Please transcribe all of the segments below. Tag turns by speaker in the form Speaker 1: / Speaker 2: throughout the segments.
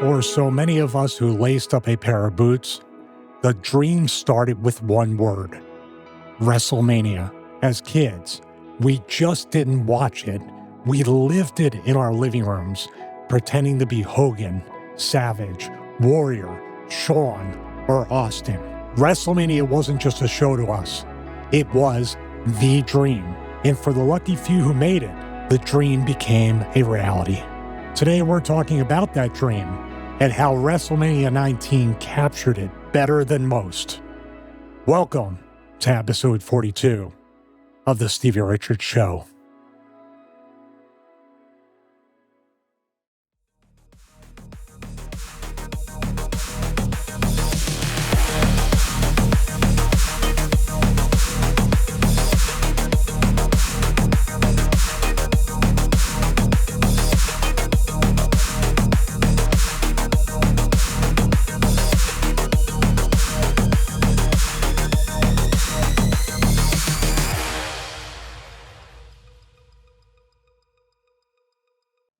Speaker 1: For so many of us who laced up a pair of boots, the dream started with one word: WrestleMania. As kids, we just didn't watch it. We lived it in our living rooms, pretending to be Hogan, Savage, Warrior, Shawn, or Austin. WrestleMania wasn't just a show to us. It was the dream. And for the lucky few who made it, the dream became a reality. Today, we're talking about that dream and how WrestleMania 19 captured it better than most. Welcome to episode 42 of the Stevie Richards Show.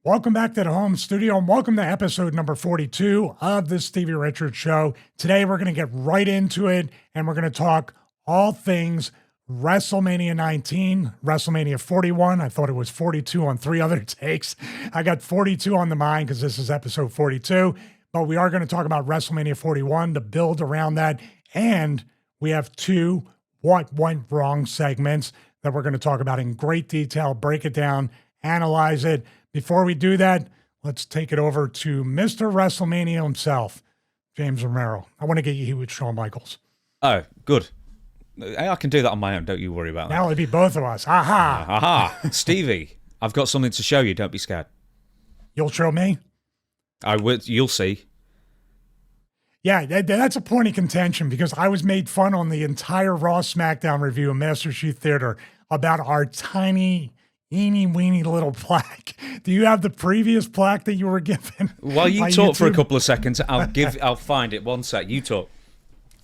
Speaker 1: Welcome back to the home studio and welcome to episode number 42 of the Stevie Richards Show. Today we're going to get right into it and we're going to talk all things WrestleMania 19, WrestleMania 41. I thought it was 42 on three other takes. I got 42 on the mind because this is episode 42, but we are going to talk about WrestleMania 41, the build around that, and we have two what went wrong segments that we're going to talk about in great detail, break it down, analyze it. Before we do that, let's take it over to Mr. WrestleMania himself, James Romero. I want to get you here with Shawn Michaels.
Speaker 2: Oh, good. I can do that on my own. Don't you worry about that.
Speaker 1: Now it'll be both of us. Aha!
Speaker 2: Aha! Stevie, I've got something to show you. Don't be scared.
Speaker 1: You'll show me?
Speaker 2: I will. You'll see.
Speaker 1: Yeah, that's a point of contention because I was made fun on the entire Raw SmackDown review of Master Chief Theater about our tiny, eeny-weeny little plaque. Do you have the previous plaque that you were given?
Speaker 2: While you talk for a couple of seconds, I'll find it. One sec. You talk.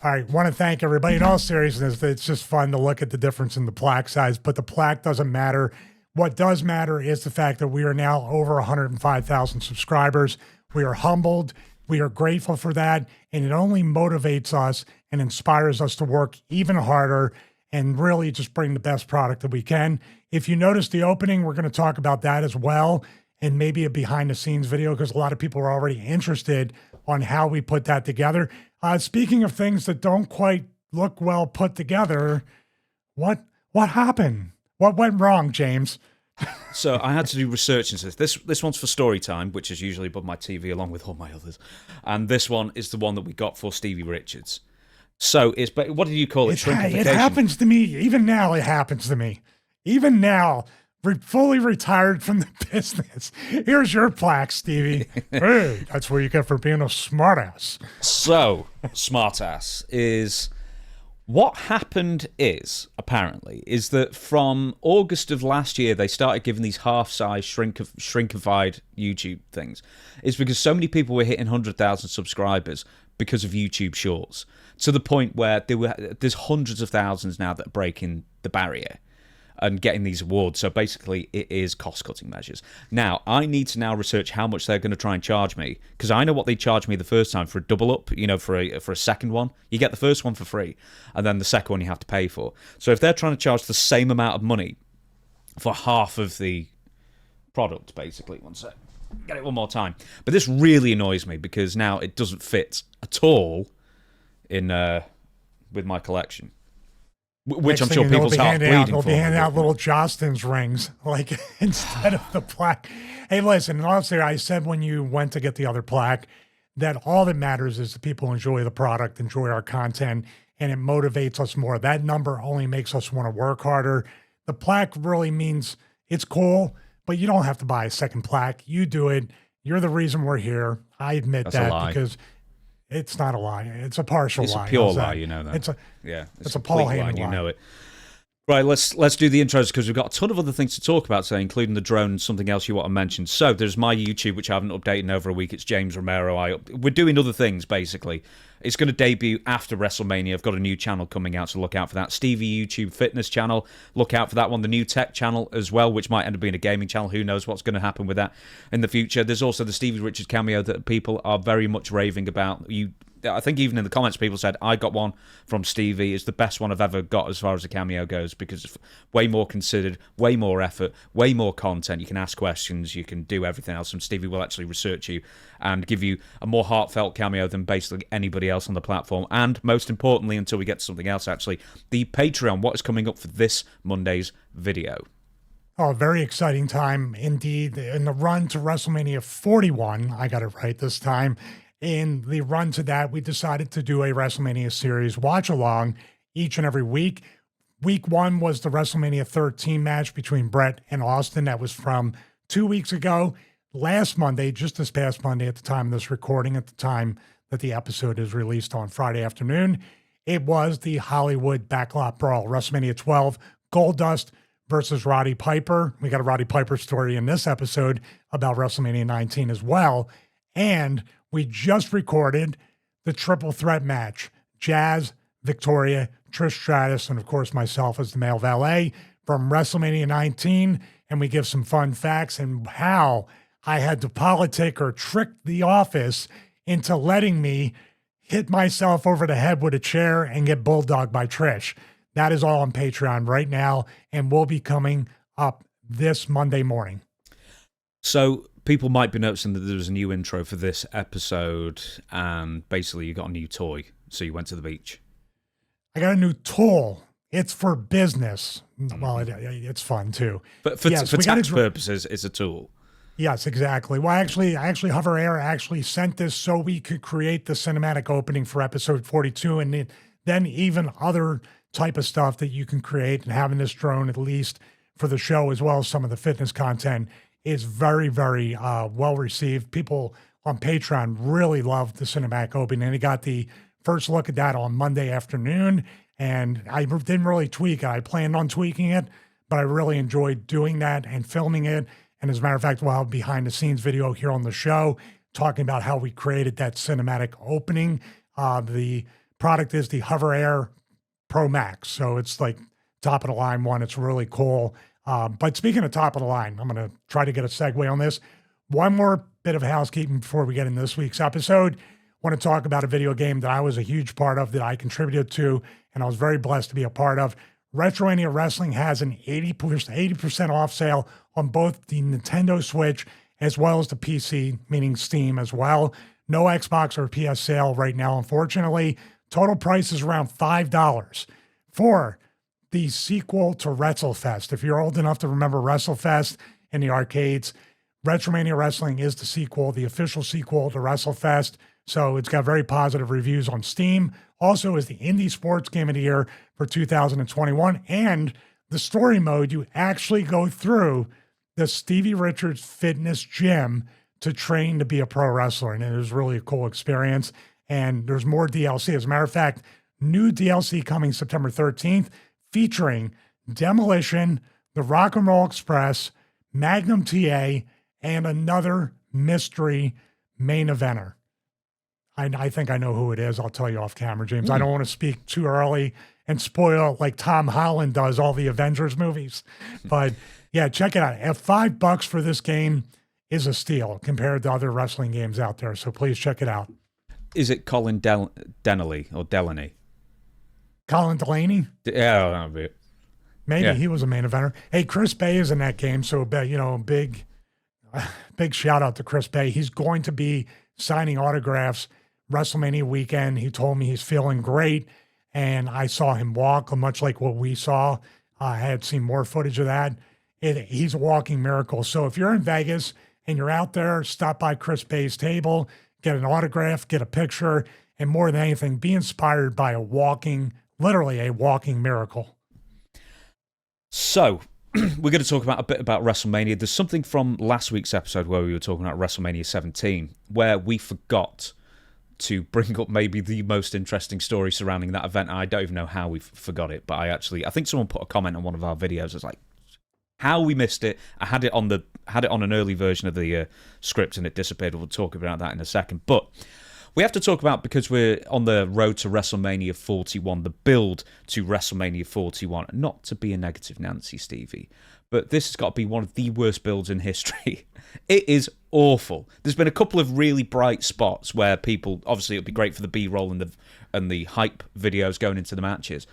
Speaker 1: All right. Want to thank everybody. In all seriousness, it's just fun to look at the difference in the plaque size, but the plaque doesn't matter. What does matter is the fact that we are now over 105,000 subscribers. We are humbled. We are grateful for that. And it only motivates us and inspires us to work even harder and really just bring the best product that we can. If you notice the opening, we're going to talk about that as well, and maybe a behind-the-scenes video because a lot of people are already interested on how we put that together. Speaking of things that don't quite look well put together, what happened? What went wrong, James?
Speaker 2: So I had to do research into this. This one's for story time, which is usually above my TV along with all my others. And this one is the one that we got for Stevie Richards. So it's, but what do you call it? Shrinkification.
Speaker 1: It happens to me. Even now, it happens to me. Even now, fully retired from the business. Here's your plaque, Stevie. Hey, that's what you get for being a smartass.
Speaker 2: So, smartass is what happened is, apparently, is that from August of last year, they started giving these half-size shrinkified YouTube things. It's because so many people were hitting 100,000 subscribers because of YouTube Shorts, to the point where there's hundreds of thousands now that are breaking the barrier and getting these awards. So basically, it is cost-cutting measures. Now, I need to now research how much they're going to try and charge me, because I know what they charged me the first time for a double-up, for a second one. You get the first one for free, and then the second one you have to pay for. So if they're trying to charge the same amount of money for half of the product, basically, one sec. Get it one more time. But this really annoys me, because now it doesn't fit at all in with my collection. Which I'm sure people's heart bleeding for.
Speaker 1: They'll be handing out little Jostens rings, like, instead of the plaque. Hey, listen, honestly, I said when you went to get the other plaque that all that matters is that people enjoy the product, enjoy our content, and it motivates us more. That number only makes us want to work harder. The plaque really means it's cool, but you don't have to buy a second plaque. You do it. You're the reason we're here. I admit that because it's not a lie. It's a partial lie.
Speaker 2: It's a pure lie, you know that.
Speaker 1: It's a Paul Heyman lie.
Speaker 2: You know it. Right, let's do the intros because we've got a ton of other things to talk about today, including the drone and something else you want to mention. So there's my YouTube, which I haven't updated in over a week. It's James Romero. We're doing other things, basically. It's going to debut after WrestleMania. I've got a new channel coming out, so look out for that. Stevie YouTube Fitness channel, look out for that one. The new tech channel as well, which might end up being a gaming channel. Who knows what's going to happen with that in the future. There's also the Stevie Richards cameo that people are very much raving about. I think even in the comments, people said, I got one from Stevie. It's the best one I've ever got as far as a cameo goes because it's way more considered, way more effort, way more content. You can ask questions, you can do everything else, and Stevie will actually research you and give you a more heartfelt cameo than basically anybody else on the platform. And most importantly, until we get to something else, actually, the Patreon, what is coming up for this Monday's video.
Speaker 1: Oh, very exciting time indeed. In the run to WrestleMania 41, I got it right this time. In the run to that, we decided to do a WrestleMania series watch along each and every week. Week 1 was the WrestleMania 13 match between Brett and Austin. That was from 2 weeks ago. Last Monday, just this past Monday at the time of this recording, at the time that the episode is released on Friday afternoon, it was the Hollywood Backlot Brawl, WrestleMania 12, Goldust versus Roddy Piper. We got a Roddy Piper story in this episode about WrestleMania 19 as well. And we just recorded the triple threat match, Jazz, Victoria, Trish Stratus, and of course myself as the male valet from WrestleMania 19. And we give some fun facts and how I had to politic or trick the office into letting me hit myself over the head with a chair and get bulldogged by Trish. That is all on Patreon right now and will be coming up this Monday morning.
Speaker 2: So people might be noticing that there was a new intro for this episode, and basically you got a new toy, so you went to the beach.
Speaker 1: I got a new tool. It's for business. Well, it's fun too.
Speaker 2: But for tax purposes, it's a tool.
Speaker 1: Yes, exactly. Well, actually, Hover Air actually sent this so we could create the cinematic opening for episode 42, and then even other type of stuff that you can create. And having this drone, at least for the show, as well as some of the fitness content, is very, very well received. People on Patreon really loved the cinematic opening, and I got the first look at that on Monday afternoon, and I didn't really tweak it. I planned on tweaking it, but I really enjoyed doing that and filming it. And as a matter of fact, we'll have a behind-the-scenes video here on the show talking about how we created that cinematic opening. The product is the Hover Air Pro Max, so it's like top-of-the-line one. It's really cool. But speaking of top of the line, I'm going to try to get a segue on this. One more bit of housekeeping before we get into this week's episode. I want to talk about a video game that I was a huge part of, that I contributed to, and I was very blessed to be a part of. Retromania Wrestling has an 80% off sale on both the Nintendo Switch as well as the PC, meaning Steam as well. No Xbox or PS sale right now, unfortunately. Total price is around $5 for the sequel to WrestleFest. If you're old enough to remember WrestleFest in the arcades, Retromania Wrestling is the sequel, the official sequel to WrestleFest. So it's got very positive reviews on Steam. Also is the Indie Sports Game of the Year for 2021. And the story mode, you actually go through the Stevie Richards Fitness Gym to train to be a pro wrestler. And it was really a cool experience. And there's more DLC. As a matter of fact, new DLC coming September 13th, featuring Demolition, the Rock and Roll Express, Magnum TA, and another mystery main eventer. I think I know who it is. I'll tell you off camera, James. I don't want to speak too early and spoil like Tom Holland does all the Avengers movies. But yeah, check it out. At $5 for this game is a steal compared to other wrestling games out there. So please check it out.
Speaker 2: Is it Colin Denley or Delaney?
Speaker 1: Colin Delaney?
Speaker 2: Yeah, that'll be it.
Speaker 1: Maybe he was a main eventer. Hey, Chris Bay is in that game, so big shout out to Chris Bay. He's going to be signing autographs WrestleMania weekend. He told me he's feeling great, and I saw him walk, much like what we saw. I had seen more footage of that. He's a walking miracle. So if you're in Vegas and you're out there, stop by Chris Bay's table, get an autograph, get a picture, and more than anything, be inspired by literally a walking miracle.
Speaker 2: So, we're going to talk about a bit about WrestleMania. There's something from last week's episode where we were talking about WrestleMania 17, where we forgot to bring up maybe the most interesting story surrounding that event. I don't even know how we forgot it, but I think someone put a comment on one of our videos. It's like, how we missed it. I had it on an early version of the script and it disappeared. We'll talk about that in a second. But we have to talk about, because we're on the road to WrestleMania 41, the build to WrestleMania 41. Not to be a negative Nancy, Stevie, but this has got to be one of the worst builds in history. It is awful. There's been a couple of really bright spots where people, obviously it'll be great for the B-roll and the hype videos going into the matches.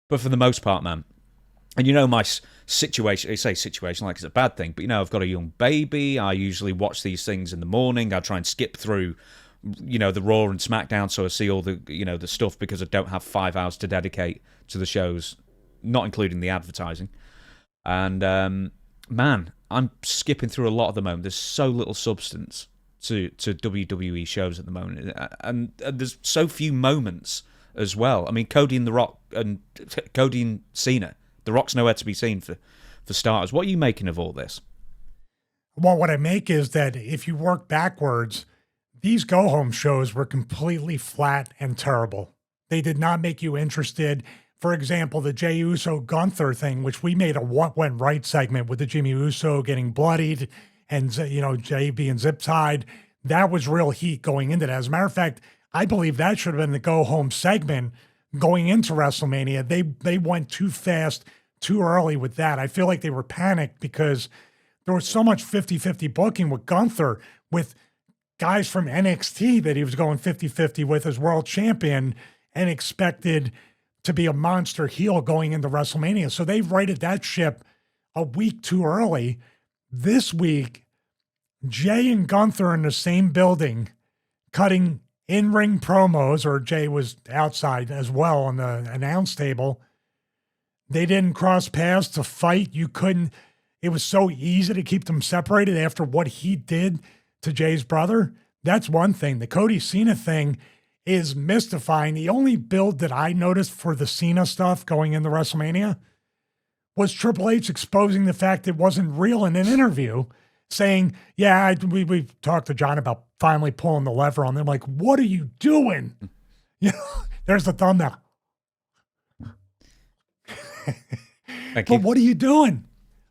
Speaker 2: But for the most part, man, and you know my situation, I say situation like it's a bad thing, but I've got a young baby. I usually watch these things in the morning. I try and skip through, the Raw and SmackDown, so I see all the, the stuff, because I don't have 5 hours to dedicate to the shows, not including the advertising. And, man, I'm skipping through a lot at the moment. There's so little substance to WWE shows at the moment. And there's so few moments as well. I mean, Cody and Cena. The Rock's nowhere to be seen for starters. What are you making of all this?
Speaker 1: Well, what I make is that if you work backwards, these go-home shows were completely flat and terrible. They did not make you interested. For example, the Jey Uso Gunther thing, which we made a what went right segment with the Jimmy Uso getting bloodied and, Jey being zip-tied. That was real heat going into that. As a matter of fact, I believe that should have been the go-home segment going into WrestleMania. They went too fast, too early with that. I feel like they were panicked because there was so much 50-50 booking with Gunther, with guys from NXT that he was going 50-50 with as world champion, and expected to be a monster heel going into WrestleMania. So they righted that ship a week too early. This week, Jey and Gunther in the same building, cutting in-ring promos, or Jey was outside as well on the announce table. They didn't cross paths to fight. It was so easy to keep them separated after what he did to Jey's brother. That's one thing. The Cody Cena thing is mystifying. The only build that I noticed for the Cena stuff going into WrestleMania was Triple H exposing the fact it wasn't real in an interview, saying, yeah, we talked to John about finally pulling the lever on them. Like, what are you doing? There's the thumbnail.
Speaker 2: Thank you.
Speaker 1: But what are you doing?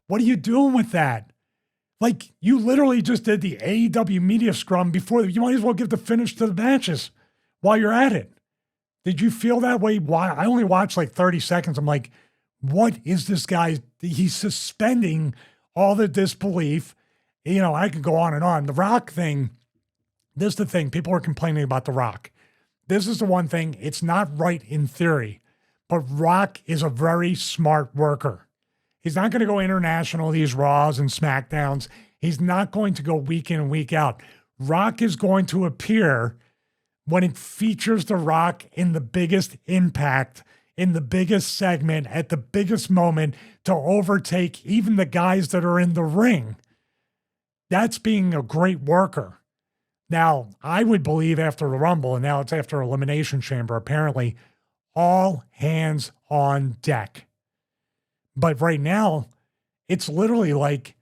Speaker 1: What are you doing with that? Like, you literally just did the AEW media scrum before. You might as well give the finish to the matches while you're at it. Did you feel that way? Why? I only watched like 30 seconds. I'm like, what is this guy? He's suspending all the disbelief. I could go on and on. The Rock thing, this is the thing. People are complaining about The Rock. This is the one thing. It's not right in theory, but Rock is a very smart worker. He's not going to go international, these Raws and SmackDowns. He's not going to go week in and week out. Rock is going to appear when it features The Rock in the biggest impact, in the biggest segment, at the biggest moment, to overtake even the guys that are in the ring. That's being a great worker. Now, I would believe after the Rumble, and now it's after Elimination Chamber, apparently, all hands on deck. But right now, it's literally like,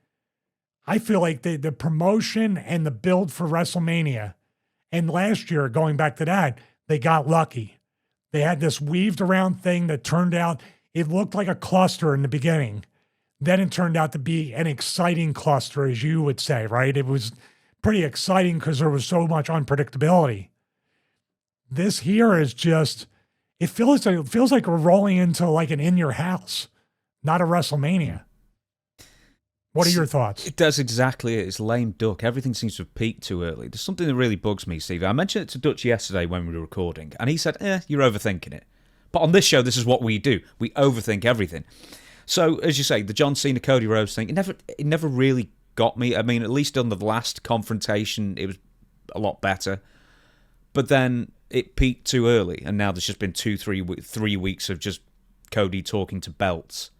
Speaker 1: I feel like the promotion and the build for WrestleMania, and last year, going back to that, they got lucky. They had this weaved around thing that turned out, it looked like a cluster in the beginning. Then it turned out to be an exciting cluster, as you would say, right? It was pretty exciting because there was so much unpredictability. This here is just, it feels like we're rolling into like an in your house, not a WrestleMania. What are your thoughts?
Speaker 2: It does exactly it. It's lame duck. Everything seems to have peaked too early. There's something that really bugs me, Steve. I mentioned it to Dutch yesterday when we were recording, and he said, you're overthinking it. But on this show, this is what we do. We overthink everything. So, as you say, the John Cena, Cody Rhodes thing, it never really got me. I mean, at least on the last confrontation, it was a lot better. But then it peaked too early, and now there's just been 3 weeks of just Cody talking to belts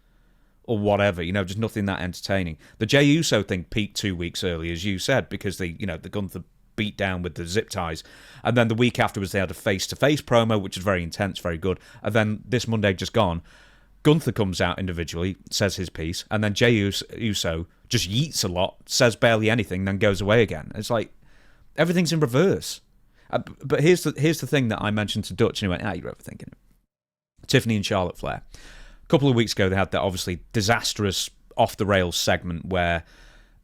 Speaker 2: or whatever, just nothing that entertaining. The Jey Uso thing peaked 2 weeks early, as you said, because the Gunther beat down with the zip ties. And then the week afterwards, they had a face-to-face promo, which was very intense, very good. And then this Monday just gone, Gunther comes out individually, says his piece, and then Jey Uso just yeets a lot, says barely anything, then goes away again. It's like, everything's in reverse. But here's the thing that I mentioned to Dutch, and he went, you're overthinking it. Tiffany and Charlotte Flair. A couple of weeks ago, they had that obviously disastrous off-the-rails segment where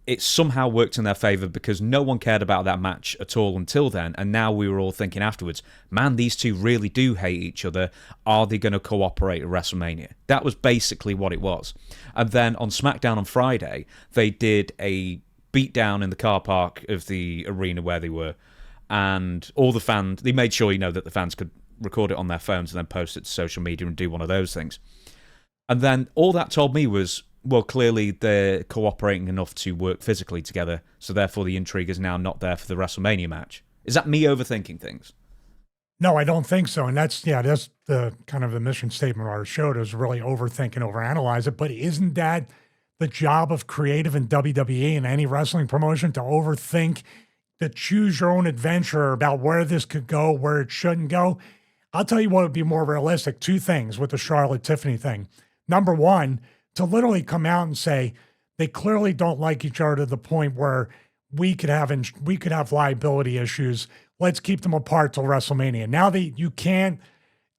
Speaker 2: it somehow worked in their favour because no one cared about that match at all until then, and now we were all thinking afterwards, man, these two really do hate each other. Are they going to cooperate at WrestleMania? That was basically what it was. And then on SmackDown on Friday, they did a beatdown in the car park of the arena where they were, and all the fans, they made sure, that the fans could record it on their phones and then post it to social media and do one of those things. And then all that told me was, well, clearly they're cooperating enough to work physically together, so therefore the intrigue is now not there for the WrestleMania match. Is that me overthinking things?
Speaker 1: No, I don't think so. And that's the kind of the mission statement of our show, is really overthink and overanalyze it. But isn't that the job of creative in WWE and any wrestling promotion, to overthink, to choose your own adventure about where this could go, where it shouldn't go? I'll tell you what would be more realistic. Two things with the Charlotte Tiffany thing. Number one, to literally come out and say they clearly don't like each other to the point where we could have liability issues. Let's keep them apart till WrestleMania. Now that you can't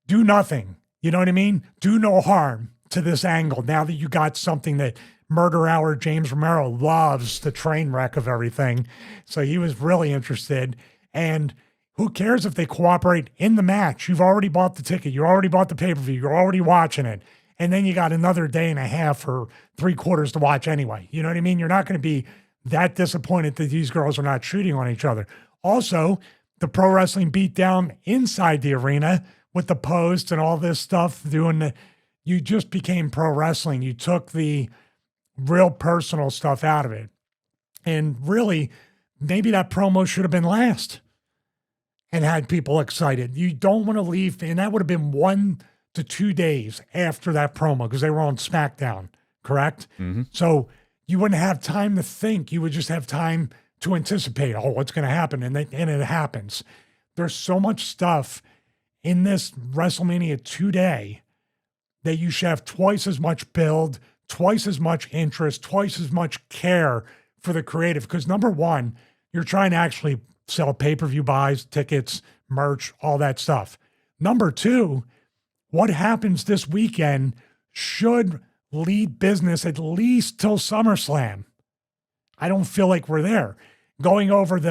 Speaker 1: do nothing, you know what I mean? Do no harm to this angle. Now that you got something that Murder Hour James Romero loves, the train wreck of everything. So he was really interested. And who cares if they cooperate in the match? You've already bought the ticket. You already bought the pay-per-view. You're already watching it. And then you got another day and a half or 3/4 to watch anyway. You know what I mean? You're not going to be that disappointed that these girls are not shooting on each other. Also, the pro wrestling beatdown inside the arena with the post and all this stuff, you just became pro wrestling. You took the real personal stuff out of it. And really, maybe that promo should have been last and had people excited. You don't want to leave, and that would have been 1 to 2 days after that promo because they were on SmackDown, correct?
Speaker 2: Mm-hmm.
Speaker 1: So you wouldn't have time to think. You would just have time to anticipate, what's going to happen, and it happens. There's so much stuff in this WrestleMania today that you should have twice as much build, twice as much interest, twice as much care for the creative. Because number one, you're trying to actually sell pay-per-view buys, tickets, merch, all that stuff. Number two, what happens this weekend should lead business at least till SummerSlam. I don't feel like we're there. Going over is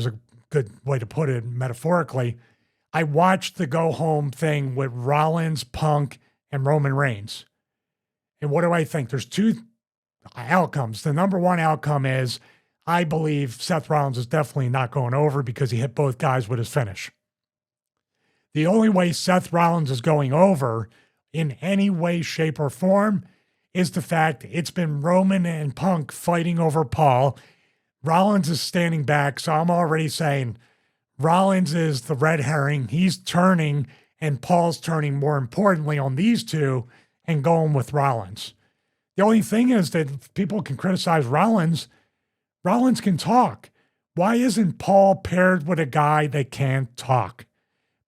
Speaker 1: a good way to put it metaphorically. I watched the go-home thing with Rollins, Punk, and Roman Reigns. And what do I think? There's two outcomes. The number one outcome is I believe Seth Rollins is definitely not going over because he hit both guys with his finish. The only way Seth Rollins is going over in any way, shape, or form is the fact it's been Roman and Punk fighting over Paul. Rollins is standing back, so I'm already saying Rollins is the red herring. He's turning, and Paul's turning more importantly on these two and going with Rollins. The only thing is that people can criticize Rollins. Rollins can talk. Why isn't Paul paired with a guy that can't talk?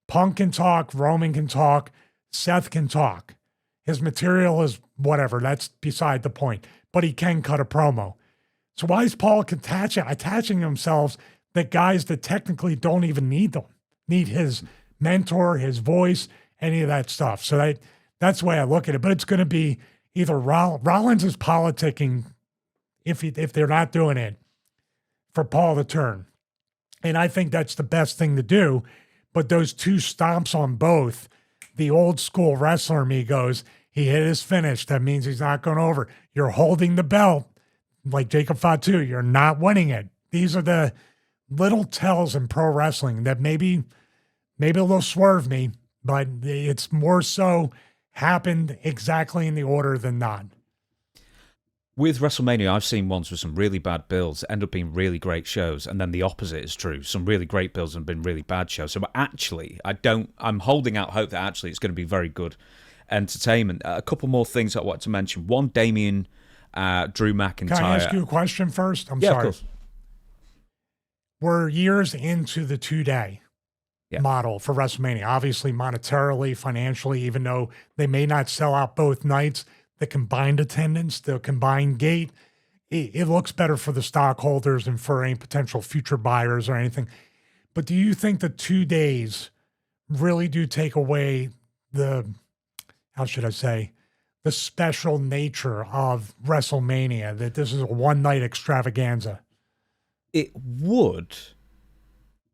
Speaker 1: Punk can talk, Roman can talk, Seth can talk. His material is whatever, that's beside the point, but he can cut a promo. So why is Paul attaching themselves to guys that technically don't even need them, need his mentor, his voice, any of that stuff? So that's the way I look at it, but it's going to be either Rollins is politicking if they're not doing it for Paul to turn. And I think that's the best thing to do. But those two stomps on both, the old school wrestler me goes, he hit his finish. That means he's not going over. You're holding the belt like Jacob Fatu. You're not winning it. These are the little tells in pro wrestling that maybe they'll swerve me, but it's more so happened exactly in the order than not.
Speaker 2: With WrestleMania, I've seen ones with some really bad builds that end up being really great shows, and then the opposite is true. Some really great builds have been really bad shows. So actually, I'm holding out hope that actually it's going to be very good entertainment. A couple more things I want to mention. One, Drew McIntyre.
Speaker 1: Can I ask you a question first? I'm
Speaker 2: sorry.
Speaker 1: Of course. We're years into the 2-day model for WrestleMania. Obviously, monetarily, financially, even though they may not sell out both nights, the combined attendance, the combined gate, it looks better for the stockholders and for any potential future buyers or anything. But do you think the 2 days really do take away the, how should I say, the special nature of WrestleMania, that this is a one-night extravaganza?
Speaker 2: It would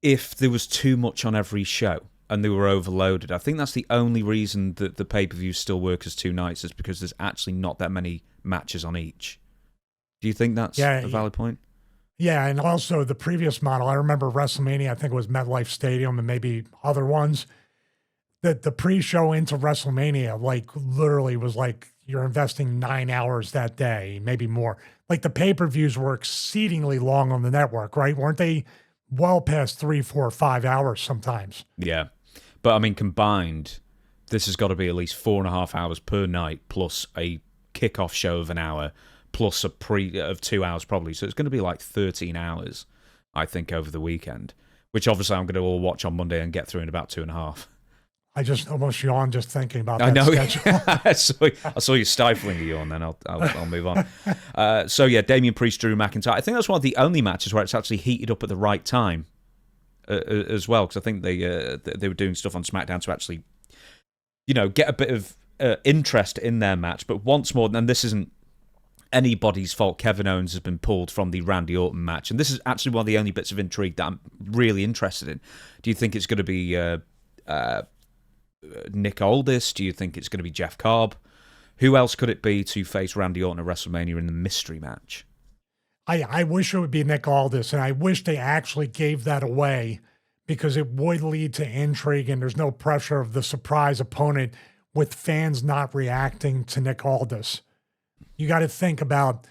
Speaker 2: if there was too much on every show and they were overloaded. I think that's the only reason that the pay-per-views still work as 2 nights, is because there's actually not that many matches on each. Do you think that's a valid point?
Speaker 1: Yeah, and also the previous model, I remember WrestleMania, I think it was MetLife Stadium and maybe other ones, that the pre-show into WrestleMania, like, literally was like you're investing 9 hours that day, maybe more. Like, the pay-per-views were exceedingly long on the network, right? Weren't they well past 3, 4, 5 hours sometimes?
Speaker 2: Yeah. But, I mean, combined, this has got to be at least 4.5 hours per night, plus a kickoff show of an hour, plus a pre of 2 hours probably. So it's going to be like 13 hours, I think, over the weekend, which obviously I'm going to all watch on Monday and get through in about 2.5.
Speaker 1: I just almost yawned just thinking about that.
Speaker 2: I know.
Speaker 1: Schedule.
Speaker 2: I saw you stifling a yawn. Then I'll move on. So yeah, Damian Priest, Drew McIntyre. I think that's one of the only matches where it's actually heated up at the right time, as well. Because I think they were doing stuff on SmackDown to actually, get a bit of interest in their match. But once more, and this isn't anybody's fault, Kevin Owens has been pulled from the Randy Orton match, and this is actually one of the only bits of intrigue that I'm really interested in. Do you think it's going to be Nick Aldis? Do you think it's going to be Jeff Cobb? Who else could it be to face Randy Orton at WrestleMania in the mystery match?
Speaker 1: I wish it would be Nick Aldis, and I wish they actually gave that away, because it would lead to intrigue, and there's no pressure of the surprise opponent with fans not reacting to Nick Aldis. You got to think about,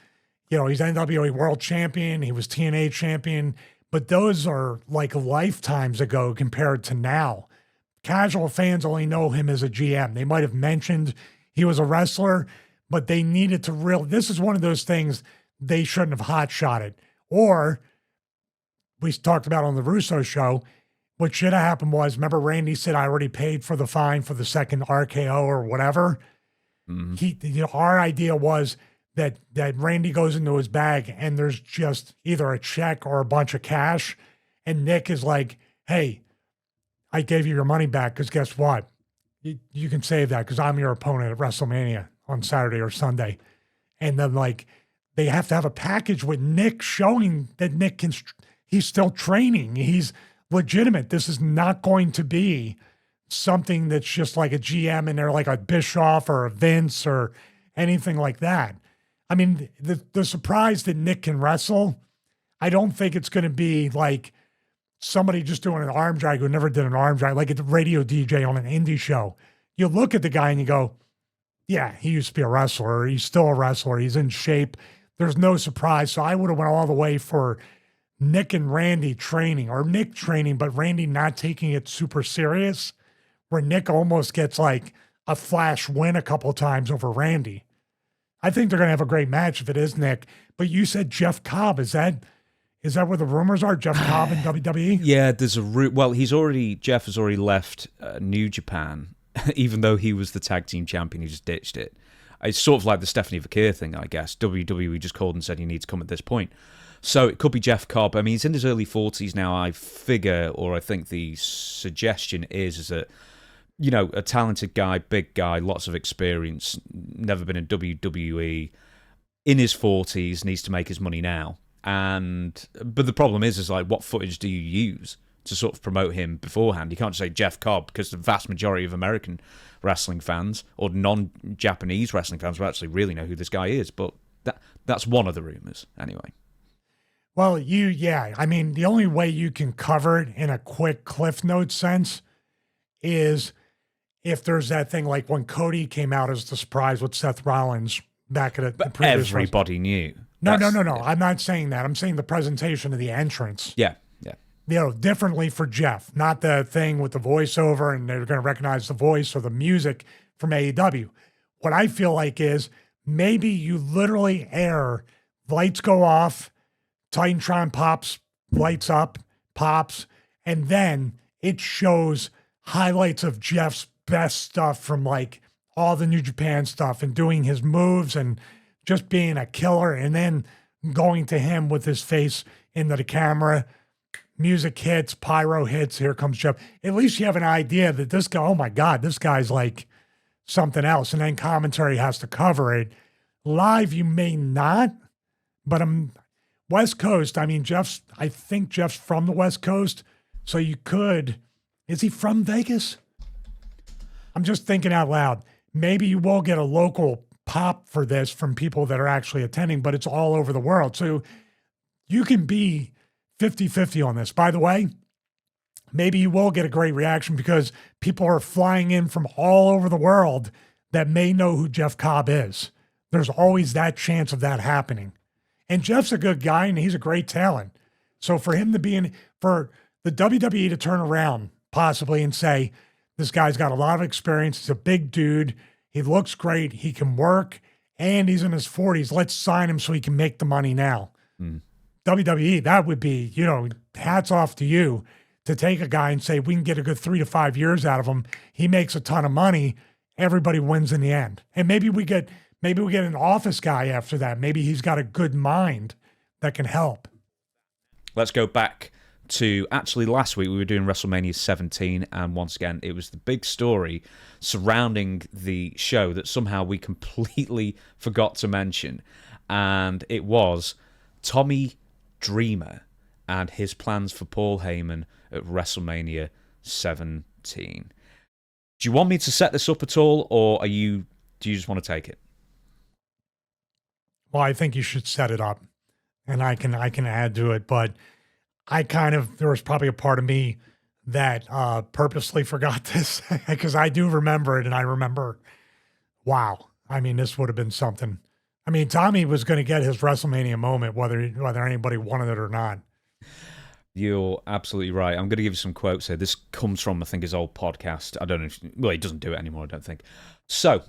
Speaker 1: he's NWA World Champion, he was TNA Champion, but those are like lifetimes ago compared to now. Casual fans only know him as a GM. They might have mentioned he was a wrestler, but they needed to this is one of those things they shouldn't have hot-shotted. Or, we talked about on the Russo show, what should have happened was, remember Randy said, I already paid for the fine for the second RKO or whatever? Mm-hmm. Our idea was that Randy goes into his bag and there's just either a check or a bunch of cash, and Nick is like, hey, I gave you your money back because guess what? You can save that because I'm your opponent at WrestleMania on Saturday or Sunday. And then, like, they have to have a package with Nick showing that he's still training. He's legitimate. This is not going to be something that's just like a GM and they're like a Bischoff or a Vince or anything like that. I mean, the surprise that Nick can wrestle, I don't think it's going to be like somebody just doing an arm drag who never did an arm drag, like a radio DJ on an indie show. You look at the guy and you go, yeah, he used to be a wrestler. He's still a wrestler. He's in shape. There's no surprise. So I would have went all the way for Nick and Randy training, or Nick training, but Randy not taking it super serious, where Nick almost gets like a flash win a couple times over Randy. I think they're going to have a great match if it is Nick. But you said Jeff Cobb. Is that where the rumors are? Jeff Cobb in WWE?
Speaker 2: Yeah, there's Jeff has already left New Japan, even though he was the tag team champion. He just ditched it. It's sort of like the Stephanie Vaquer thing, I guess. WWE just called and said he needs to come at this point. So it could be Jeff Cobb. I mean, he's in his early 40s now, I figure, or I think the suggestion is that, a talented guy, big guy, lots of experience, never been in WWE, in his 40s, needs to make his money now. But the problem is like, what footage do you use to sort of promote him beforehand? You can't just say Jeff Cobb, because the vast majority of American wrestling fans or non-Japanese wrestling fans will actually really know who this guy is. But that's one of the rumors anyway.
Speaker 1: Well, I mean, the only way you can cover it in a quick Cliff Note sense is if there's that thing like when Cody came out as the surprise with Seth Rollins back at the previous
Speaker 2: everybody knew.
Speaker 1: No. Yeah. I'm not saying that. I'm saying the presentation of the entrance.
Speaker 2: Yeah.
Speaker 1: Differently for Jeff, not the thing with the voiceover and they're going to recognize the voice or the music from AEW. What I feel like is maybe you literally air, lights go off, Titantron pops, lights up, pops, and then it shows highlights of Jeff's best stuff from like all the New Japan stuff and doing his moves and just being a killer, and then going to him with his face into the camera, music hits, pyro hits, here comes Jeff. At least you have an idea that this guy, oh my God, this guy's like something else. And then commentary has to cover it. Live, you may not, but West Coast. I mean, I think Jeff's from the West Coast. So you could, is he from Vegas? I'm just thinking out loud. Maybe you will get a local pop for this from people that are actually attending, but it's all over the world. So you can be 50-50 on this. By the way, maybe you will get a great reaction because people are flying in from all over the world that may know who Jeff Cobb is. There's always that chance of that happening. And Jeff's a good guy and he's a great talent. So for him to be for the WWE to turn around possibly and say, this guy's got a lot of experience. He's a big dude. He looks great. He can work and he's in his 40s. Let's sign him so he can make the money now. WWE, that would be, hats off to you to take a guy and say, we can get a good 3 to 5 years out of him. He makes a ton of money. Everybody wins in the end. And maybe we get an office guy after that. Maybe he's got a good mind that can help.
Speaker 2: Let's go back to actually last week. We were doing WrestleMania 17, and once again, it was the big story surrounding the show that somehow we completely forgot to mention. And it was Tommy Dreamer and his plans for Paul Heyman at WrestleMania 17. Do you want me to set this up at all, or do you just want to take it?
Speaker 1: Well, I think you should set it up, and I can add to it, but there was probably a part of me that purposely forgot this because I do remember it, and I remember, wow, I mean, this would have been something. I mean, Tommy was going to get his WrestleMania moment, whether anybody wanted it or not.
Speaker 2: You're absolutely right. I'm going to give you some quotes here. This comes from, I think, his old podcast. I don't know he doesn't do it anymore, I don't think. So,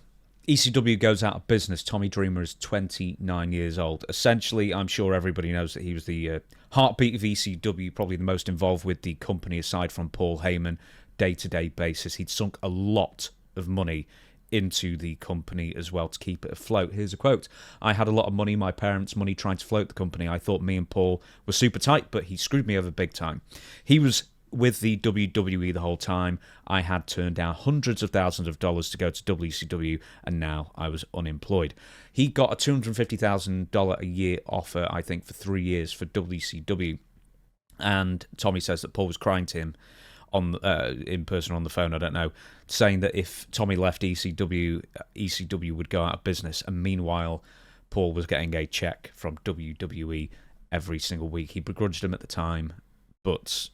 Speaker 2: ECW goes out of business. Tommy Dreamer is 29 years old. Essentially, I'm sure everybody knows that he was the heartbeat of ECW, probably the most involved with the company aside from Paul Heyman, day-to-day basis. He'd sunk a lot of money into the company as well to keep it afloat. Here's a quote. I had a lot of money, my parents' money, trying to float the company. I thought me and Paul were super tight, but he screwed me over big time. He was with the WWE the whole time. I had turned down hundreds of thousands of dollars to go to WCW, and now I was unemployed. He got a $250,000 a year offer, I think, for 3 years for WCW. And Tommy says that Paul was crying to him in person on the phone, I don't know, saying that if Tommy left ECW would go out of business. And meanwhile, Paul was getting a check from WWE every single week. He begrudged him at the time, but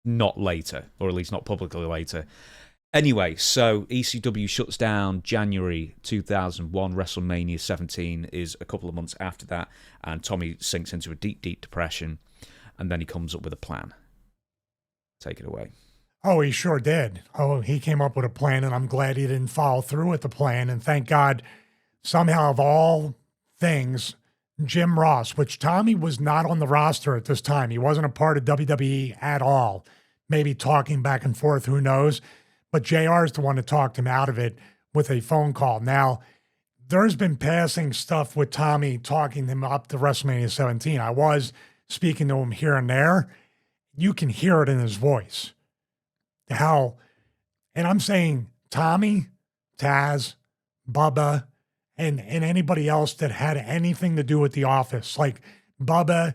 Speaker 2: not later, or at least not publicly later. Anyway, so ECW shuts down January 2001. WrestleMania 17 is a couple of months after that, and Tommy sinks into a deep, deep depression, and then he comes up with a plan. Take it away.
Speaker 1: Oh, he sure did. Oh, he came up with a plan, and I'm glad he didn't follow through with the plan. And thank God, somehow of all things, Jim Ross, which Tommy was not on the roster at this time. He wasn't a part of WWE at all. Maybe talking back and forth, who knows? But JR is the one that talked him out of it with a phone call. Now, there's been passing stuff with Tommy talking him up to WrestleMania 17. I was speaking to him here and there. You can hear it in his voice. And I'm saying Tommy, Taz, Bubba, and anybody else that had anything to do with the office, like Bubba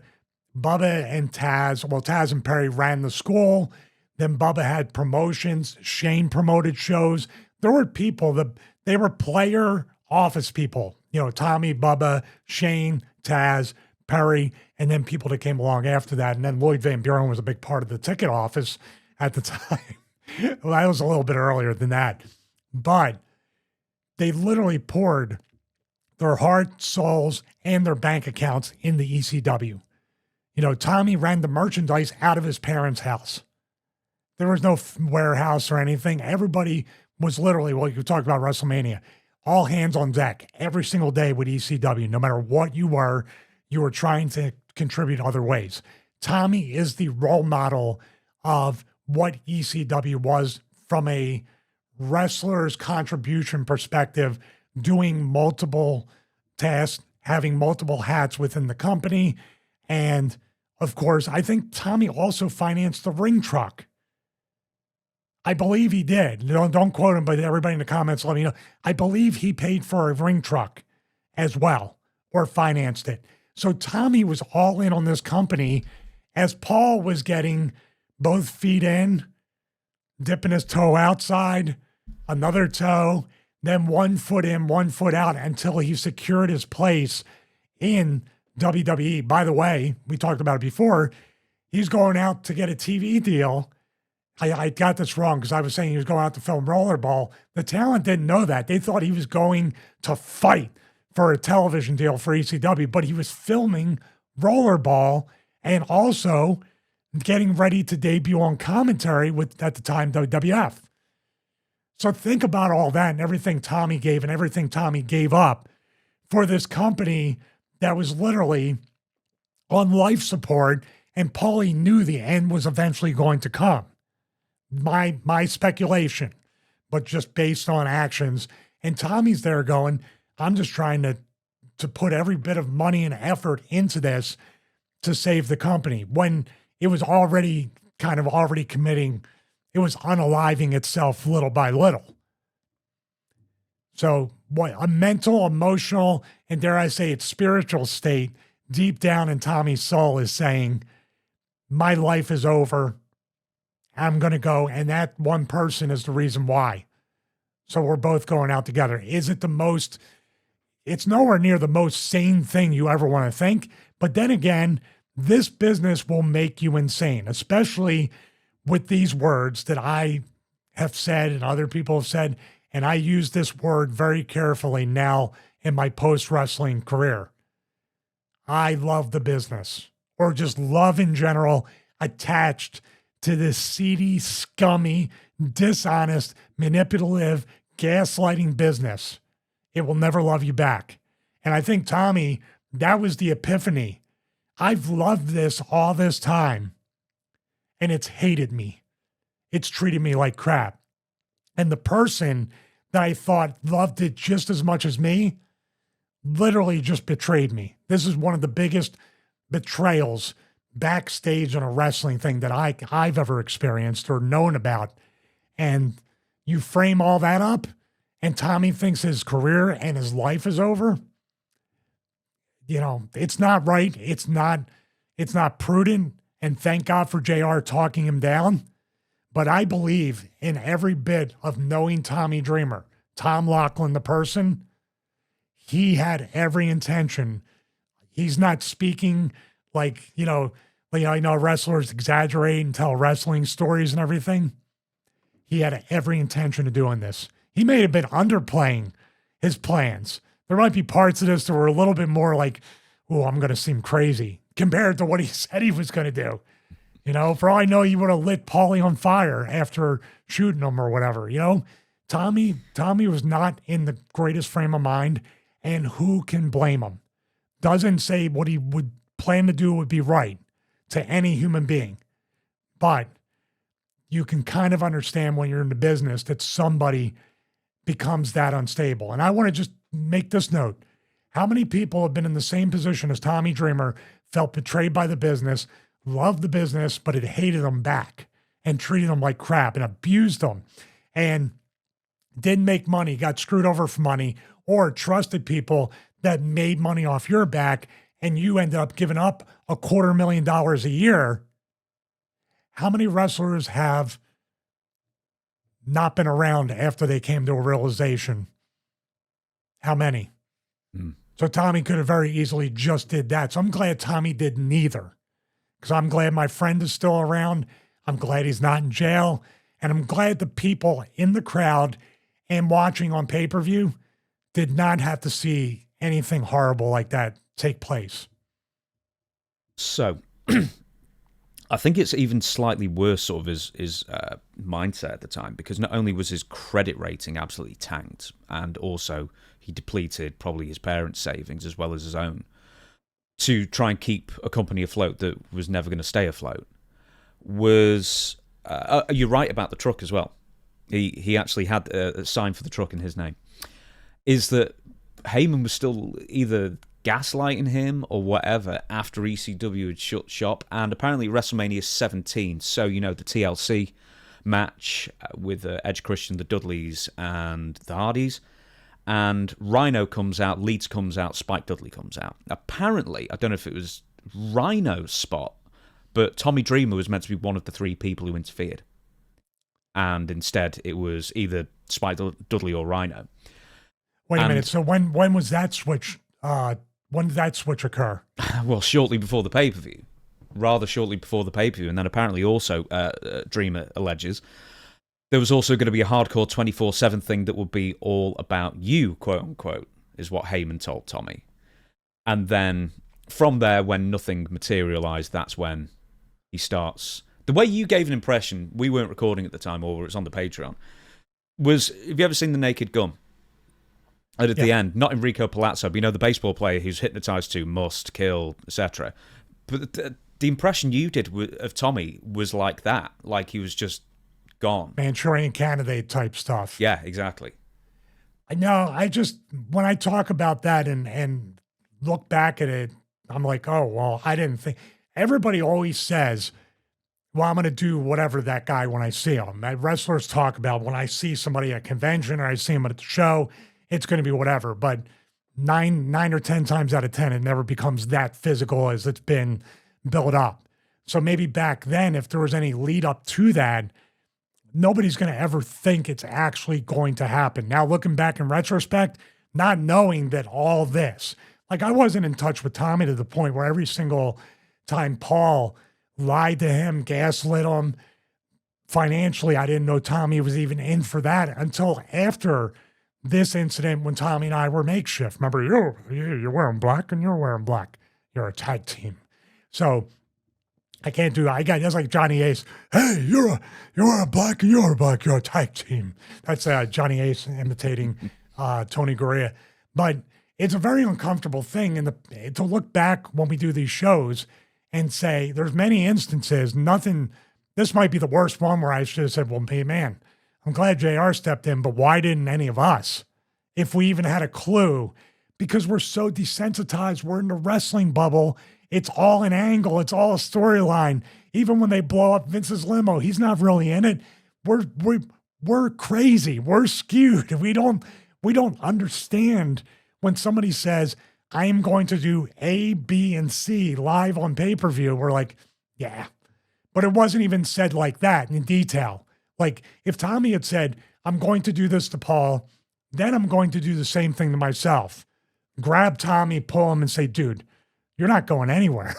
Speaker 1: and Taz. Well, Taz and Perry ran the school. Then Bubba had promotions. Shane promoted shows. There were people they were player office people. Tommy, Bubba, Shane, Taz, Perry, and then people that came along after that. And then Lloyd Van Buren was a big part of the ticket office at the time. Well, that was a little bit earlier than that. But they literally poured their heart, souls, and their bank accounts in the ECW. Tommy ran the merchandise out of his parents' house. There was no warehouse or anything. Everybody was literally, well, you talked about WrestleMania, all hands on deck every single day with ECW. No matter what you were trying to contribute other ways. Tommy is the role model of what ECW was from a wrestler's contribution perspective, doing multiple tasks, having multiple hats within the company, and of course, I think Tommy also financed the ring truck. I believe he did. Don't quote him, but everybody in the comments let me know. I believe he paid for a ring truck as well, or financed it. So Tommy was all in on this company as Paul was getting both feet in, dipping his toe outside, another toe, then 1 foot in, 1 foot out until he secured his place in WWE. By the way, we talked about it before. He's going out to get a TV deal. I got this wrong because I was saying he was going out to film Rollerball. The talent didn't know that. They thought he was going to fight for a television deal for ECW, but he was filming Rollerball and also getting ready to debut on commentary with, at the time, WWF. So think about all that and everything Tommy gave and everything Tommy gave up for this company that was literally on life support, and Paulie knew the end was eventually going to come. My speculation, but just based on actions. And Tommy's there going, I'm just trying to put every bit of money and effort into this to save the company when it was already committing, it was unaliving itself little by little. So what a mental, emotional, and dare I say it, spiritual state deep down in Tommy's soul is saying, my life is over. I'm going to go. And that one person is the reason why. So we're both going out together. Is it it's nowhere near the most sane thing you ever want to think. But then again, this business will make you insane, especially with these words that I have said and other people have said. And I use this word very carefully now in my post-wrestling career. I love the business, or just love in general, attached to this seedy, scummy, dishonest, manipulative, gaslighting business. It will never love you back. And I think, Tommy, that was the epiphany. I've loved this all this time, and it's hated me. It's treated me like crap. And the person that I thought loved it just as much as me literally just betrayed me. This is one of the biggest betrayals backstage on a wrestling thing that I've ever experienced or known about. And you frame all that up, and Tommy thinks his career and his life is over. You know, it's not right. It's not prudent. And thank God for JR talking him down. But I believe in every bit of knowing Tommy Dreamer, Tom Laughlin, the person. He had every intention. He's not speaking like, you know, wrestlers exaggerate and tell wrestling stories and everything. He had every intention of doing this. He may have been underplaying his plans. There might be parts of this that were a little bit more like, oh, I'm going to seem crazy compared to what he said he was going to do. You know, for all I know, he would have lit Paulie on fire after shooting him or whatever. You know, Tommy was not in the greatest frame of mind, and who can blame him? Doesn't say what he would plan to do would be right to any human being. But you can kind of understand when you're in the business that somebody becomes that unstable. And I want to just make this note. How many people have been in the same position as Tommy Dreamer, felt betrayed by the business, loved the business, but it hated them back and treated them like crap and abused them and didn't make money, got screwed over for money, or trusted people that made money off your back and you ended up giving up $250,000 a year? How many wrestlers have not been around after they came to a realization? How many? So Tommy could have very easily just did that. So I'm glad Tommy did neither, because I'm glad my friend is still around. I'm glad he's not in jail. And I'm glad the people in the crowd and watching on pay-per-view did not have to see anything horrible like that take place.
Speaker 2: So I think it's even slightly worse sort of his mindset at the time, because not only was his credit rating absolutely tanked, and also he depleted probably his parents' savings as well as his own to try and keep a company afloat that was never going to stay afloat. You're right about the truck as well. He actually had a sign for the truck in his name. Is that Heyman was still either gaslighting him or whatever after ECW had shut shop. And apparently WrestleMania 17, so, the TLC match with Edge, Christian, the Dudleys, and the Hardys. And Rhino comes out, Leeds comes out, Spike Dudley comes out. Apparently, I don't know if it was Rhino's spot, but Tommy Dreamer was meant to be one of the 3 people who interfered. And instead, it was either Spike Dudley or Rhino.
Speaker 1: Wait a minute. So when was that switch? When did that switch occur?
Speaker 2: Well, shortly before the pay-per-view. Rather shortly before the pay-per-view. And then apparently also, Dreamer alleges, there was also going to be a hardcore 24/7 thing that would be all about you, quote-unquote, is what Heyman told Tommy. And then from there, when nothing materialized, that's when he starts... The way you gave an impression, we weren't recording at the time, or it's on the Patreon, was, have you ever seen The Naked Gun? And at the end, not Enrico Palazzo, but the baseball player who's hypnotized to must kill, etc. But the impression you did of Tommy was like that, like he was just gone.
Speaker 1: Manchurian Candidate type stuff.
Speaker 2: Yeah, exactly.
Speaker 1: I know. When I talk about that and look back at it, I'm like, oh, well, I didn't think. Everybody always says, well, I'm going to do whatever that guy when I see him. Wrestlers talk about when I see somebody at a convention or I see him at the show, it's going to be whatever. But nine or 10 times out of 10, it never becomes that physical as it's been built up. So maybe back then, if there was any lead up to that, nobody's going to ever think it's actually going to happen. Now, looking back in retrospect, not knowing that all this, like I wasn't in touch with Tommy to the point where every single time Paul lied to him, gaslit him financially, I didn't know Tommy was even in for that until after this incident when Tommy and I were makeshift. Remember, you're wearing black and you're wearing black. You're a tag team. So I can't do that. That's like Johnny Ace. Hey, you're a black and you're a black. You're a tag team. That's Johnny Ace imitating Tony Garea. But it's a very uncomfortable thing to look back when we do these shows and say there's many instances, this might be the worst one where I should have said, well, hey, man, I'm glad JR stepped in, but why didn't any of us? If we even had a clue, because we're so desensitized, we're in the wrestling bubble. It's all an angle. It's all a storyline. Even when they blow up Vince's limo, he's not really in it. We're crazy. We're skewed. We don't understand when somebody says, I am going to do A, B, and C live on pay-per-view. We're like, yeah. But it wasn't even said like that in detail. Like if Tommy had said, I'm going to do this to Paul, then I'm going to do the same thing to myself. Grab Tommy, pull him, and say, dude, you're not going anywhere.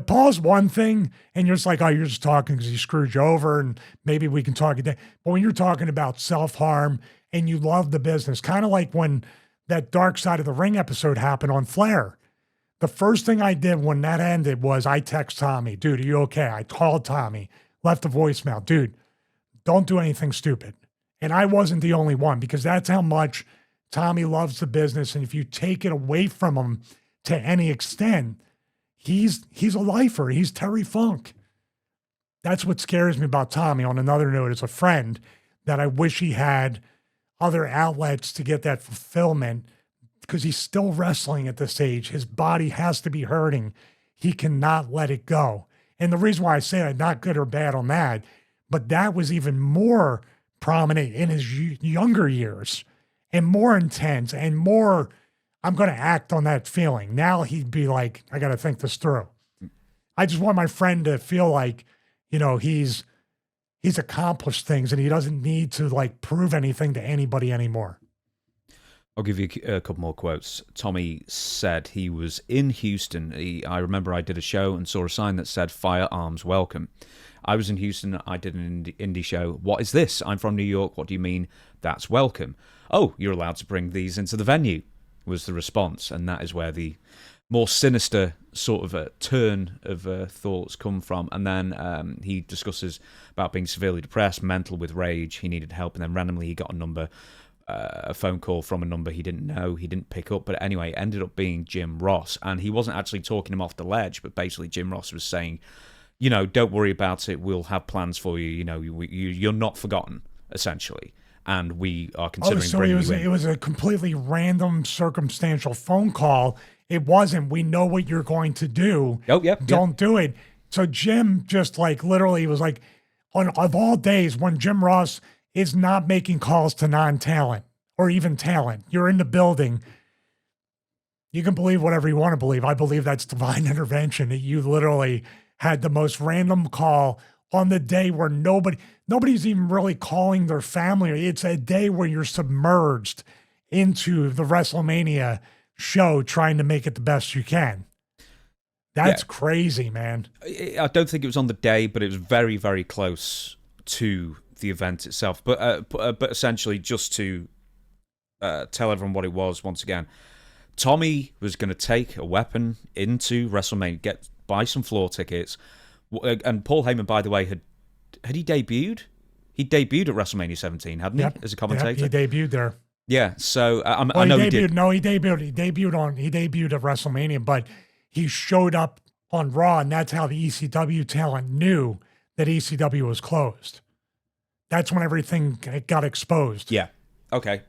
Speaker 1: Paul's one thing, and you're just like, oh, you're just talking because he screwed you over, and maybe we can talk again. But when you're talking about self-harm and you love the business, kind of like when that Dark Side of the Ring episode happened on Flair. The first thing I did when that ended was I text Tommy, dude, are you okay? I called Tommy, left a voicemail, dude, don't do anything stupid. And I wasn't the only one because that's how much Tommy loves the business. And if you take it away from him to any extent, he's a lifer. He's Terry Funk. That's what scares me about Tommy. On another note, as a friend, that I wish he had other outlets to get that fulfillment because he's still wrestling at this age. His body has to be hurting. He cannot let it go. And the reason why I say that, not good or bad on that, but that was even more prominent in his younger years and more intense and more, I'm going to act on that feeling. Now he'd be like, I got to think this through. I just want my friend to feel like, he's accomplished things and he doesn't need to like prove anything to anybody anymore.
Speaker 2: I'll give you a couple more quotes. Tommy said he was in Houston. I remember I did a show and saw a sign that said firearms welcome. I was in Houston. I did an indie show. What is this? I'm from New York. What do you mean that's welcome? Oh, you're allowed to bring these into the venue, was the response. And that is where the more sinister sort of a turn of thoughts come from. And then he discusses about being severely depressed, mental with rage. He needed help. And then randomly he got a phone call from a number he didn't know, he didn't pick up. But anyway, it ended up being Jim Ross. And he wasn't actually talking him off the ledge, but basically Jim Ross was saying, don't worry about it. We'll have plans for you. You're not forgotten, essentially. And we are considering bringing you in.
Speaker 1: It was a completely random, circumstantial phone call, It wasn't, we know what you're going to do.
Speaker 2: Oh, yep.
Speaker 1: Don't do it. So Jim just like literally was like, of all days, when Jim Ross is not making calls to non-talent or even talent, you're in the building. You can believe whatever you want to believe. I believe that's divine intervention. You literally had the most random call on the day where nobody's even really calling their family. It's a day where you're submerged into the WrestleMania show trying to make it the best you can. That's crazy, man.
Speaker 2: I don't think it was on the day, but it was very, very close to the event itself. But essentially, just to tell everyone what it was once again, Tommy was going to take a weapon into WrestleMania, buy some floor tickets, and Paul Heyman, by the way, had he debuted? He debuted at WrestleMania 17, hadn't he, as a commentator?
Speaker 1: Yep, he debuted there.
Speaker 2: Yeah, so I know he did.
Speaker 1: No, he debuted at WrestleMania, but he showed up on Raw, and that's how the ECW talent knew that ECW was closed. That's when everything got exposed.
Speaker 2: Yeah. Okay.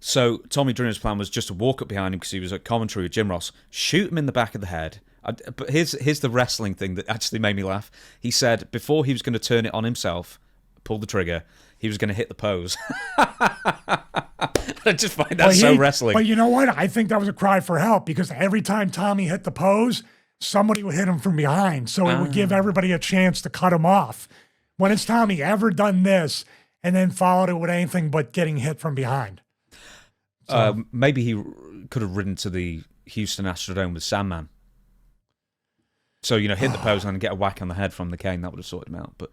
Speaker 2: So Tommy Dreamer's plan was just to walk up behind him because he was at commentary with Jim Ross, shoot him in the back of the head. But here's the wrestling thing that actually made me laugh. He said before he was going to turn it on himself, pull the trigger, he was going to hit the pose. I just find that so wrestling.
Speaker 1: But you know what? I think that was a cry for help because every time Tommy hit the pose, somebody would hit him from behind. So it would give everybody a chance to cut him off. When has Tommy ever done this and then followed it with anything but getting hit from behind? So,
Speaker 2: maybe he could have ridden to the Houston Astrodome with Sandman. So, hit the pose and get a whack on the head from the cane. That would have sorted him out. But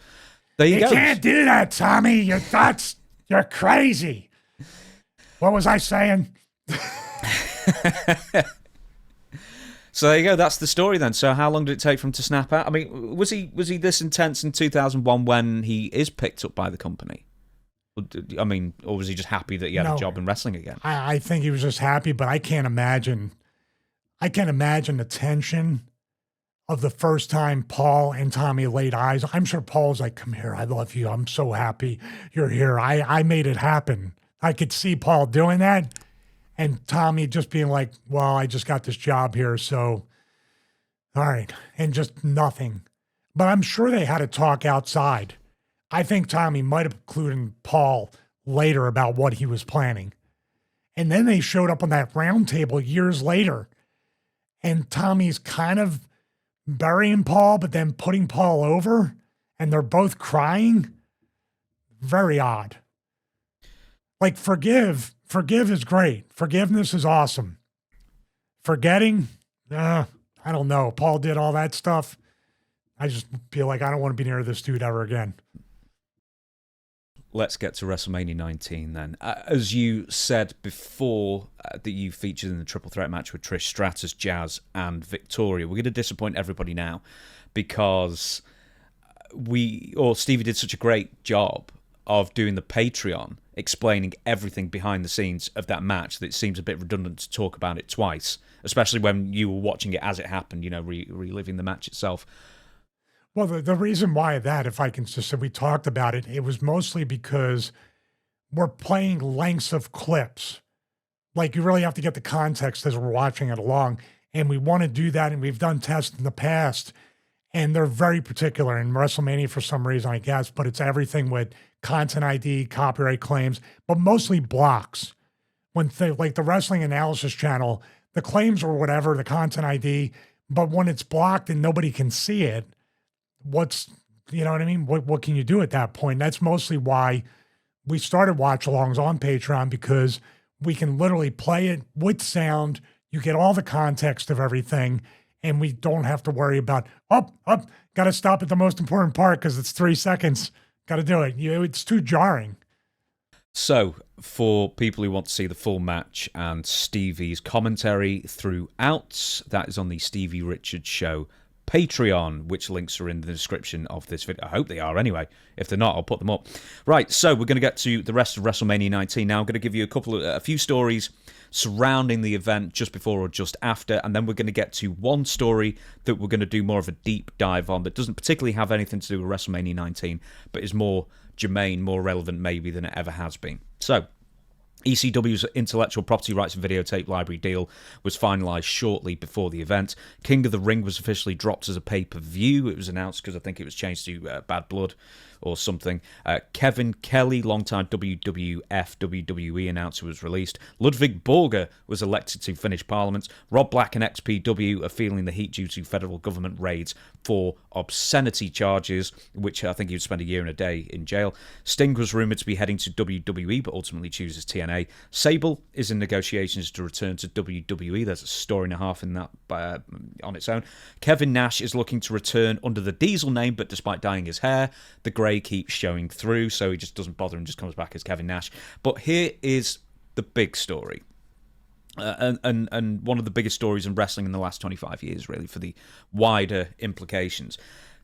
Speaker 2: there you go.
Speaker 1: You can't do that, Tommy. You're crazy. What was I saying?
Speaker 2: So there you go. That's the story then. So how long did it take for him to snap out? I mean, was he this intense in 2001 when he is picked up by the company? I mean, or was he just happy that he had a job in wrestling again?
Speaker 1: I think he was just happy, but I can't imagine the tension of the first time Paul and Tommy laid eyes. I'm sure Paul's like, come here, I love you. I'm so happy you're here. I made it happen. I could see Paul doing that. And Tommy just being like, well, I just got this job here, so all right. And just nothing. But I'm sure they had a talk outside. I think Tommy might have included Paul later about what he was planning. And then they showed up on that round table years later. And Tommy's kind of burying Paul, but then putting Paul over. And they're both crying. Very odd. Like, forgive is great. Forgiveness is awesome. Forgetting, I don't know. Paul did all that stuff. I just feel like I don't want to be near this dude ever again.
Speaker 2: Let's get to WrestleMania 19 then. As you said before, that you featured in the triple threat match with Trish Stratus, Jazz, and Victoria. We're going to disappoint everybody now because Stevie did such a great job of doing the Patreon, explaining everything behind the scenes of that match that it seems a bit redundant to talk about it twice, especially when you were watching it as it happened, reliving the match itself.
Speaker 1: Well, the reason why that, if I can just say, we talked about it, it was mostly because we're playing lengths of clips. Like, you really have to get the context as we're watching it along. And we want to do that, and we've done tests in the past, and they're very particular in WrestleMania for some reason, I guess, but it's everything with content ID, copyright claims, but mostly blocks. Like the Wrestling Analysis Channel, the claims or whatever, the content ID, but when it's blocked and nobody can see it, you know what I mean? What can you do at that point? That's mostly why we started watch-alongs on Patreon, because we can literally play it with sound. You get all the context of everything, and we don't have to worry about, got to stop at the most important part because it's 3 seconds. Got to do it. It's too jarring.
Speaker 2: So, for people who want to see the full match and Stevie's commentary throughout, that is on the Stevie Richards Show Patreon, which links are in the description of this video. I hope they are anyway. If they're not, I'll put them up. Right, so we're going to get to the rest of WrestleMania 19 now. I'm going to give you a few stories surrounding the event just before or just after, and then we're going to get to one story that we're going to do more of a deep dive on that doesn't particularly have anything to do with WrestleMania 19, but is more germane, more relevant maybe than it ever has been. So, ECW's intellectual property rights and videotape library deal was finalised shortly before the event. King of the Ring was officially dropped as a pay-per-view. It was announced because I think it was changed to Bad Blood or something. Kevin Kelly, longtime WWF WWE announcer, was released. Ludwig Borger was elected to finish Parliament. Rob Black and XPW are feeling the heat due to federal government raids for obscenity charges, which I think he would spend a year and a day in jail. Sting was rumoured to be heading to WWE, but ultimately chooses TNA. Sable is in negotiations to return to WWE. There's a story and a half in that on its own. Kevin Nash is looking to return under the Diesel name, but despite dyeing his hair, the grey keeps showing through, so he just doesn't bother and just comes back as Kevin Nash. But here is the big story. And one of the biggest stories in wrestling in the last 25 years, really, for the wider implications.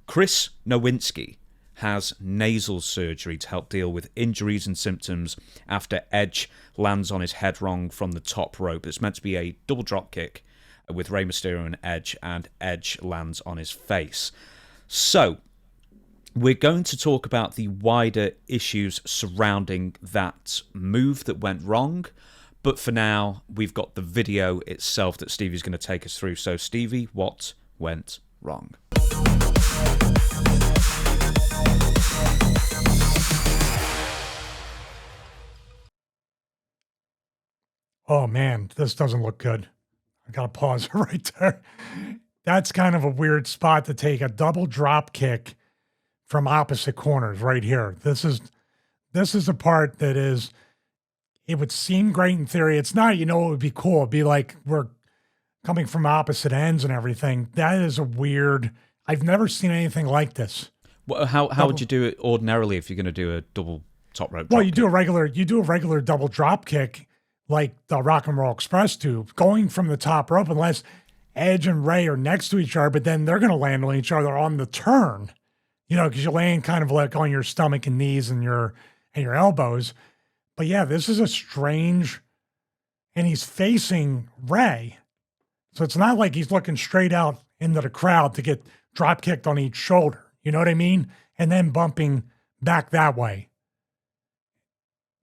Speaker 2: Chris Nowinski has nasal surgery to help deal with injuries and symptoms after Edge lands on his head wrong from the top rope. It's meant to be a double drop kick with Rey Mysterio and Edge lands on his face. So, we're going to talk about the wider issues surrounding that move that went wrong. But for now, we've got the video itself that Stevie's going to take us through. So, Stevie, what went wrong?
Speaker 1: Oh, man, this doesn't look good. I got to pause right there. That's kind of a weird spot to take a double drop kick from opposite corners right here. This is the part that is, it would seem great in theory. It's not, it would be cool. It'd be like we're coming from opposite ends and everything. That is a weird, I've never seen anything like this.
Speaker 2: Well, how would you do it ordinarily if you're going to do a double top rope?
Speaker 1: Well, you do a regular double drop kick like the Rock and Roll Express do, going from the top rope, unless Edge and Rey are next to each other, but then they're going to land on each other on the turn, because you land kind of like on your stomach and knees and your elbows. But yeah, this is a strange, and he's facing Rey. So it's not like he's looking straight out into the crowd to get drop kicked on each shoulder. You know what I mean? And then bumping back that way.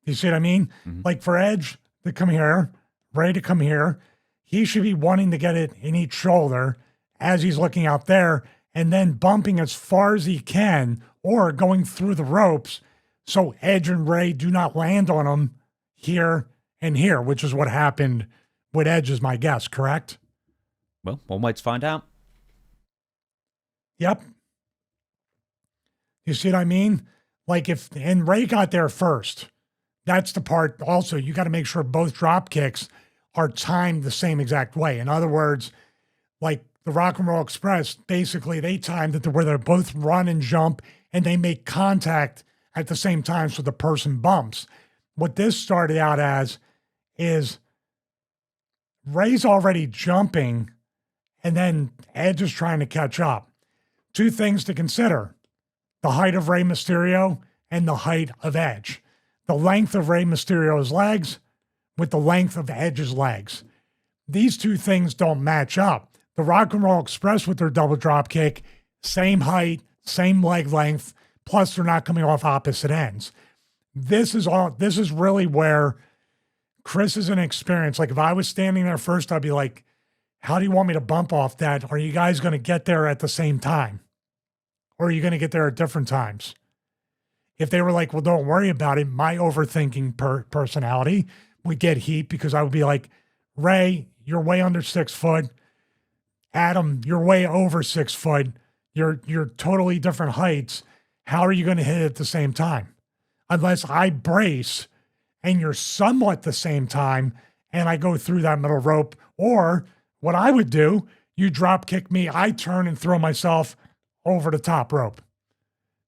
Speaker 1: You see what I mean? Mm-hmm. Like for Edge to come here, Rey to come here, he should be wanting to get it in each shoulder as he's looking out there and then bumping as far as he can or going through the ropes so Edge and Rey do not land on him here and here, which is what happened with Edge, is my guess, correct?
Speaker 2: Well, one way to find out.
Speaker 1: Yep. You see what I mean? Like and Rey got there first. That's the part also, you got to make sure both drop kicks are timed the same exact way. In other words, like the Rock and Roll Express, basically they timed it to where they both run and jump and they make contact at the same time so the person bumps. What this started out as is Rey's already jumping and then Edge is trying to catch up. Two things to consider: the height of Rey Mysterio and the height of Edge. The length of Rey Mysterio's legs with the length of Edge's legs. These two things don't match up. The Rock and Roll Express with their double drop kick, same height, same leg length, plus they're not coming off opposite ends. This is really where Chris is inexperienced. Like if I was standing there first, I'd be like, how do you want me to bump off that? Are you guys going to get there at the same time? Or are you going to get there at different times? If they were like, well, don't worry about it, my overthinking personality would get heat because I would be like, Rey, you're way under 6 foot. Adam, you're way over 6 foot. You're totally different heights. How are you going to hit it at the same time? Unless I brace and you're somewhat the same time and I go through that middle rope. Or what I would do, you drop kick me, I turn and throw myself over the top rope.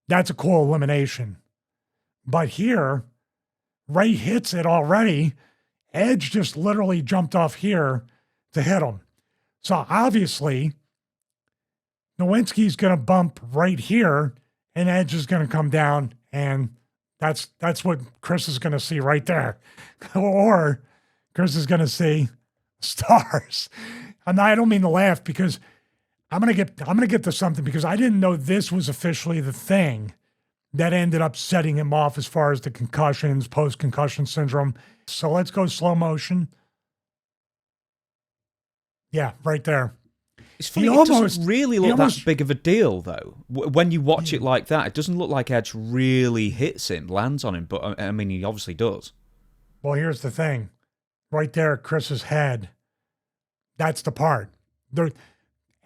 Speaker 1: That's a cool elimination. But here, Rey hits it already. Edge just literally jumped off here to hit him. So obviously, Nowinski's going to bump right here, and Edge is going to come down, and that's what Chris is going to see right there. Or Chris is going to see stars. And I don't mean to laugh because I'm gonna get to something, because I didn't know this was officially the thing that ended up setting him off as far as the concussions, post-concussion syndrome. So let's go slow motion. Yeah, right there.
Speaker 2: It's funny, it doesn't really look that big of a deal, though. When you watch it like that, it doesn't look like Edge really hits him, lands on him, but I mean, he obviously does.
Speaker 1: Well, here's the thing. Right there at Chris's head, that's the part.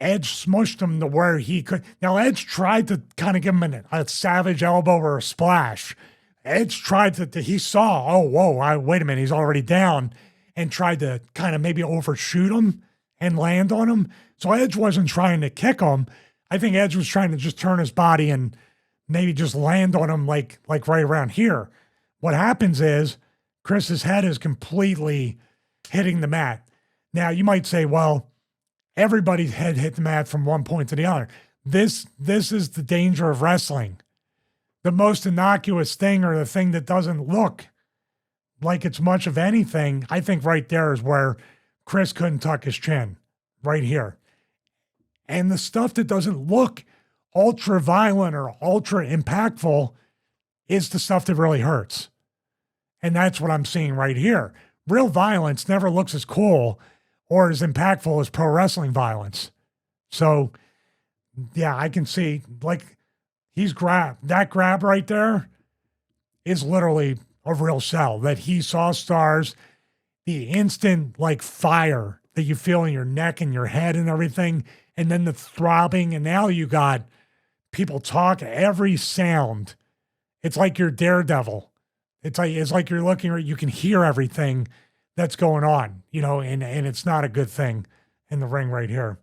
Speaker 1: Edge smushed him to where he could. Now, Edge tried to kind of give him a savage elbow or a splash. Edge tried to, he saw, oh, whoa, wait a minute, he's already down, and tried to kind of maybe overshoot him and land on him. So Edge wasn't trying to kick him. I think Edge was trying to just turn his body and maybe just land on him like right around here. What happens is Chris's head is completely hitting the mat. Now, you might say, well, everybody's head hit the mat from one point to the other. This is the danger of wrestling. The most innocuous thing, or the thing that doesn't look like it's much of anything, I think right there is where Chris couldn't tuck his chin, right here. And the stuff that doesn't look ultra violent or ultra impactful is the stuff that really hurts. And that's what I'm seeing right here. Real violence never looks as cool or as impactful as pro wrestling violence. So, yeah, I can see, like, that grab right there is literally a real sell, that he saw stars, the instant, like, fire that you feel in your neck and your head and everything, and then the throbbing, and now you got people talk, every sound. It's like you're Daredevil. It's like you're looking, you can hear everything that's going on, and it's not a good thing in the ring right here.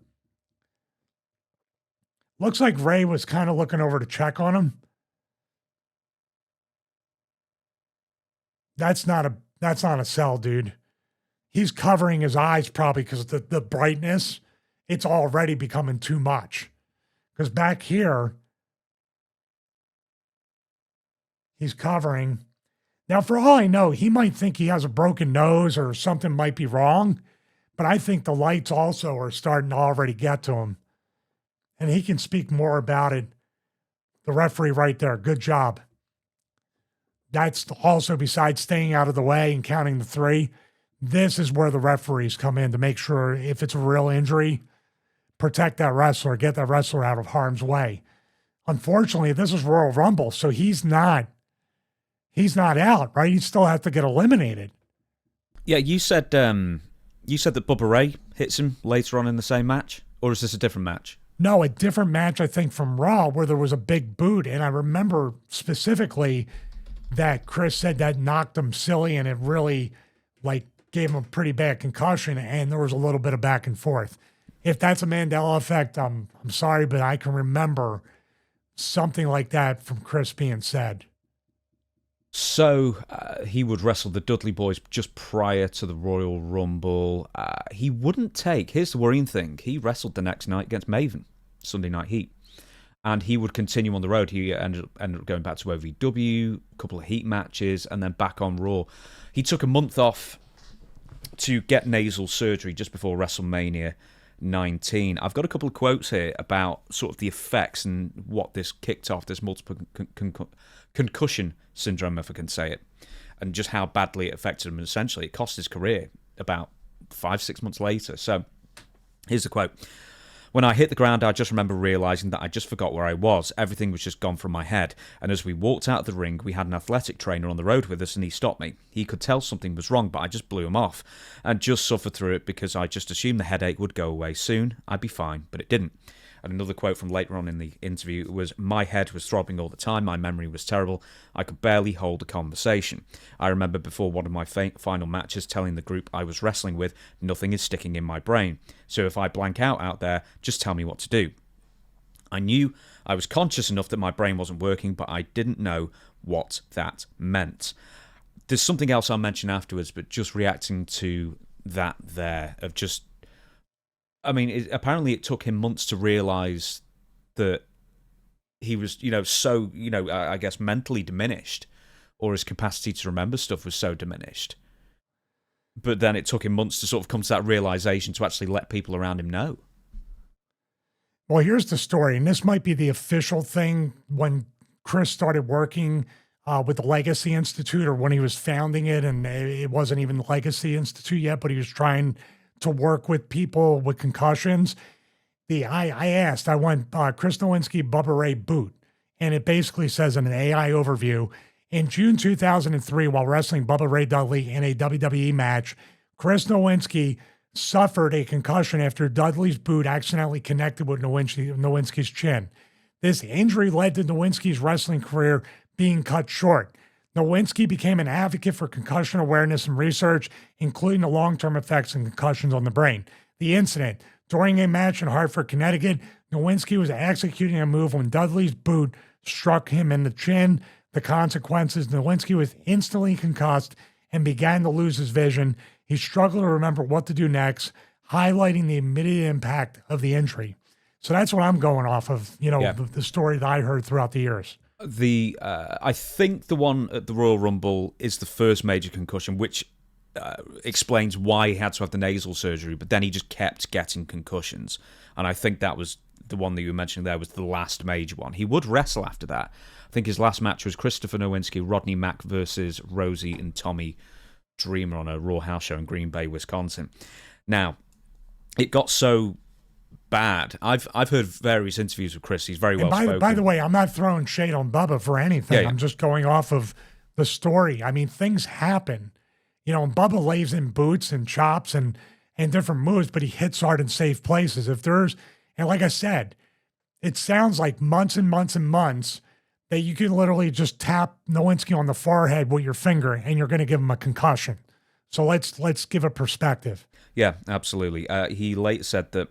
Speaker 1: Looks like Ray was kind of looking over to check on him. That's not a sell, dude. He's covering his eyes probably because the brightness, it's already becoming too much. Because back here, he's covering. Now, for all I know, he might think he has a broken nose or something might be wrong, but I think the lights also are starting to already get to him. And he can speak more about it. The referee right there, good job. That's also, besides staying out of the way and counting the three, this is where the referees come in to make sure if it's a real injury, protect that wrestler, get that wrestler out of harm's way. Unfortunately, this is Royal Rumble, so he's not out, right? He still has to get eliminated.
Speaker 2: Yeah, you said that Bubba Ray hits him later on in the same match, or is this a different match?
Speaker 1: No, a different match, I think, from Raw, where there was a big boot, and I remember specifically that Chris said that knocked him silly, and it really, gave him a pretty bad concussion, and there was a little bit of back and forth. If that's a Mandela effect, I'm sorry, but I can remember something like that from Chris being said.
Speaker 2: So he would wrestle the Dudley Boys just prior to the Royal Rumble. He wouldn't take, here's the worrying thing, he wrestled the next night against Maven, Sunday Night Heat. And he would continue on the road. He ended up going back to OVW, a couple of Heat matches, and then back on Raw. He took a month off to get nasal surgery just before WrestleMania 19. I've got a couple of quotes here about sort of the effects and what this kicked off, this multiple concussion syndrome, if I can say it, and just how badly it affected him. And essentially, it cost his career about 5-6 months later. So here's the quote. When I hit the ground, I just remember realising that I just forgot where I was. Everything was just gone from my head. And as we walked out of the ring, we had an athletic trainer on the road with us, and he stopped me. He could tell something was wrong, but I just blew him off and just suffered through it because I just assumed the headache would go away soon. I'd be fine, but it didn't. And another quote from later on in the interview was, my head was throbbing all the time, my memory was terrible, I could barely hold a conversation. I remember before one of my final matches telling the group I was wrestling with, nothing is sticking in my brain, so if I blank out there, just tell me what to do. I knew I was conscious enough that my brain wasn't working, but I didn't know what that meant. There's something else I'll mention afterwards, but just reacting to that there, of just, I mean, apparently it took him months to realise that he was, so, I guess mentally diminished, or his capacity to remember stuff was so diminished. But then it took him months to sort of come to that realisation to actually let people around him know. Well,
Speaker 1: here's the story, and this might be the official thing when Chris started working with the Legacy Institute, or when he was founding it, and it wasn't even the Legacy Institute yet, but he was trying to work with people with concussions. I went Chris Nowinski, Bubba Ray boot, and it basically says in an AI overview, in June 2003, while wrestling Bubba Ray Dudley in a WWE match, Chris Nowinski suffered a concussion after Dudley's boot accidentally connected with Nowinski's chin. This injury led to Nowinski's wrestling career being cut short. Nowinski became an advocate for concussion awareness and research, including the long-term effects of concussions on the brain. The incident: during a match in Hartford, Connecticut, Nowinski was executing a move when Dudley's boot struck him in the chin. The consequences: Nowinski was instantly concussed and began to lose his vision. He struggled to remember what to do next, highlighting the immediate impact of the injury. So that's what I'm going off of, the story that I heard throughout the years.
Speaker 2: I think the one at the Royal Rumble is the first major concussion, which explains why he had to have the nasal surgery, but then he just kept getting concussions. And I think that was the one that you were mentioning there was the last major one. He would wrestle after that. I think his last match was Christopher Nowinski, Rodney Mack versus Rosie and Tommy Dreamer on a Raw house show in Green Bay, Wisconsin. Now, it got so bad. I've heard various interviews with Chris. He's very well spoken.
Speaker 1: By the way, I'm not throwing shade on Bubba for anything.
Speaker 2: Yeah.
Speaker 1: I'm just going off of the story. I mean, things happen. And Bubba lays in boots and chops and different moves, but he hits hard in safe places. And like I said, it sounds like months and months and months that you can literally just tap Nowinski on the forehead with your finger and you're going to give him a concussion. So let's give a perspective.
Speaker 2: Yeah, absolutely. He later said that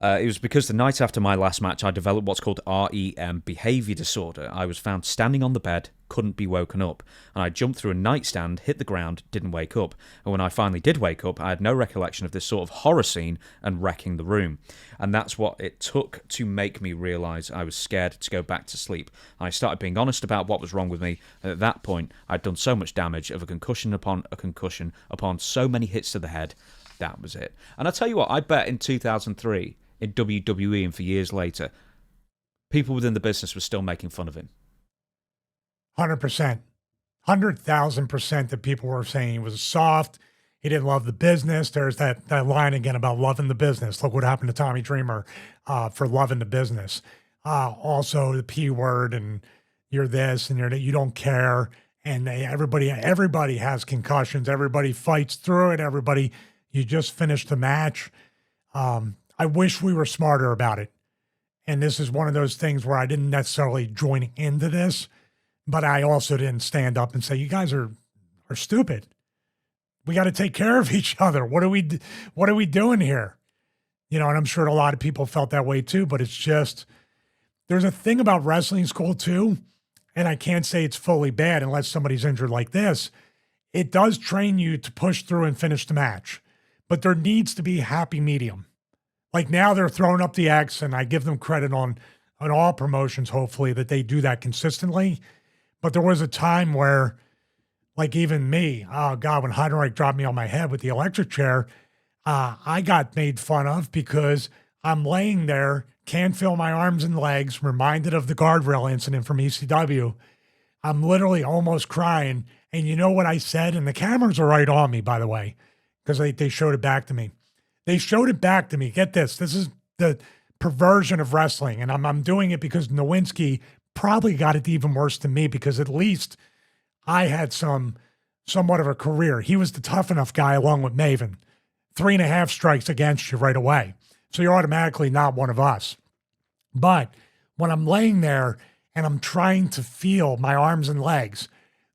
Speaker 2: it was because the night after my last match, I developed what's called REM, behavior disorder. I was found standing on the bed, couldn't be woken up. And I jumped through a nightstand, hit the ground, didn't wake up. And when I finally did wake up, I had no recollection of this sort of horror scene and wrecking the room. And that's what it took to make me realize I was scared to go back to sleep. I started being honest about what was wrong with me. And at that point, I'd done so much damage of a concussion upon so many hits to the head. That was it. And I tell you what, I bet in 2003, in WWE and for years later, people within the business were still making fun of him.
Speaker 1: 100%. 100,000% that people were saying he was soft. He didn't love the business. There's that line again about loving the business. Look what happened to Tommy Dreamer for loving the business. Also the P word, and you're this and you don't care. And everybody has concussions. Everybody fights through it. You just finished the match. I wish we were smarter about it. And this is one of those things where I didn't necessarily join into this, but I also didn't stand up and say, you guys are stupid. We got to take care of each other. What are we doing here? And I'm sure a lot of people felt that way too, but it's just, there's a thing about wrestling school too, and I can't say it's fully bad unless somebody's injured like this. It does train you to push through and finish the match, but there needs to be a happy medium. Like now they're throwing up the X, and I give them credit on all promotions, hopefully, that they do that consistently. But there was a time where, like even me, oh God, when Heidenreich dropped me on my head with the electric chair, I got made fun of because I'm laying there, can't feel my arms and legs, reminded of the guardrail incident from ECW. I'm literally almost crying. And you know what I said? And the cameras are right on me, by the way, because they showed it back to me. They showed it back to me. Get this. This is the perversion of wrestling. And I'm doing it because Nowinski probably got it even worse than me, because at least I had somewhat of a career. He was the tough enough guy along with Maven. 3.5 strikes against you right away. So you're automatically not one of us. But when I'm laying there and I'm trying to feel my arms and legs,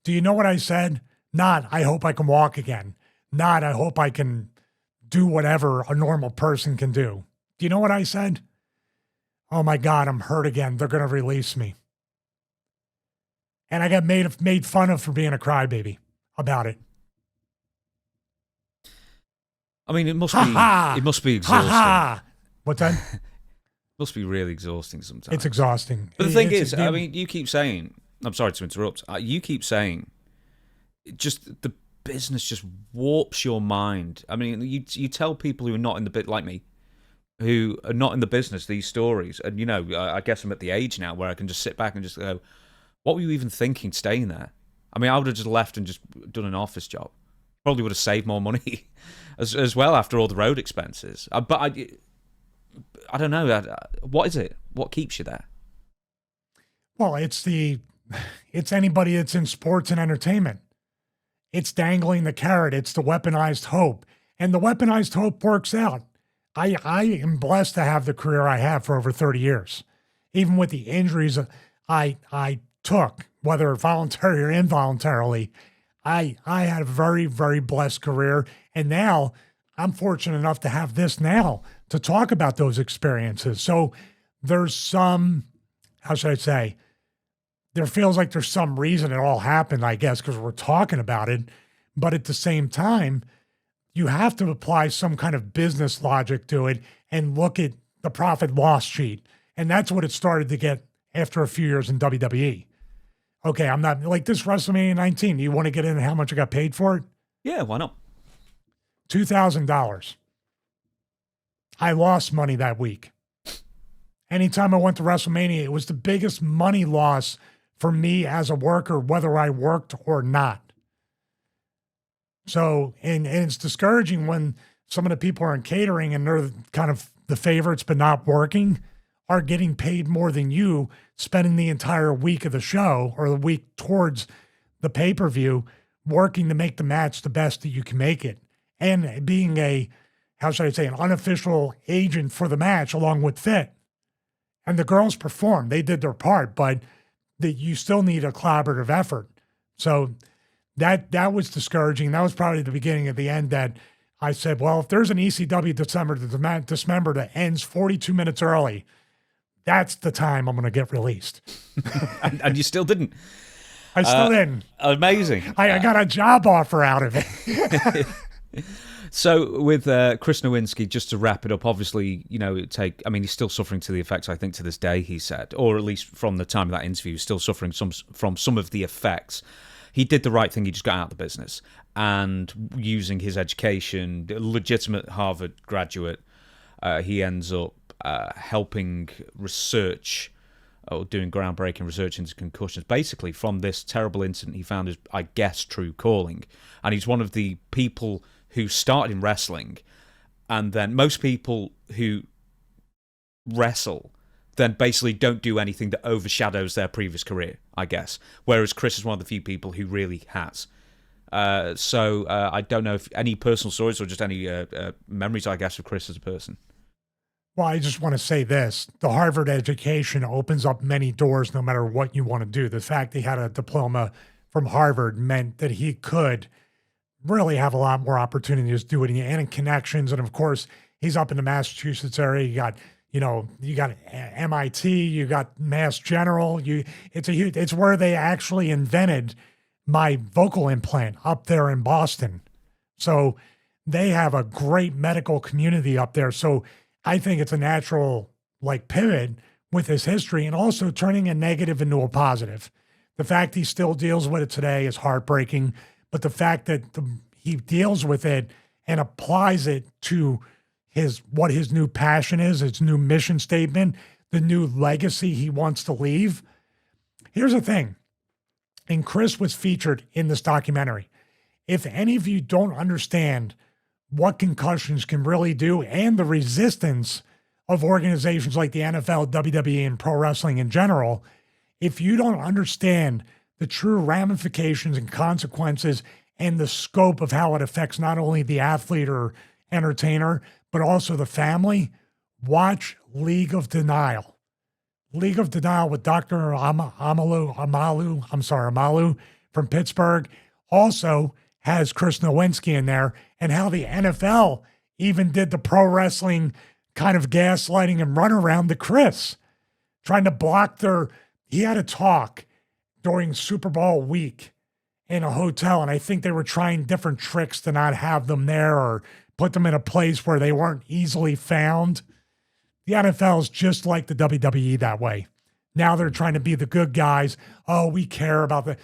Speaker 1: do you know what I said? Not, I hope I can walk again. Not, I hope I can do whatever a normal person can do. Do you know what I said? Oh my God, I'm hurt again. They're going to release me. And I got made fun of for being a crybaby about it.
Speaker 2: I mean, it must be exhausting.
Speaker 1: What's that?
Speaker 2: It must be really exhausting sometimes.
Speaker 1: It's exhausting.
Speaker 2: But the thing is, I mean, you keep saying, I'm sorry to interrupt, you keep saying, just the business just warps your mind. I mean, you tell people who are not in the bit like me, who are not in the business, these stories. And, you know, I guess I'm at the age now where I can just sit back and just go, what were you even thinking staying there? I mean, I would have just left and just done an office job. Probably would have saved more money as well after all the road expenses. But I don't know. What is it? What keeps you there?
Speaker 1: Well, it's anybody that's in sports and entertainment. It's dangling the carrot. It's the weaponized hope. And the weaponized hope works out. I am blessed to have the career I have for over 30 years. Even with the injuries I took, whether voluntary or involuntarily, I had a very, very blessed career. And now I'm fortunate enough to have this now to talk about those experiences. So there's some, how should I say, there feels like there's some reason it all happened, I guess, because we're talking about it. But at the same time, you have to apply some kind of business logic to it and look at the profit loss sheet. And that's what it started to get after a few years in WWE. Okay, I'm not like this WrestleMania 19. Do you want to get into how much I got paid for it?
Speaker 2: Yeah, why not?
Speaker 1: $2,000. I lost money that week. Anytime I went to WrestleMania, it was the biggest money loss for me as a worker, whether I worked or not. So, and it's discouraging when some of the people are in catering and they're kind of the favorites but not working, are getting paid more than you, spending the entire week of the show or the week towards the pay-per-view working to make the match the best that you can make it. And being a, how should I say, an unofficial agent for the match along with Fit. And the girls performed. They did their part, but you still need a collaborative effort. So that was discouraging. That was probably the beginning of the end that I said, well, if there's an ECW Dismember that ends 42 minutes early, that's the time I'm going to get released.
Speaker 2: and you still didn't.
Speaker 1: I still didn't.
Speaker 2: Amazing.
Speaker 1: I got a job offer out of it.
Speaker 2: So with Chris Nowinski, just to wrap it up, obviously, you know, he's still suffering to the effects, I think, to this day, he said, or at least from the time of that interview, he's still suffering from some of the effects. He did the right thing. He just got out of the business. And using his education, legitimate Harvard graduate, he ends up helping research or doing groundbreaking research into concussions. Basically, from this terrible incident, he found his, I guess, true calling. And he's one of the people who started in wrestling. And then most people who wrestle then basically don't do anything that overshadows their previous career, I guess. Whereas Chris is one of the few people who really has. So I don't know if any personal stories or just any memories, I guess, of Chris as a person.
Speaker 1: Well, I just want to say this. The Harvard education opens up many doors no matter what you want to do. The fact that he had a diploma from Harvard meant that he could really have a lot more opportunities to do it and in connections. And of course, he's up in the Massachusetts area. You got MIT, you got Mass General. It's where they actually invented my vocal implant up there in Boston. So they have a great medical community up there. So I think it's a natural pivot with his history and also turning a negative into a positive. The fact he still deals with it today is heartbreaking, but the fact that he deals with it and applies it to what his new passion is, his new mission statement, the new legacy he wants to leave. Here's the thing, and Chris was featured in this documentary. If any of you don't understand what concussions can really do and the resistance of organizations like the NFL, WWE, and pro wrestling in general, if you don't understand the true ramifications and consequences and the scope of how it affects not only the athlete or entertainer, but also the family, watch League of Denial. League of Denial with Dr. Amalu from Pittsburgh also has Chris Nowinski in there, and how the NFL even did the pro wrestling kind of gaslighting and runaround to Chris, trying to block he had a talk during Super Bowl week in a hotel, and I think they were trying different tricks to not have them there or put them in a place where they weren't easily found. The NFL is just like the WWE that way. Now they're trying to be the good guys. Oh, we care about the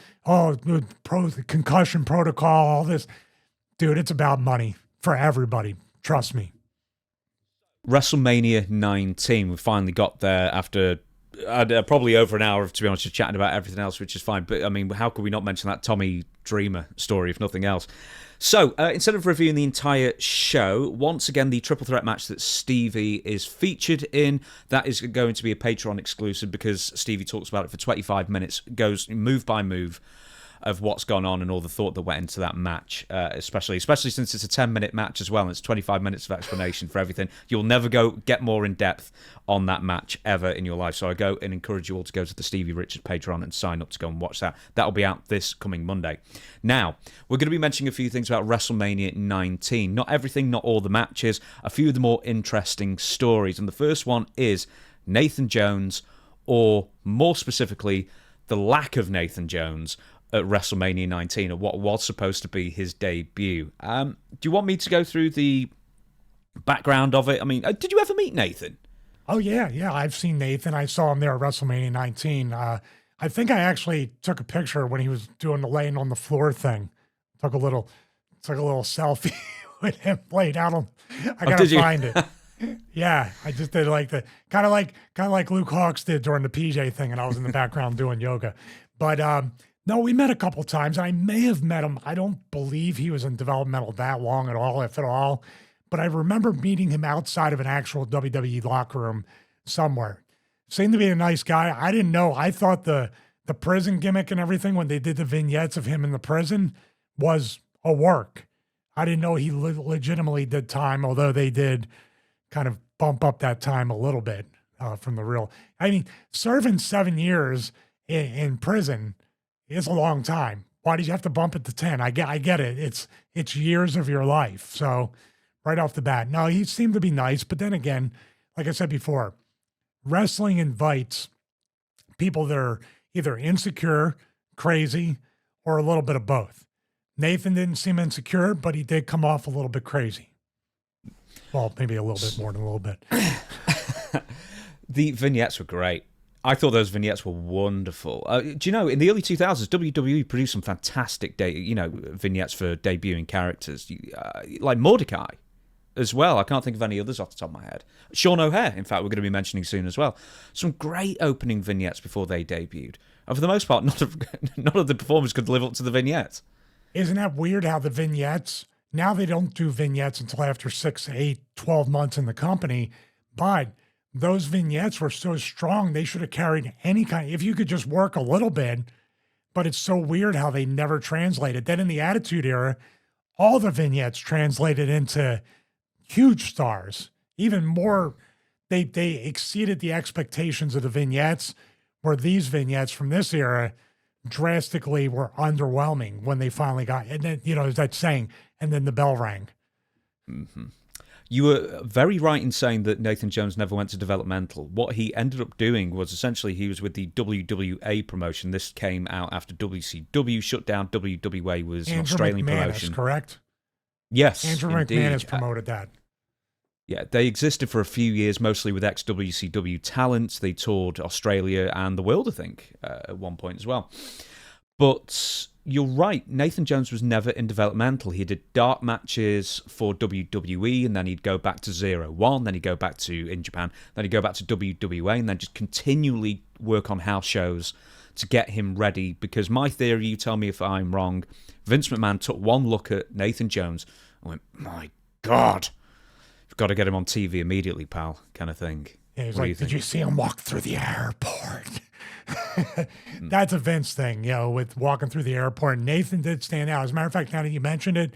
Speaker 1: concussion protocol, all this. Dude, it's about money for everybody. Trust me.
Speaker 2: WrestleMania 19. We finally got there after probably over an hour, to be honest, just chatting about everything else, which is fine. But, I mean, how could we not mention that Tommy Dreamer story, if nothing else? So, instead of reviewing the entire show, once again, the triple threat match that Stevie is featured in, that is going to be a Patreon exclusive because Stevie talks about it for 25 minutes, goes move by move of what's gone on and all the thought that went into that match, especially since it's a 10-minute match as well, and it's 25 minutes of explanation for everything. You'll never get more in depth on that match ever in your life. So I go and encourage you all to go to the Stevie Richards Patreon and sign up to go and watch that. That'll be out this coming Monday. Now, we're going to be mentioning a few things about WrestleMania 19. Not everything, not all the matches, a few of the more interesting stories. And the first one is Nathan Jones, or more specifically, the lack of Nathan Jones at WrestleMania 19, or what was supposed to be his debut. Do you want me to go through the background of it? I mean, did you ever meet Nathan?
Speaker 1: Oh, yeah. I've seen Nathan. I saw him there at WrestleMania 19. I think I actually took a picture when he was doing the laying on the floor thing. Took a little selfie with him laid out on. I gotta find it. Yeah, I just did like the kind of like Luke Hawks did during the PJ thing, and I was in the background doing yoga. But no, we met a couple times. I may have met him. I don't believe he was in developmental that long at all, if at all. But I remember meeting him outside of an actual WWE locker room somewhere. Seemed to be a nice guy. I didn't know. I thought the prison gimmick and everything when they did the vignettes of him in the prison was a work. I didn't know he legitimately did time, although they did kind of bump up that time a little bit from the real. I mean, serving 7 years in prison is a long time. Why did you have to bump it to 10? I get it. It's years of your life. So right off the bat, no, he seemed to be nice. But then again, like I said before, wrestling invites people that are either insecure, crazy, or a little bit of both. Nathan didn't seem insecure, but he did come off a little bit crazy. Well, maybe a little bit more than a little bit.
Speaker 2: The vignettes were great. I thought those vignettes were wonderful. Do you know, in the early 2000s, WWE produced some fantastic vignettes for debuting characters, like Mordecai as well. I can't think of any others off the top of my head. Sean O'Hare, in fact, we're going to be mentioning soon as well. Some great opening vignettes before they debuted. And for the most part, none of the performers could live up to the vignettes.
Speaker 1: Isn't that weird how the vignettes, now they don't do vignettes until after 6, 8, 12 months in the company, but those vignettes were so strong, they should have carried any kind, if you could just work a little bit, but it's so weird how they never translated. Then in the Attitude Era, all the vignettes translated into huge stars, even more, they exceeded the expectations of the vignettes, where these vignettes from this era drastically were underwhelming when they finally got, and then, that saying, and then the bell rang.
Speaker 2: Mm-hmm. You were very right in saying that Nathan Jones never went to developmental. What he ended up doing was essentially he was with the WWA promotion. This came out after WCW shut down. WWA was an Australian promotion.
Speaker 1: Correct?
Speaker 2: Yes,
Speaker 1: Andrew McMahon promoted that.
Speaker 2: Yeah, they existed for a few years, mostly with ex-WCW talent. They toured Australia and the world, I think, at one point as well. But you're right, Nathan Jones was never in developmental. He did dark matches for WWE, and then he'd go back to 0-1, then he'd go back to, in Japan, then he'd go back to WWA, and then just continually work on house shows to get him ready. Because my theory, you tell me if I'm wrong, Vince McMahon took one look at Nathan Jones and went, my God, you've got to get him on TV immediately, pal, kind of thing.
Speaker 1: Yeah, he's like, did you see him walk through the airport? That's a Vince thing, with walking through the airport. Nathan did stand out. As a matter of fact, now that you mentioned it,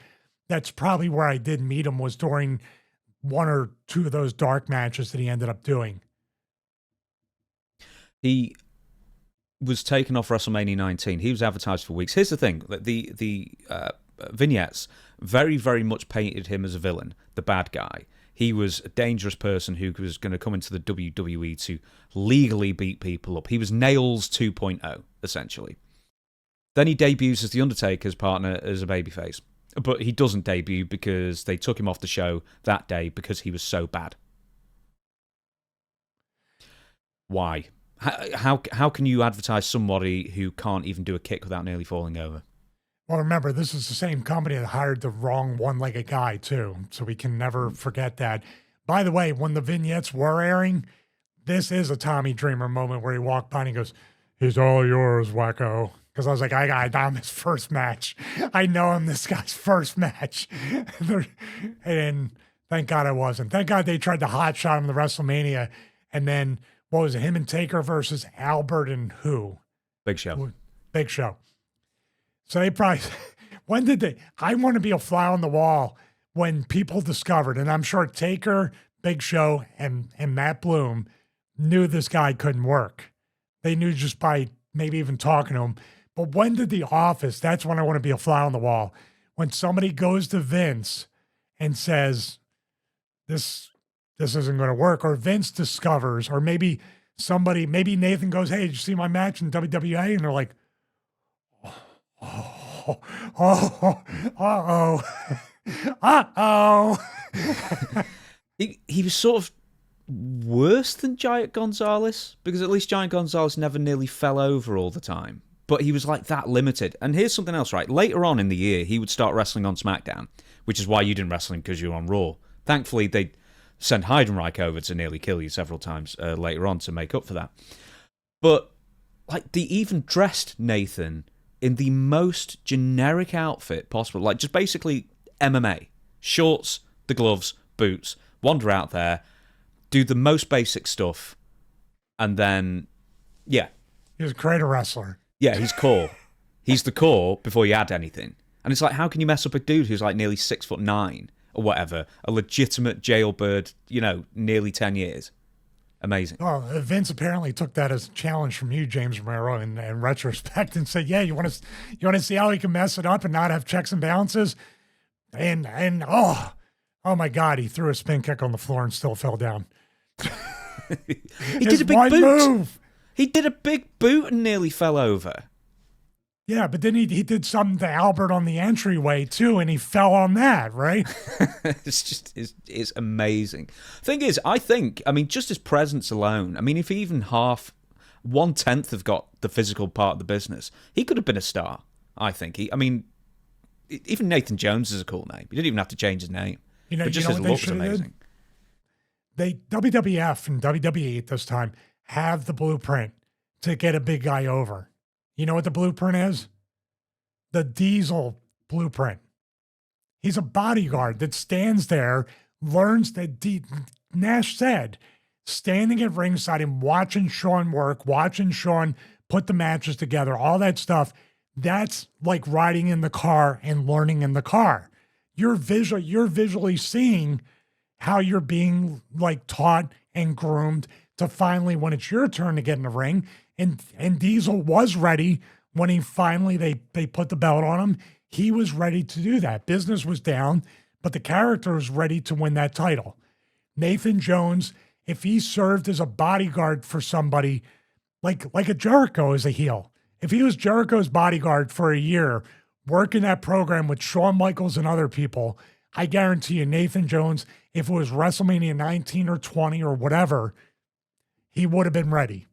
Speaker 1: that's probably where I did meet him, was during one or two of those dark matches that he ended up doing.
Speaker 2: He was taken off WrestleMania 19. He was advertised for weeks. Here's the thing. The vignettes very, very much painted him as a villain, the bad guy. He was a dangerous person who was going to come into the WWE to legally beat people up. He was Nails 2.0, essentially. Then he debuts as The Undertaker's partner as a babyface. But he doesn't debut because they took him off the show that day because he was so bad. Why? How can you advertise somebody who can't even do a kick without nearly falling over?
Speaker 1: Well, remember, this is the same company that hired the wrong one-legged guy, too. So we can never forget that. By the way, when the vignettes were airing, this is a Tommy Dreamer moment where he walked by and he goes, "He's all yours, wacko." Because I was like, I'm his first match. I know him this guy's first match. And thank God I wasn't. Thank God they tried to hotshot him to WrestleMania. And then, what was it, him and Taker versus Albert and who?
Speaker 2: Big Show.
Speaker 1: Big Show. So they probably, when did they, I want to be a fly on the wall when people discovered, and I'm sure Taker, Big Show, and Matt Bloom knew this guy couldn't work. They knew just by maybe even talking to him. But when did The Office, that's when I want to be a fly on the wall, when somebody goes to Vince and says, this isn't going to work, or Vince discovers, or maybe Nathan goes, "Hey, did you see my match in WWA?" And they're like,
Speaker 2: He was sort of worse than Giant Gonzalez, because at least Giant Gonzalez never nearly fell over all the time. But he was like that limited. And here's something else, right? Later on in the year, he would start wrestling on SmackDown, which is why you didn't wrestle him, because you were on Raw. Thankfully, they sent Heidenreich over to nearly kill you several times later on to make up for that. But like, they even dressed Nathan in the most generic outfit possible. Like, just basically MMA. Shorts, the gloves, boots, wander out there, do the most basic stuff, and then, yeah.
Speaker 1: He was a great wrestler.
Speaker 2: Yeah, he's core. He's the core before you add anything. And it's like, how can you mess up a dude who's like nearly 6'9" or whatever, a legitimate jailbird, nearly 10 years? Amazing.
Speaker 1: Well, Vince apparently took that as a challenge from you, James Romero, in retrospect, and said, "Yeah, you want to see how he can mess it up and not have checks and balances?" And oh my God, he threw a spin kick on the floor and still fell down.
Speaker 2: He did a big boot. Move. He did a big boot and nearly fell over.
Speaker 1: Yeah, but then he did something to Albert on the entryway too, and he fell on that, right?
Speaker 2: It's amazing. Thing is, I mean, just his presence alone, I mean, if he even 1/10 have got the physical part of the business, he could have been a star, I think. Even Nathan Jones is a cool name. You didn't even have to change his name. But just his look was amazing.
Speaker 1: WWF and WWE at this time have the blueprint to get a big guy over. You know what the blueprint is? The Diesel blueprint. He's a bodyguard that stands there, learns that Nash said, standing at ringside and watching Shawn work, watching Shawn put the matches together, all that stuff. That's like riding in the car and learning in the car. You're visually seeing how you're being like taught and groomed to finally, when it's your turn to get in the ring. And Diesel was ready when they put the belt on him. He was ready to do that. Business was down, but the character was ready to win that title. Nathan Jones, if he served as a bodyguard for somebody like a Jericho as a heel, if he was Jericho's bodyguard for a year, working that program with Shawn Michaels and other people, I guarantee you Nathan Jones, if it was WrestleMania 19 or 20 or whatever, he would have been ready.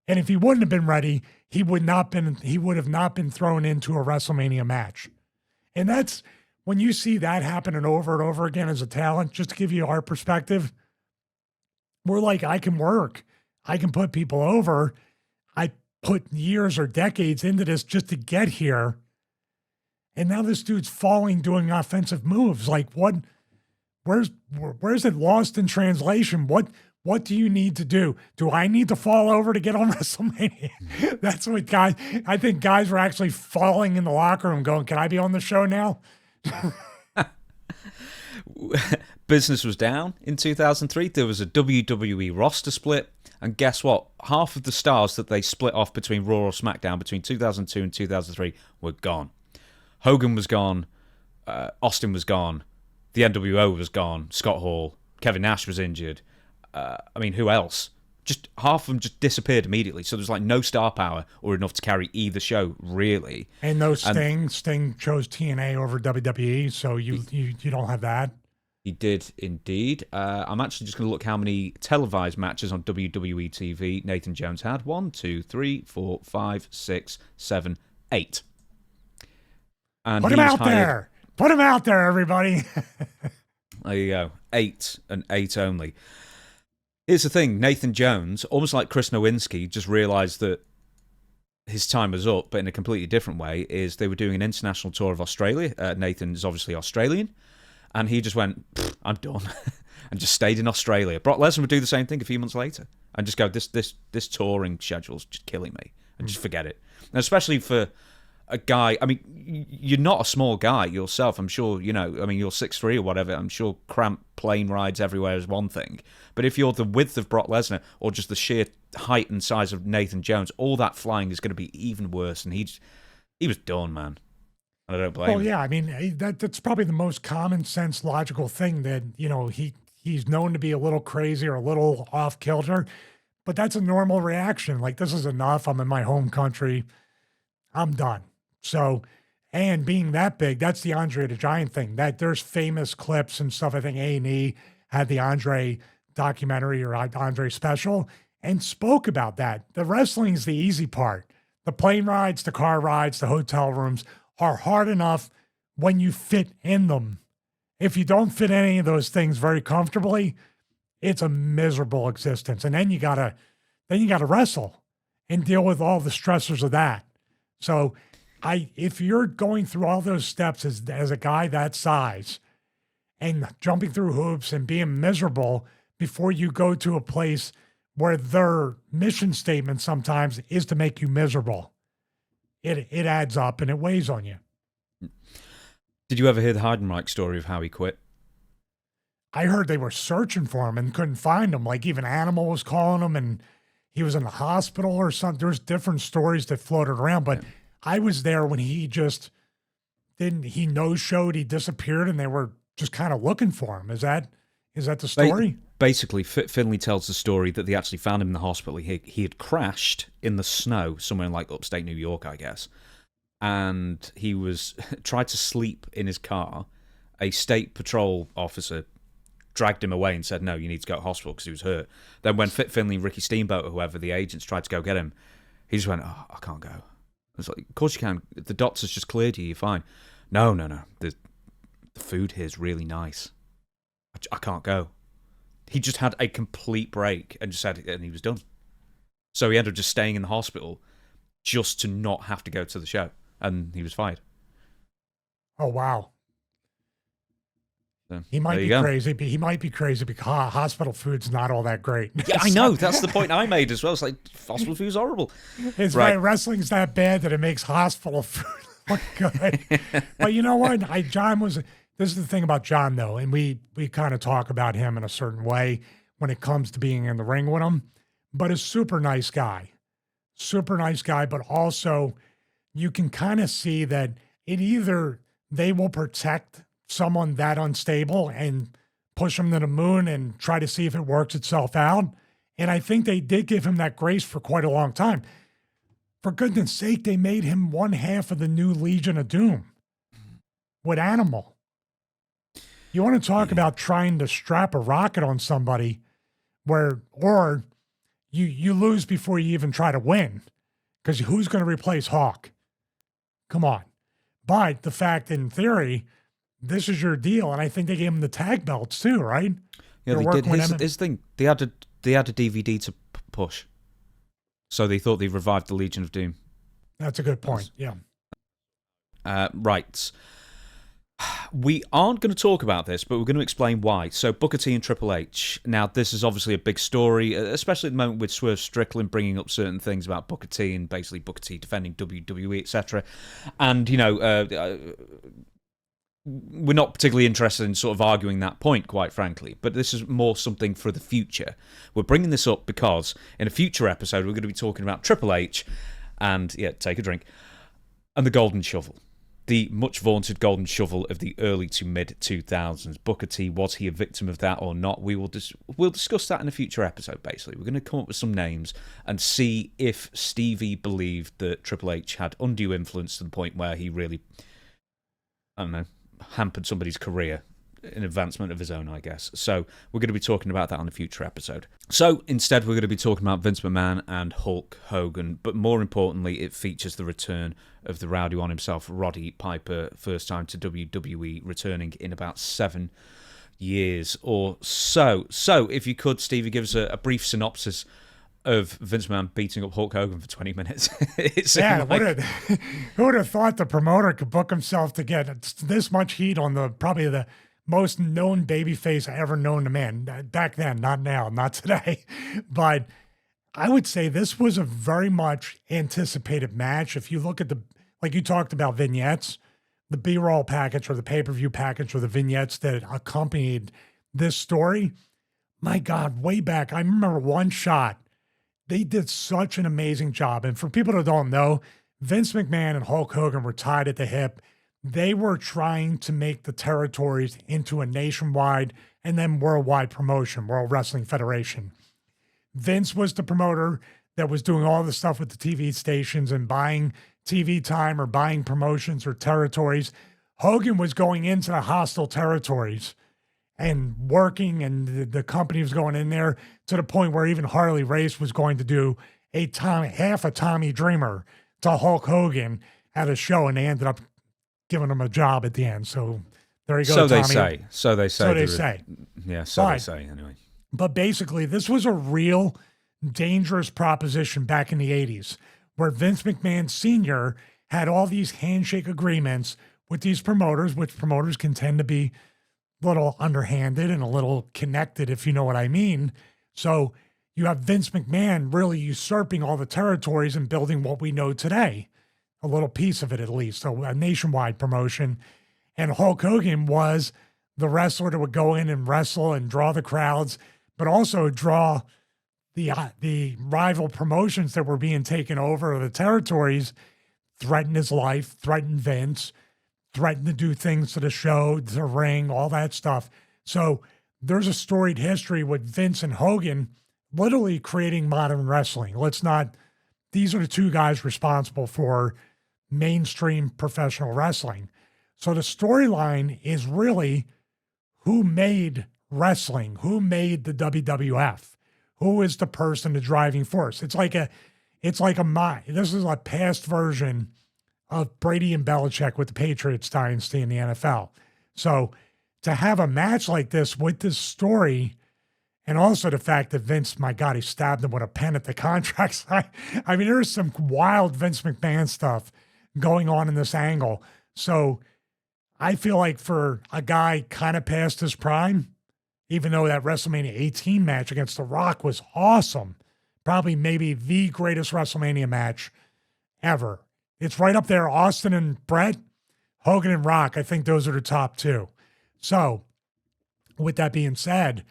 Speaker 1: And if he wouldn't have been ready, he would have not been thrown into a WrestleMania match. And that's when you see that happening over and over again as a talent, just to give you our perspective, we're like, I can work. I can put people over. I put years or decades into this just to get here. And now this dude's falling doing offensive moves. Like, what? Where's it lost in translation? What do you need to do? Do I need to fall over to get on WrestleMania? That's what I think guys were actually falling in the locker room going, "Can I be on the show now?"
Speaker 2: Business was down in 2003. There was a WWE roster split. And guess what? Half of the stars that they split off between Raw or SmackDown between 2002 and 2003 were gone. Hogan was gone. Austin was gone. The NWO was gone. Scott Hall. Kevin Nash was injured. Who else? Just half of them just disappeared immediately. So there's like no star power or enough to carry either show, really.
Speaker 1: And no Sting. Sting chose TNA over WWE, so you don't have that.
Speaker 2: He did indeed. I'm actually just going to look how many televised matches on WWE TV Nathan Jones had. 1, 2, 3, 4, 5, 6, 7, 8. And
Speaker 1: Put him out there. Put him out there, everybody.
Speaker 2: There you go. 8 and 8 only. Here's the thing. Nathan Jones, almost like Chris Nowinski, just realised that his time was up, but in a completely different way, is they were doing an international tour of Australia. Nathan's obviously Australian. And he just went, I'm done. And just stayed in Australia. Brock Lesnar would do the same thing a few months later. And just go, this touring schedule's just killing me. And just forget it. And especially for a guy, I mean, you're not a small guy yourself. I'm sure, you're 6'3" or whatever. I'm sure cramped plane rides everywhere is one thing. But if you're the width of Brock Lesnar or just the sheer height and size of Nathan Jones, all that flying is going to be even worse. And he was done, man. And I don't blame him.
Speaker 1: Well, yeah, I mean, that's probably the most common sense, logical thing that, he's known to be a little crazy or a little off kilter. But that's a normal reaction. Like, this is enough. I'm in my home country. I'm done. So, and being that big, that's the Andre the Giant thing. That there's famous clips and stuff. I think A&E had the Andre documentary or Andre special and spoke about that. The wrestling is the easy part. The plane rides, the car rides, the hotel rooms are hard enough when you fit in them. If you don't fit any of those things very comfortably, it's a miserable existence. And then you gotta wrestle and deal with all the stressors of that. So if you're going through all those steps as a guy that size and jumping through hoops and being miserable before you go to a place where their mission statement sometimes is to make you miserable, it adds up and it weighs on you.
Speaker 2: Did you ever hear the Heidenreich story of how he quit?
Speaker 1: I heard they were searching for him and couldn't find him. Like even Animal was calling him and he was in the hospital or something. There's different stories that floated around, but yeah. I was there when he no-showed, he disappeared and they were just kind of looking for him. Is that the story?
Speaker 2: Basically, Finley tells the story that they actually found him in the hospital. He had crashed in the snow somewhere in like upstate New York, I guess. And he was tried to sleep in his car. A state patrol officer dragged him away and said, no, you need to go to hospital because he was hurt. Then when Finley, Ricky Steamboat or whoever, the agents tried to go get him, he just went, oh, I can't go. It's like, of course you can. The doctor's just cleared you. You're fine. No. The food here is really nice. I can't go. He just had a complete break and he was done. So he ended up just staying in the hospital just to not have to go to the show. And he was fired.
Speaker 1: Oh, wow.
Speaker 2: So,
Speaker 1: he might be crazy, but he might be crazy because hospital food's not all that great.
Speaker 2: Yeah, I know. That's the point I made as well. It's like, hospital food's horrible.
Speaker 1: It's right. Wrestling's that bad that it makes hospital food look good. But you know what? This is the thing about John, though, and we kind of talk about him in a certain way when it comes to being in the ring with him, but a super nice guy, but also you can kind of see that either they will protect someone that unstable and push him to the moon and try to see if it works itself out. And I think they did give him that grace for quite a long time. For goodness sake, they made him one half of the new Legion of Doom with Animal. You want to talk about trying to strap a rocket on somebody or you lose before you even try to win, because who's going to replace Hawk? Come on. But the fact, in theory, this is your deal, and I think they gave him the tag belts too, right?
Speaker 2: Yeah, they did. His thing, they had a DVD to push, so they thought they revived the Legion of Doom.
Speaker 1: That's a good point. Yeah.
Speaker 2: Right. We aren't going to talk about this, but we're going to explain why. So Booker T and Triple H. Now, this is obviously a big story, especially at the moment with Swerve Strickland bringing up certain things about Booker T and basically Booker T defending WWE, etc. And, we're not particularly interested in sort of arguing that point, quite frankly, but this is more something for the future. We're bringing this up because in a future episode, we're going to be talking about Triple H and, take a drink, and the Golden Shovel. The much vaunted golden shovel of the early to mid 2000s. Booker T, was he a victim of that or not? We'll discuss that in a future episode, basically. We're going to come up with some names and see if Stevie believed that Triple H had undue influence to the point where he really, hampered somebody's career in advancement of his own, I guess. So we're going to be talking about that on a future episode. So instead, we're going to be talking about Vince McMahon and Hulk Hogan, but more importantly, it features the return of the Rowdy one himself, Roddy Piper, first time to WWE, returning in about 7 years or so. So, if you could, Stevie, give us a brief synopsis of Vince McMahon beating up Hulk Hogan for 20 minutes.
Speaker 1: Who would have thought the promoter could book himself to get this much heat on probably the most known babyface ever known to man. Back then, not now, not today. But I would say this was a very much anticipated match. If you look at like you talked about vignettes, the B-roll package or the pay-per-view package or the vignettes that accompanied this story, my God, way back, I remember one shot. They did such an amazing job. And for people that don't know, Vince McMahon and Hulk Hogan were tied at the hip. They were trying to make the territories into a nationwide and then worldwide promotion, World Wrestling Federation. Vince was the promoter that was doing all the stuff with the TV stations and buying TV time or buying promotions or territories. Hogan was going into the hostile territories and working, and the company was going in there to the point where even Harley Race was going to do half a Tommy Dreamer to Hulk Hogan at a show, and they ended up giving him a job at the end. So there you go, Tommy.
Speaker 2: So they say.
Speaker 1: Yeah,
Speaker 2: they say, anyway.
Speaker 1: But basically, this was a real dangerous proposition back in the 80s, where Vince McMahon Sr. had all these handshake agreements with these promoters, which promoters can tend to be a little underhanded and a little connected, if you know what I mean. So you have Vince McMahon really usurping all the territories and building what we know today, a little piece of it at least, so a nationwide promotion. And Hulk Hogan was the wrestler that would go in and wrestle and draw the crowds, but also draw the rival promotions that were being taken over, or the territories, threaten his life, threaten Vince, threatened to do things to the show, the ring, all that stuff. So there's a storied history with Vince and Hogan literally creating modern wrestling. These are the two guys responsible for mainstream professional wrestling. So the storyline is really who made wrestling, who made the WWF, who is the person, the driving force. This is a past version of Brady and Belichick with the Patriots dynasty in the NFL. So to have a match like this with this story, and also the fact that Vince, my God, he stabbed him with a pen at the contract sign. I mean, there's some wild Vince McMahon stuff going on in this angle. So I feel like for a guy kind of past his prime, even though that WrestleMania 18 match against The Rock was awesome, probably maybe the greatest WrestleMania match ever. It's right up there, Austin and Brett, Hogan and Rock. I think those are the top two. So with that being said,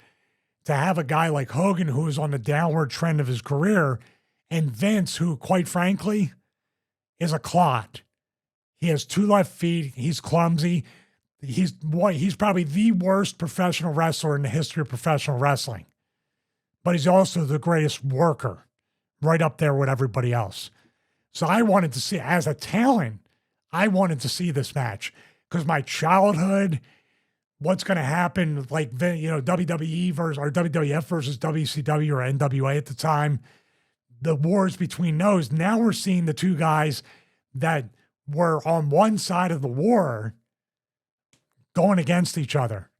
Speaker 1: to have a guy like Hogan who is on the downward trend of his career, and Vince, who quite frankly is a clot. He has two left feet. He's clumsy. He's probably the worst professional wrestler in the history of professional wrestling. But he's also the greatest worker, right up there with everybody else. So I wanted to see, as a talent, I wanted to see this match because my childhood, what's going to happen, like, WWE versus, or WWF versus WCW or NWA at the time, the wars between those. Now we're seeing the two guys that were on one side of the war going against each other.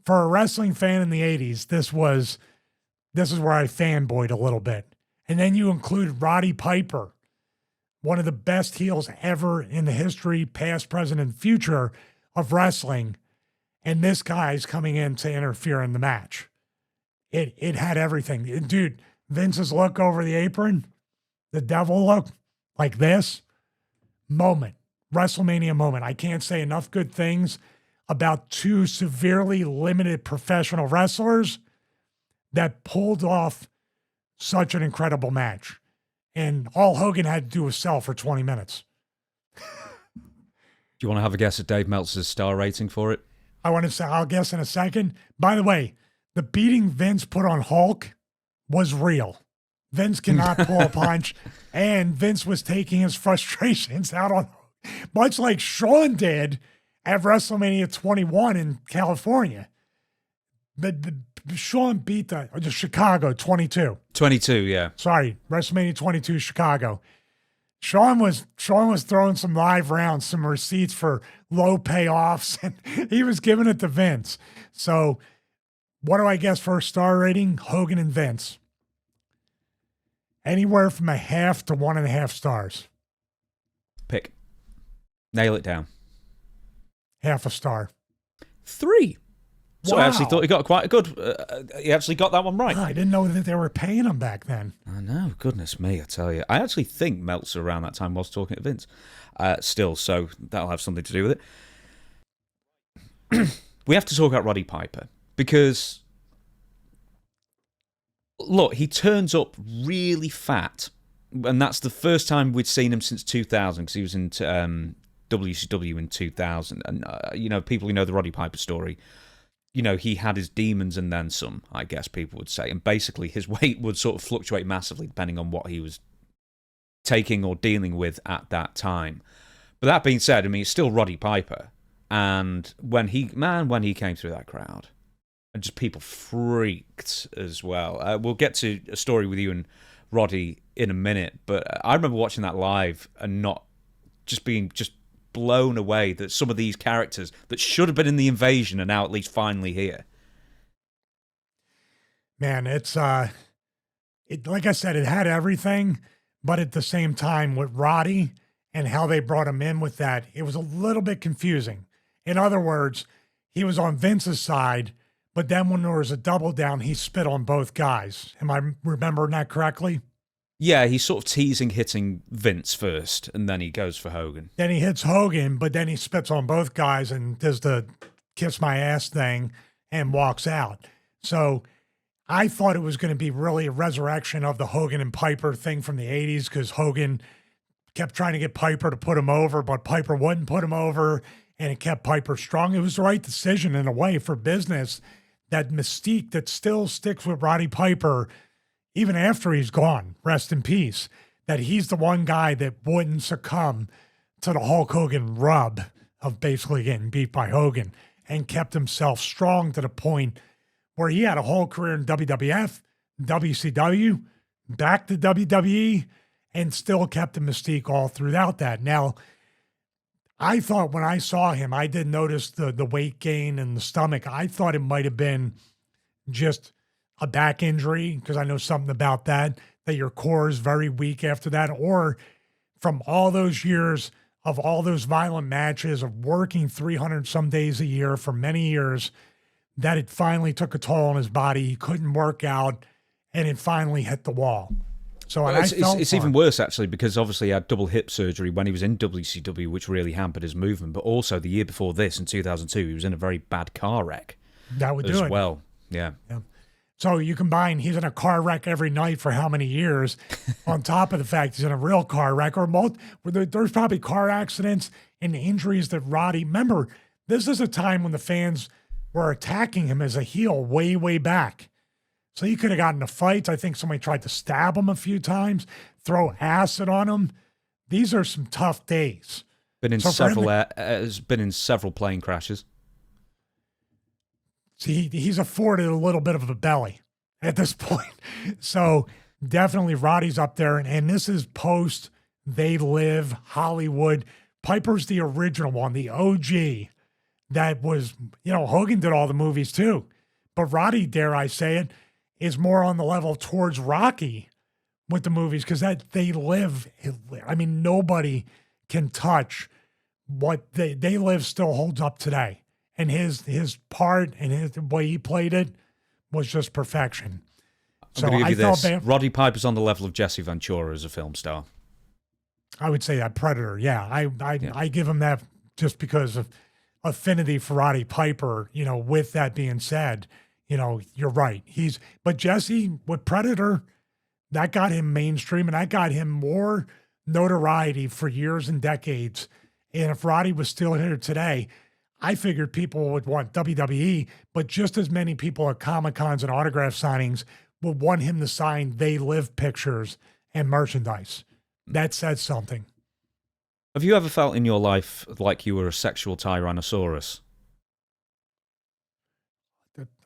Speaker 1: For a wrestling fan in the 80s, this is where I fanboyed a little bit. And then you include Roddy Piper, one of the best heels ever in the history, past, present, and future of wrestling. And this guy's coming in to interfere in the match. It had everything. Dude, Vince's look over the apron, the devil look, like this, WrestleMania moment. I can't say enough good things about two severely limited professional wrestlers that pulled off such an incredible match. And all Hogan had to do was sell for 20 minutes.
Speaker 2: Do you want to have a guess at Dave Meltzer's star rating for it?
Speaker 1: I'll guess in a second. By the way, the beating Vince put on Hulk was real. Vince cannot pull a punch, and Vince was taking his frustrations out on Hulk, much like Shawn did at WrestleMania 21 in California. But Shawn beat the Chicago 22.
Speaker 2: 22, yeah.
Speaker 1: Sorry, WrestleMania 22 Chicago. Sean was throwing some live rounds, some receipts for low payoffs, and he was giving it to Vince. So what do I guess for a star rating? Hogan and Vince. Anywhere from 0.5 to 1.5 stars.
Speaker 2: Pick. Nail it down.
Speaker 1: 0.5 star.
Speaker 2: 3. So
Speaker 1: Wow.
Speaker 2: I actually thought he got quite a good. He actually got that one right.
Speaker 1: Oh, I didn't know that they were paying him back then.
Speaker 2: I know, goodness me, I tell you. I actually think Meltzer around that time was talking to Vince. Still, so that'll have something to do with it. We have to talk about Roddy Piper because, look, he turns up really fat, and that's the first time we'd seen him since 2000 because he was in WCW in 2000. And, people who know the Roddy Piper story, he had his demons and then some, I guess people would say. And basically his weight would sort of fluctuate massively depending on what he was taking or dealing with at that time. But that being said, I mean, it's still Roddy Piper. And when he came through that crowd, and just people freaked as well. We'll get to a story with you and Roddy in a minute, but I remember watching that live and not just being blown away that some of these characters that should have been in the invasion are now at least finally here.
Speaker 1: Man, it's like I said, it had everything, but at the same time with Roddy and how they brought him in with that, it was a little bit confusing. In other words, he was on Vince's side, but then when there was a double down, he spit on both guys. Am I remembering that correctly?
Speaker 2: Yeah, he's sort of hitting Vince first, and then he goes for Hogan.
Speaker 1: Then he hits Hogan, but then he spits on both guys and does the kiss my ass thing and walks out. So I thought it was going to be really a resurrection of the Hogan and Piper thing from the 80s because Hogan kept trying to get Piper to put him over, but Piper wouldn't put him over, and it kept Piper strong. It was the right decision in a way for business. That mystique that still sticks with Roddy Piper even after he's gone, rest in peace, that he's the one guy that wouldn't succumb to the Hulk Hogan rub of basically getting beat by Hogan and kept himself strong to the point where he had a whole career in WWF, WCW, back to WWE, and still kept the mystique all throughout that. Now, I thought when I saw him, I did notice the weight gain and the stomach. I thought it might have been just a back injury, because I know something about that your core is very weak after that, or from all those years of all those violent matches of working 300 some days a year for many years, that it finally took a toll on his body. He couldn't work out, and it finally hit the wall. So
Speaker 2: it's even worse, actually, because obviously he had double hip surgery when he was in WCW, which really hampered his movement. But also the year before this, in 2002, he was in a very bad car wreck. That would do it. As well, yeah.
Speaker 1: So you combine, he's in a car wreck every night for how many years, on top of the fact he's in a real car wreck, or there's probably car accidents and injuries that Roddy, remember, this is a time when the fans were attacking him as a heel way, way back. So he could have gotten into fights. I think somebody tried to stab him a few times, throw acid on him. These are some tough days.
Speaker 2: Has been in several plane crashes.
Speaker 1: See, he's afforded a little bit of a belly at this point. So definitely Roddy's up there. And this is post They Live, Hollywood. Piper's the original one, the OG. That was, Hogan did all the movies too. But Roddy, dare I say it, is more on the level towards Rocky with the movies, because that They Live, I mean, nobody can touch what They Live still holds up today. And his part and the way he played it was just perfection.
Speaker 2: So I felt bad. Roddy Piper's on the level of Jesse Ventura as a film star.
Speaker 1: I would say that Predator. Yeah, I give him that just because of affinity for Roddy Piper. With that being said, you're right. But Jesse with Predator, that got him mainstream, and that got him more notoriety for years and decades. And if Roddy was still here today, I figured people would want WWE, but just as many people at Comic-Cons and autograph signings would want him to sign They Live pictures and merchandise. That says something.
Speaker 2: Have you ever felt in your life like you were a sexual Tyrannosaurus?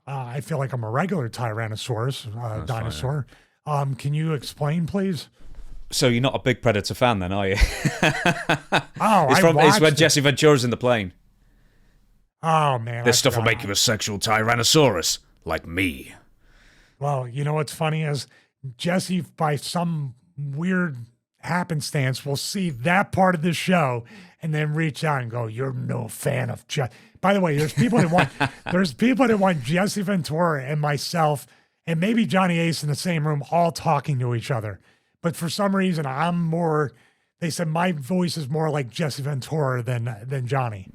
Speaker 1: I feel like I'm a regular Tyrannosaurus dinosaur. Can you explain, please?
Speaker 2: So you're not a big Predator fan then, are you?
Speaker 1: Oh,
Speaker 2: it's when Jesse Ventura's in the plane.
Speaker 1: Oh, man.
Speaker 2: This stuff will make you a sexual Tyrannosaurus, like me.
Speaker 1: Well, you know what's funny is Jesse, by some weird happenstance, will see that part of the show and then reach out and go, "You're no fan of Jesse." By the way, there's people that want Jesse Ventura and myself and maybe Johnny Ace in the same room all talking to each other. But for some reason, they said my voice is more like Jesse Ventura than Johnny.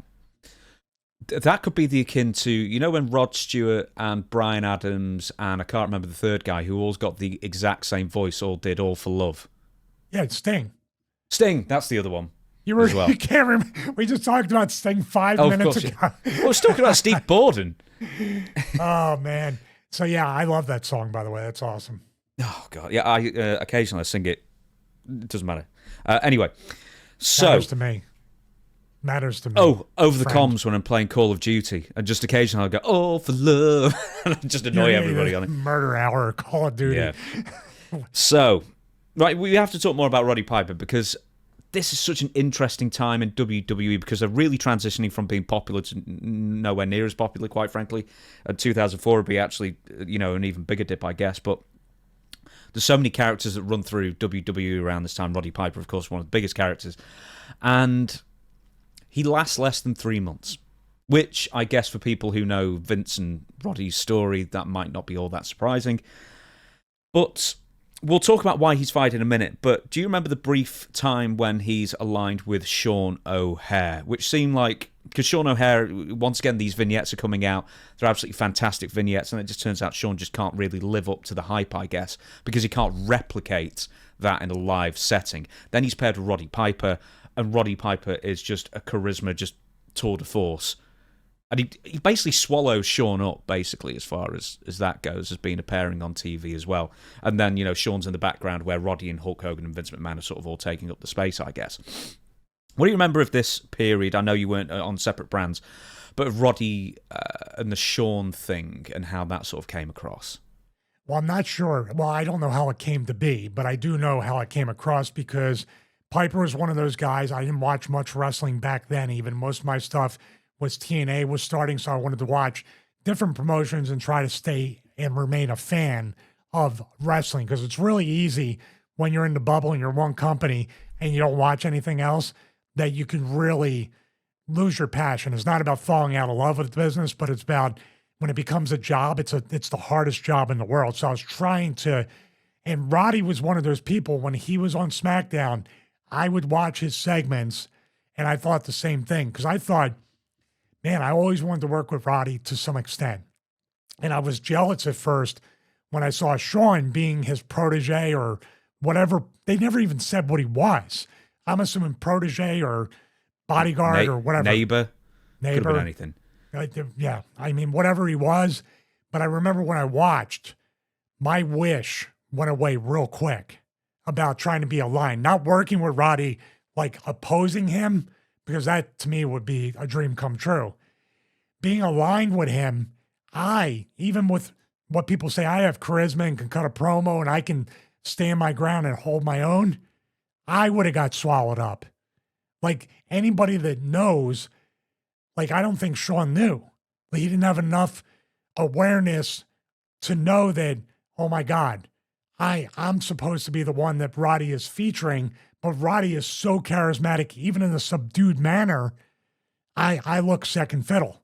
Speaker 2: That could be the akin to, when Rod Stewart and Bryan Adams and I can't remember the third guy who all got the exact same voice, all did All for Love.
Speaker 1: Yeah, it's Sting.
Speaker 2: Sting, that's the other one.
Speaker 1: You can't remember. We just talked about Sting 5 minutes ago.
Speaker 2: Yeah. I was talking about Steve Borden.
Speaker 1: Oh, man. So, yeah, I love that song, by the way. That's awesome.
Speaker 2: Oh, God. Yeah, I occasionally sing it. It doesn't matter. Anyway, so...
Speaker 1: Matters to me.
Speaker 2: Oh, over the comms when I'm playing Call of Duty. And just occasionally I'll go, "Oh, for love." And I just annoy everybody on it.
Speaker 1: Murder Hour, Call of Duty.
Speaker 2: Yeah. So, right, we have to talk more about Roddy Piper because this is such an interesting time in WWE because they're really transitioning from being popular to nowhere near as popular, quite frankly. 2004 would be actually, an even bigger dip, I guess. But there's so many characters that run through WWE around this time. Roddy Piper, of course, one of the biggest characters. And he lasts less than 3 months, which I guess for people who know Vince and Roddy's story, that might not be all that surprising. But we'll talk about why he's fired in a minute. But do you remember the brief time when he's aligned with Sean O'Haire, which seemed like, because Sean O'Haire, once again, these vignettes are coming out. They're absolutely fantastic vignettes. And it just turns out Sean just can't really live up to the hype, I guess, because he can't replicate that in a live setting. Then he's paired with Roddy Piper. And Roddy Piper is just a charisma, just tour de force. And he basically swallows Sean up, basically, as far as that goes, as being a pairing on TV as well. And then, Sean's in the background where Roddy and Hulk Hogan and Vince McMahon are sort of all taking up the space, I guess. What do you remember of this period? I know you weren't on separate brands, but of Roddy and the Sean thing and how that sort of came across.
Speaker 1: Well, I'm not sure. Well, I don't know how it came to be, but I do know how it came across because Piper was one of those guys. I didn't watch much wrestling back then. Even most of my stuff was TNA was starting, so I wanted to watch different promotions and try to stay and remain a fan of wrestling because it's really easy when you're in the bubble and you're one company and you don't watch anything else that you can really lose your passion. It's not about falling out of love with the business, but it's about when it becomes a job. It's the hardest job in the world. So I was trying to, and Roddy was one of those people when he was on SmackDown. I would watch his segments, and I thought the same thing because I thought, man, I always wanted to work with Roddy to some extent. And I was jealous at first when I saw Sean being his protege or whatever. They never even said what he was. I'm assuming protege or bodyguard or whatever.
Speaker 2: Neighbor. Could have been anything.
Speaker 1: Yeah, I mean, whatever he was. But I remember when I watched, my wish went away real quick about trying to be aligned, not working with Roddy, like opposing him, because that to me would be a dream come true. Being aligned with him, even with what people say, I have charisma and can cut a promo and I can stand my ground and hold my own, I would have got swallowed up. Like anybody that knows, like I don't think Sean knew. Like, he didn't have enough awareness to know that, oh my God, I'm supposed to be the one that Roddy is featuring, but Roddy is so charismatic, even in a subdued manner. I look second fiddle.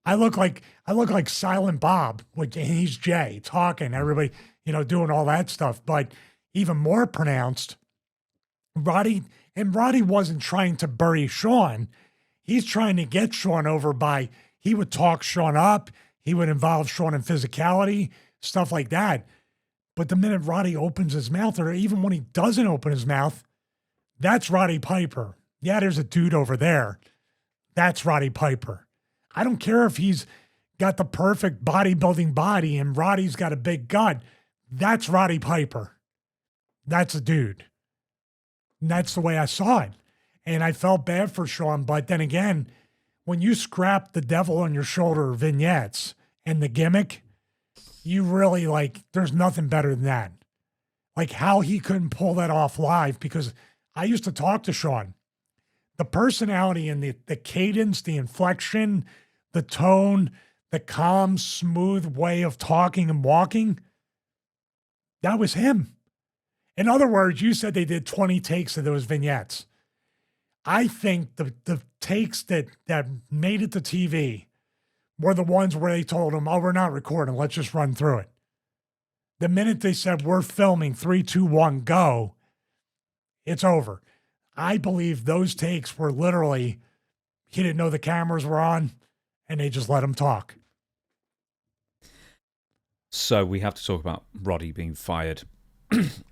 Speaker 1: I look like Silent Bob, and he's Jay, talking, everybody, doing all that stuff. But even more pronounced, Roddy wasn't trying to bury Sean. He's trying to get Sean over he would talk Sean up. He would involve Sean in physicality, stuff like that. But the minute Roddy opens his mouth, or even when he doesn't open his mouth, that's Roddy Piper. Yeah, there's a dude over there. That's Roddy Piper. I don't care if he's got the perfect bodybuilding body and Roddy's got a big gut. That's Roddy Piper. That's a dude. And that's the way I saw it. And I felt bad for Sean. But then again, when you scrap the devil on your shoulder vignettes and the gimmick, you really there's nothing better than that. like how he couldn't pull that off live, because I used to talk to Shawn. The personality and the cadence, the inflection, the tone, the calm, smooth way of talking and walking, that was him. In other words, you said they did 20 takes of those vignettes. I think the takes that made it to TV were the ones where they told him, oh, we're not recording, let's just run through it. The minute they said, we're filming, 3, 2, 1, go, it's over. I believe those takes were literally, he didn't know the cameras were on, and they just let him talk.
Speaker 2: So we have to talk about Roddy being fired.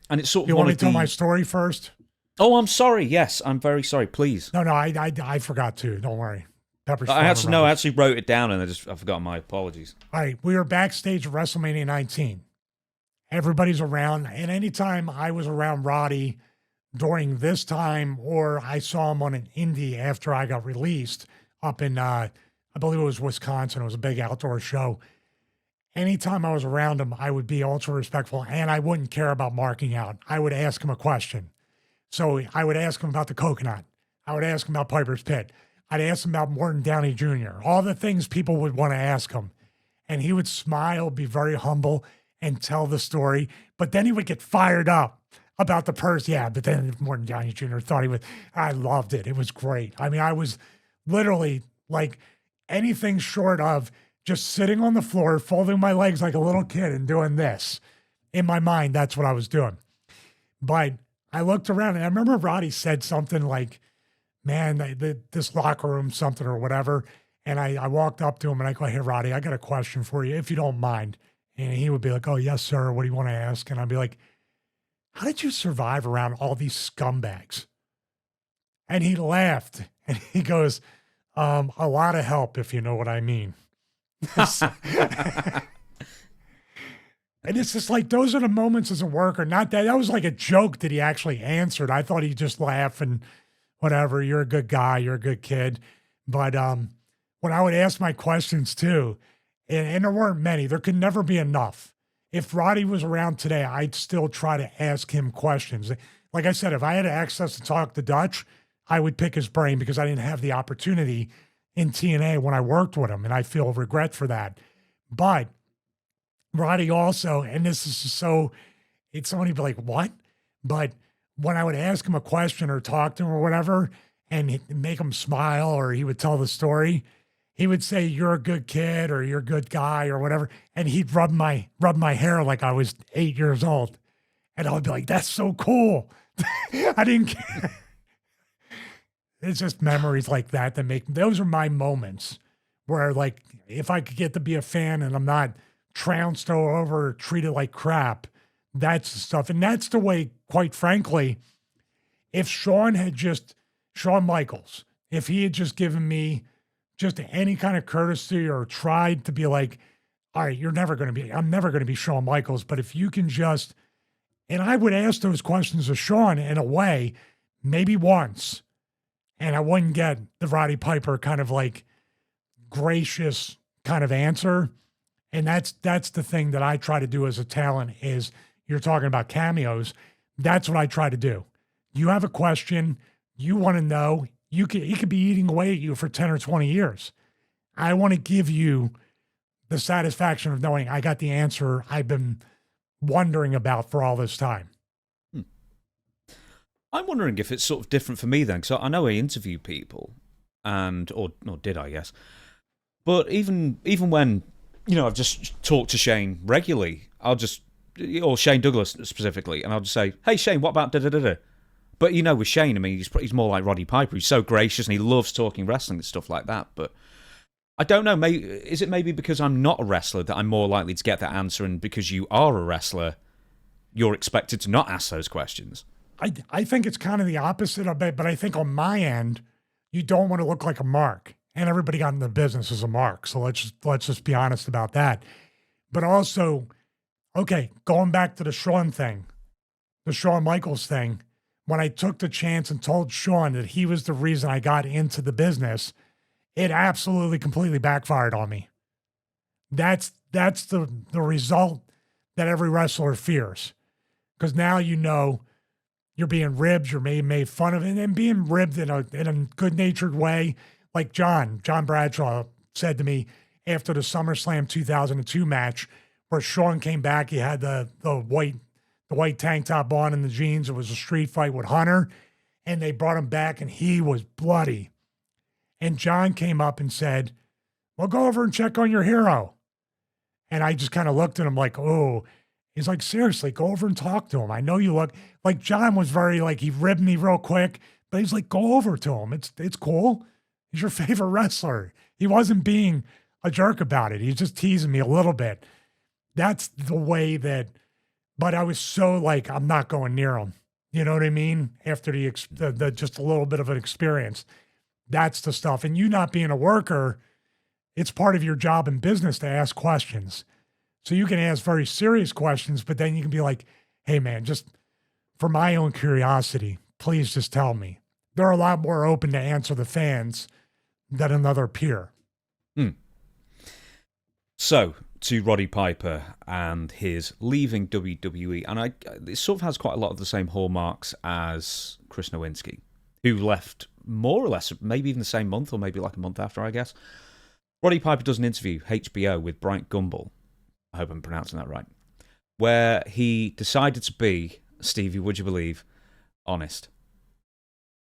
Speaker 2: And it's sort of
Speaker 1: You want me to tell my story first?
Speaker 2: Oh, I'm sorry. Yes, I'm very sorry. Please.
Speaker 1: No, I forgot to. Don't worry.
Speaker 2: I actually wrote it down and I forgot. My apologies.
Speaker 1: All right, we were backstage at WrestleMania 19. Everybody's around, and anytime I was around Roddy during this time, or I saw him on an indie after I got released up in, I believe it was Wisconsin. It was a big outdoor show. Anytime I was around him, I would be ultra respectful, and I wouldn't care about marking out. I would ask him a question. So I would ask him about the coconut. I would ask him about Piper's Pit. I'd ask him about Morton Downey Jr., all the things people would want to ask him. And he would smile, be very humble, and tell the story. But then he would get fired up about the purse. Yeah, but then Morton Downey Jr. thought he would. I loved it. It was great. I mean, I was literally like anything short of just sitting on the floor, folding my legs like a little kid and doing this. In my mind, that's what I was doing. But I looked around and I remember Roddy said something like, man, this locker room, something or whatever. And I walked up to him and I go, hey, Roddy, I got a question for you, if you don't mind. And he would be like, oh, yes, sir. What do you want to ask? And I'd be like, how did you survive around all these scumbags? And he laughed and he goes, a lot of help, if you know what I mean. And it's just like, those are the moments as a worker. Not that was like a joke that he actually answered. I thought he'd just laugh and whatever. You're a good guy. You're a good kid. But when I would ask my questions too, and there weren't many, there could never be enough. If Roddy was around today, I'd still try to ask him questions. Like I said, if I had access to talk to Dutch, I would pick his brain because I didn't have the opportunity in TNA when I worked with him, and I feel regret for that. But Roddy also, and this is so, it's somebody be like, what? But when I would ask him a question or talk to him or whatever, and make him smile, or he would tell the story, he would say, you're a good kid, or you're a good guy, or whatever. And he'd rub my hair like I was 8 years old. And I would be like, that's so cool. I didn't care. It's just memories like that those are my moments where, like, if I could get to be a fan and I'm not trounced over or treated like crap, that's the stuff. And that's the way, quite frankly, if Shawn Michaels, if he had just given me just any kind of courtesy or tried to be like, all right, I'm never going to be Shawn Michaels, but if you can just, and I would ask those questions of Shawn in a way, maybe once, and I wouldn't get the Roddy Piper kind of like gracious kind of answer. And that's the thing that I try to do as a talent is, you're talking about cameos. That's what I try to do. You have a question, you want to know, he could be eating away at you for 10 or 20 years. I want to give you the satisfaction of knowing I got the answer I've been wondering about for all this time.
Speaker 2: I'm wondering if it's sort of different for me then, because I know I interview people, or did I guess? But even when, I've just talked to Shane regularly, or Shane Douglas specifically, and I'll just say, hey Shane, what about da-da-da-da? But with Shane, I mean, he's more like Roddy Piper. He's so gracious and he loves talking wrestling and stuff like that. But I don't know, is it maybe because I'm not a wrestler that I'm more likely to get that answer, and because you are a wrestler, you're expected to not ask those questions?
Speaker 1: I think it's kind of the opposite of it, but I think on my end, you don't want to look like a mark. And everybody got in the business as a mark. So let's just be honest about that. But also, okay, going back to the Shawn thing, the Shawn Michaels thing, when I took the chance and told Shawn that he was the reason I got into the business, it absolutely completely backfired on me. That's the result that every wrestler fears. because now you know you're being ribbed, you're made fun of, and being ribbed in a good-natured way. Like John Bradshaw said to me after the SummerSlam 2002 match, where Shawn came back, he had the white tank top on and the jeans. It was a street fight with Hunter, and they brought him back, and he was bloody. And John came up and said, well, go over and check on your hero. And I just kind of looked at him like, oh. He's like, seriously, go over and talk to him. I know you look like John was very like, he ribbed me real quick, but he's like, go over to him. It's cool. He's your favorite wrestler. He wasn't being a jerk about it. He's just teasing me a little bit. That's the way that, but I was so like, I'm not going near him. You know what I mean? After the just a little bit of an experience, that's the stuff. And you not being a worker, it's part of your job in business to ask questions. So you can ask very serious questions, but then you can be like, hey, man, just for my own curiosity, please just tell me. They're a lot more open to answer the fans than another peer.
Speaker 2: So, to Roddy Piper and his leaving WWE, and it sort of has quite a lot of the same hallmarks as Chris Nowinski, who left more or less, maybe even the same month, or maybe like a month after, I guess. Roddy Piper does an interview, HBO, with Bryant Gumbel. I hope I'm pronouncing that right, where he decided to be, Stevie, would you believe, honest.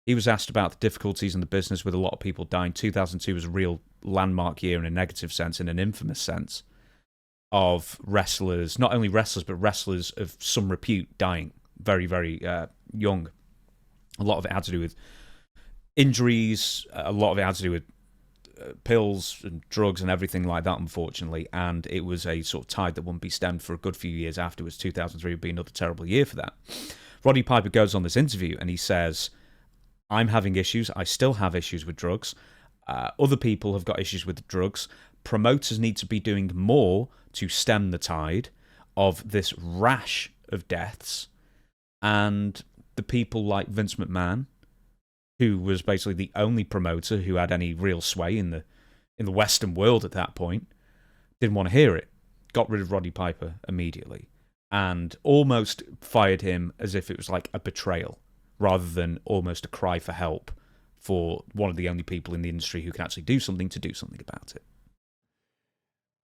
Speaker 2: He was asked about the difficulties in the business with a lot of people dying. 2002 was a real landmark year in a negative sense, in an infamous sense, of wrestlers, not only wrestlers, but wrestlers of some repute dying very, very young. A lot of it had to do with injuries, a lot of it had to do with pills and drugs and everything like that, unfortunately, and it was a sort of tide that wouldn't be stemmed for a good few years afterwards. 2003 would be another terrible year for that. Roddy Piper goes on this interview and he says, I'm having issues. I still have issues with drugs. Other people have got issues with drugs. Promoters need to be doing more to stem the tide of this rash of deaths, and the people like Vince McMahon, who was basically the only promoter who had any real sway in the Western world at that point, didn't want to hear it. Got rid of Roddy Piper immediately and almost fired him as if it was like a betrayal rather than almost a cry for help for one of the only people in the industry who can actually do something about it.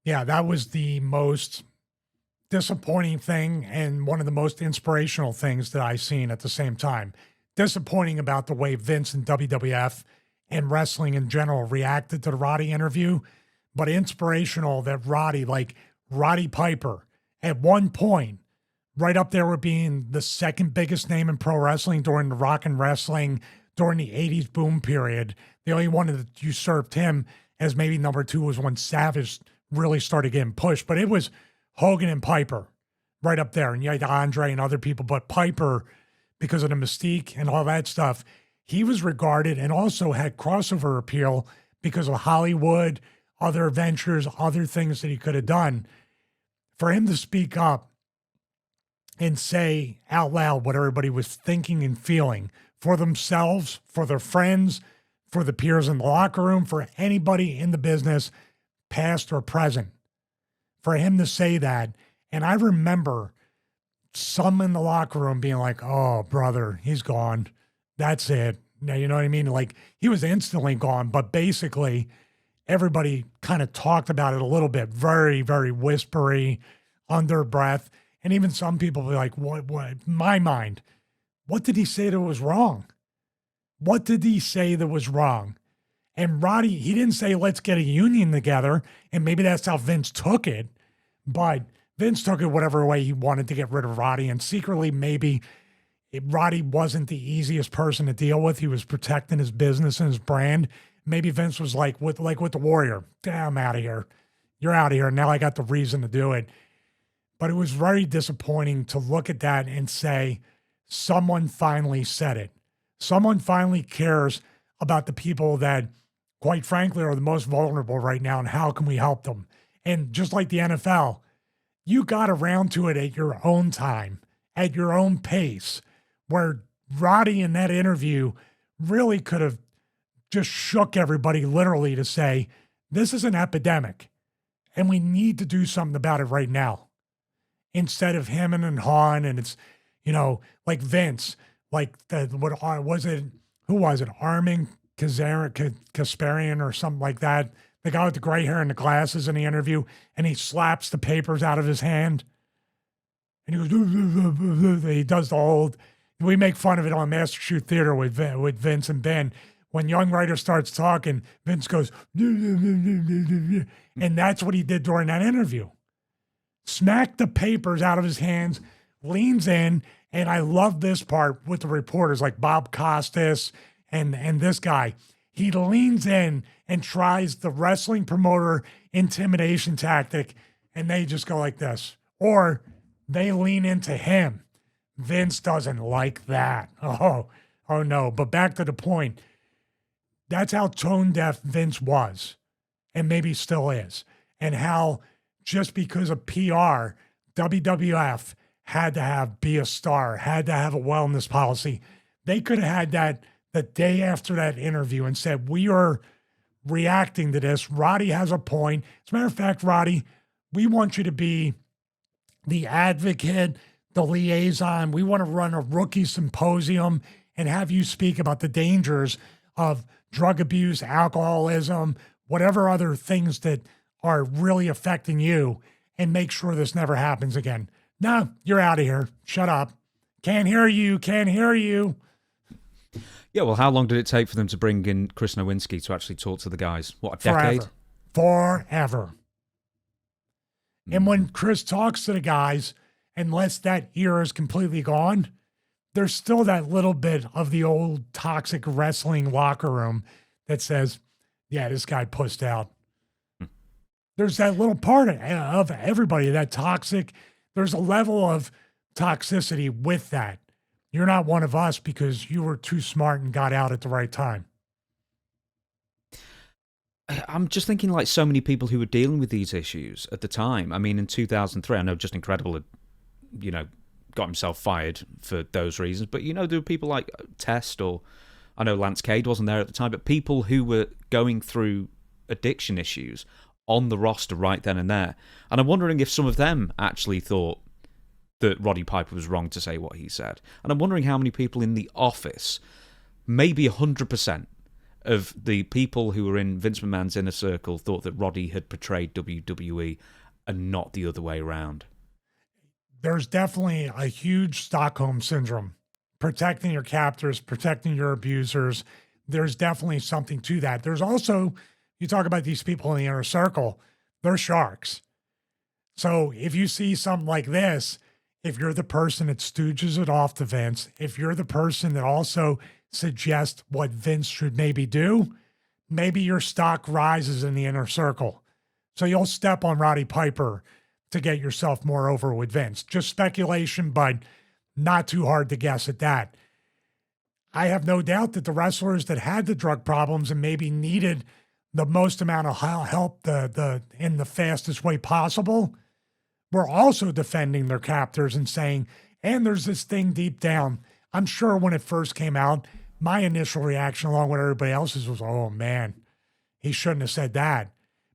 Speaker 1: Yeah, that was the most disappointing thing and one of the most inspirational things that I've seen at the same time. Disappointing about the way Vince and WWF and wrestling in general reacted to the Roddy interview, but inspirational that Roddy Piper, at one point, right up there with being the second biggest name in pro wrestling during the rock and wrestling during the 80s boom period. The only one that usurped him as maybe number two was when Savage really started getting pushed, but it was Hogan and Piper right up there. And you had Andre and other people, but Piper, because of the mystique and all that stuff, he was regarded and also had crossover appeal because of Hollywood, other ventures, other things that he could have done. For him to speak up and say out loud what everybody was thinking and feeling for themselves, for their friends, for the peers in the locker room, for anybody in the business, past or present, for him to say that. And I remember some in the locker room being like, oh, brother, he's gone. That's it. Now, you know what I mean? Like, he was instantly gone, but basically everybody kind of talked about it a little bit, very, very whispery, under breath. And even some people were like, what, in my mind, what did he say that was wrong? What did he say that was wrong? And Roddy, he didn't say, let's get a union together. And maybe that's how Vince took it, but Vince took it whatever way he wanted to get rid of Roddy, and secretly maybe Roddy wasn't the easiest person to deal with. He was protecting his business and his brand. Maybe Vince was like with the Warrior, I'm out of here. You're out of here. Now I got the reason to do it. But it was very disappointing to look at that and say, someone finally said it. Someone finally cares about the people that, quite frankly, are the most vulnerable right now, and how can we help them? And just like the NFL, you got around to it at your own time, at your own pace, where Roddy in that interview really could have just shook everybody literally to say, this is an epidemic and we need to do something about it right now. Instead of him and Han, and it's, Like Vince, like what was it? Who was it? Armin Kasparian or something like that. The guy with the gray hair and the glasses in the interview, and he slaps the papers out of his hand. And he goes, he does the old, we make fun of it on Master Shoot Theater with Vince and Ben. When young writer starts talking, Vince goes, and that's what he did during that interview. Smacked the papers out of his hands, leans in, and I love this part with the reporters like Bob Costas and this guy. He leans in and tries the wrestling promoter intimidation tactic, and they just go like this. Or they lean into him. Vince doesn't like that. Oh no. But back to the point. That's how tone deaf Vince was, and maybe still is. And how just because of PR, WWF had to be a star, had to have a wellness policy. They could have had that the day after that interview and said, we are reacting to this. Roddy has a point. As a matter of fact, Roddy, we want you to be the advocate, the liaison. We want to run a rookie symposium and have you speak about the dangers of drug abuse, alcoholism, whatever other things that are really affecting you, and make sure this never happens again. No, you're out of here. Shut up. Can't hear you. Can't hear you.
Speaker 2: Yeah, well, how long did it take for them to bring in Chris Nowinski to actually talk to the guys? What, a decade?
Speaker 1: Forever. And when Chris talks to the guys, unless that era is completely gone, there's still that little bit of the old toxic wrestling locker room that says, yeah, this guy pussed out. There's that little part of everybody, that toxic. There's a level of toxicity with that. You're not one of us because you were too smart and got out at the right time.
Speaker 2: I'm just thinking like so many people who were dealing with these issues at the time. I mean, in 2003, I know Just Incredible had, got himself fired for those reasons. But, there were people like Test, or I know Lance Cade wasn't there at the time, but people who were going through addiction issues on the roster right then and there. And I'm wondering if some of them actually thought that Roddy Piper was wrong to say what he said. And I'm wondering how many people in the office, maybe 100% of the people who were in Vince McMahon's inner circle, thought that Roddy had betrayed WWE and not the other way around.
Speaker 1: There's definitely a huge Stockholm syndrome. Protecting your captors, protecting your abusers. There's definitely something to that. There's also, you talk about these people in the inner circle, they're sharks. So if you see something like this, if you're the person that stooges it off to Vince, if you're the person that also suggests what Vince should maybe do, maybe your stock rises in the inner circle. So you'll step on Roddy Piper to get yourself more over with Vince. Just speculation, but not too hard to guess at that. I have no doubt that the wrestlers that had the drug problems and maybe needed the most amount of help in the fastest way possible were also defending their captors and saying, and there's this thing deep down. I'm sure when it first came out, my initial reaction along with everybody else's was, oh man, he shouldn't have said that.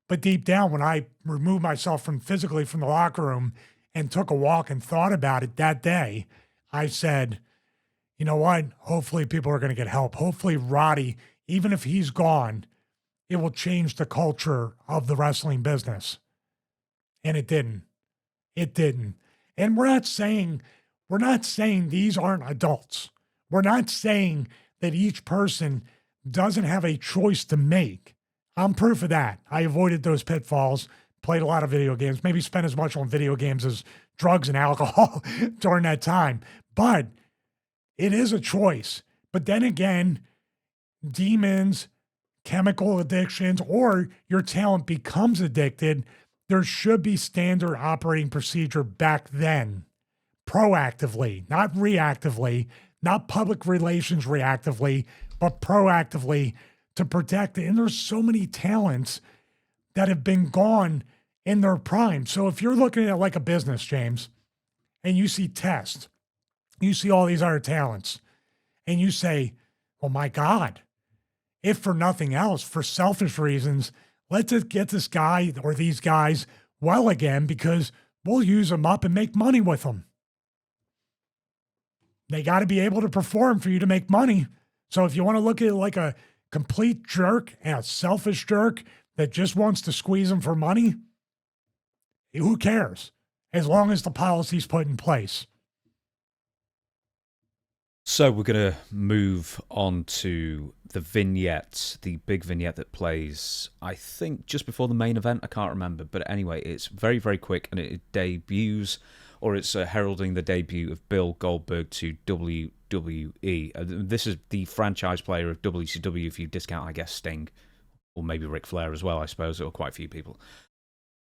Speaker 1: But deep down, when I removed myself physically from the locker room and took a walk and thought about it that day, I said, you know what? Hopefully people are going to get help. Hopefully Roddy, even if he's gone, it will change the culture of the wrestling business. And it didn't. It didn't. And we're not saying these aren't adults. We're not saying that each person doesn't have a choice to make. I'm proof of that. I avoided those pitfalls, played a lot of video games, maybe spent as much on video games as drugs and alcohol during that time. But it is a choice. But then again, demons, chemical addictions, or your talent becomes addicted, there should be standard operating procedure back then, proactively, not reactively, not public relations reactively, but proactively to protect it. And there's so many talents that have been gone in their prime. So if you're looking at it like a business, James, and you see Test, you see all these other talents, and you say, oh my God, if for nothing else, for selfish reasons, let's just get this guy or these guys well again because we'll use them up and make money with them. They got to be able to perform for you to make money. So if you want to look at it like a complete jerk and a selfish jerk that just wants to squeeze them for money, who cares? As long as the policy's put in place.
Speaker 2: So we're going to move on to the vignette, the big vignette that plays, I think, just before the main event. I can't remember. But anyway, it's very, very quick, and it debuts, or it's heralding the debut of Bill Goldberg to WWE. This is the franchise player of WCW, if you discount, I guess, Sting, or maybe Ric Flair as well, I suppose, or quite a few people.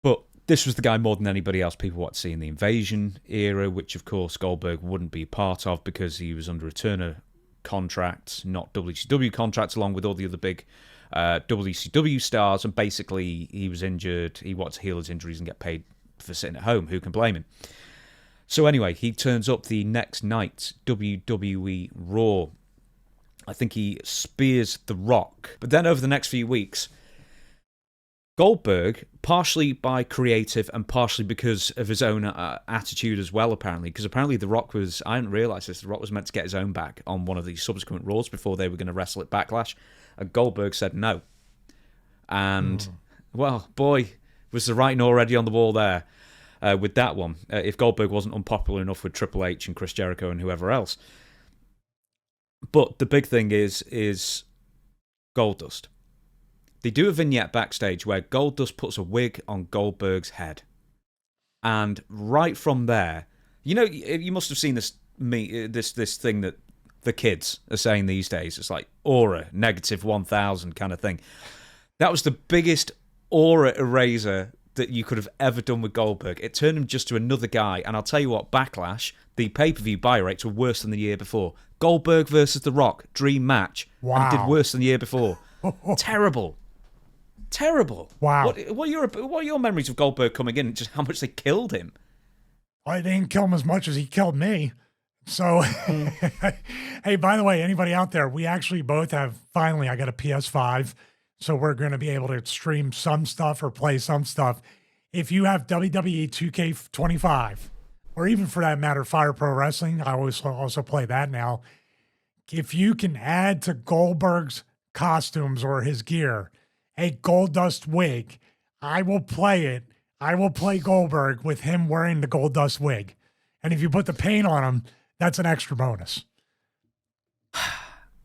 Speaker 2: But this was the guy more than anybody else people want to see in the Invasion era, which, of course, Goldberg wouldn't be part of because he was under a Turner contract, not WCW contract, along with all the other big WCW stars. And basically, he was injured. He wanted to heal his injuries and get paid for sitting at home. Who can blame him? So anyway, he turns up the next night, WWE Raw. I think he spears The Rock. But then over the next few weeks, Goldberg, partially by creative and partially because of his own attitude as well, apparently, because apparently The Rock was, I didn't realise this, The Rock was meant to get his own back on one of the subsequent Raws before they were going to wrestle at Backlash, and Goldberg said no. And, well, boy, was the writing already on the wall there with that one, if Goldberg wasn't unpopular enough with Triple H and Chris Jericho and whoever else. But the big thing is Goldust. They do a vignette backstage where Goldust puts a wig on Goldberg's head. And right from there, you know, you must have seen this thing that the kids are saying these days. It's like aura, -1000 kind of thing. That was the biggest aura eraser that you could have ever done with Goldberg. It turned him just to another guy. And I'll tell you what, Backlash, the pay-per-view buy rates were worse than the year before. Goldberg versus The Rock, dream match.
Speaker 1: Wow.
Speaker 2: And did worse than the year before. Terrible.
Speaker 1: Wow.
Speaker 2: What are your memories of Goldberg coming in and just how much they killed him?
Speaker 1: I didn't kill him as much as he killed me. So, hey, by the way, anybody out there, we actually both have, finally, I got a PS5. So we're going to be able to stream some stuff or play some stuff. If you have WWE 2K25, or even for that matter, Fire Pro Wrestling, I always also play that now. If you can add to Goldberg's costumes or his gear a Goldust wig, I will play it. I will play Goldberg with him wearing the Goldust wig. And if you put the paint on him, that's an extra bonus.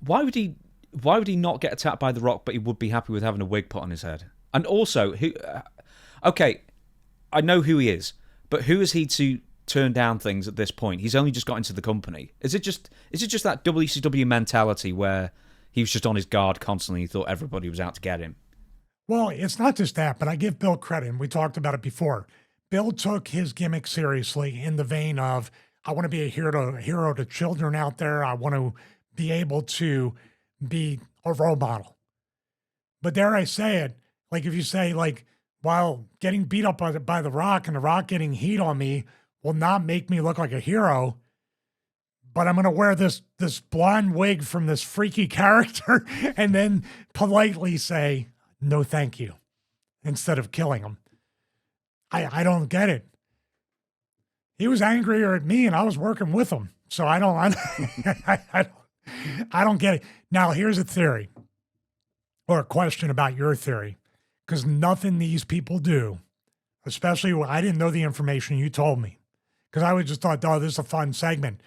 Speaker 2: Why would he not get attacked by The Rock, but he would be happy with having a wig put on his head? And also, okay, I know who he is, but who is he to turn down things at this point? He's only just got into the company. Is it just that WCW mentality where he was just on his guard constantly and he thought everybody was out to get him?
Speaker 1: Well, it's not just that, but I give Bill credit, and we talked about it before. Bill took his gimmick seriously in the vein of, I want to be a hero to children out there. I want to be able to be a role model. But dare I say it, like if you say, like, while getting beat up by The Rock and The Rock getting heat on me will not make me look like a hero, but I'm going to wear this blonde wig from this freaky character and then politely say, no, thank you, instead of killing him. I don't get it. He was angrier at me and I was working with him. So I don't get it. Now, here's a theory or a question about your theory, because nothing these people do, especially when I didn't know the information you told me, because I would just thought, oh, this is a fun segment.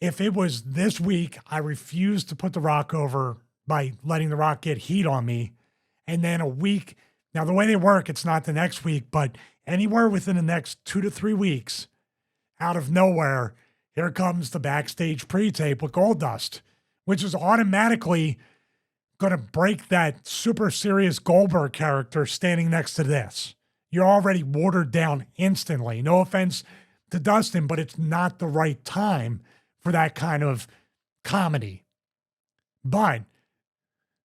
Speaker 1: If it was this week, I refused to put The Rock over by letting The Rock get heat on me. And then a week, now the way they work, it's not the next week, but anywhere within the next 2 to 3 weeks, out of nowhere, here comes the backstage pre-tape with Goldust, which is automatically going to break that super serious Goldberg character standing next to this. You're already watered down instantly. No offense to Dustin, but it's not the right time for that kind of comedy. But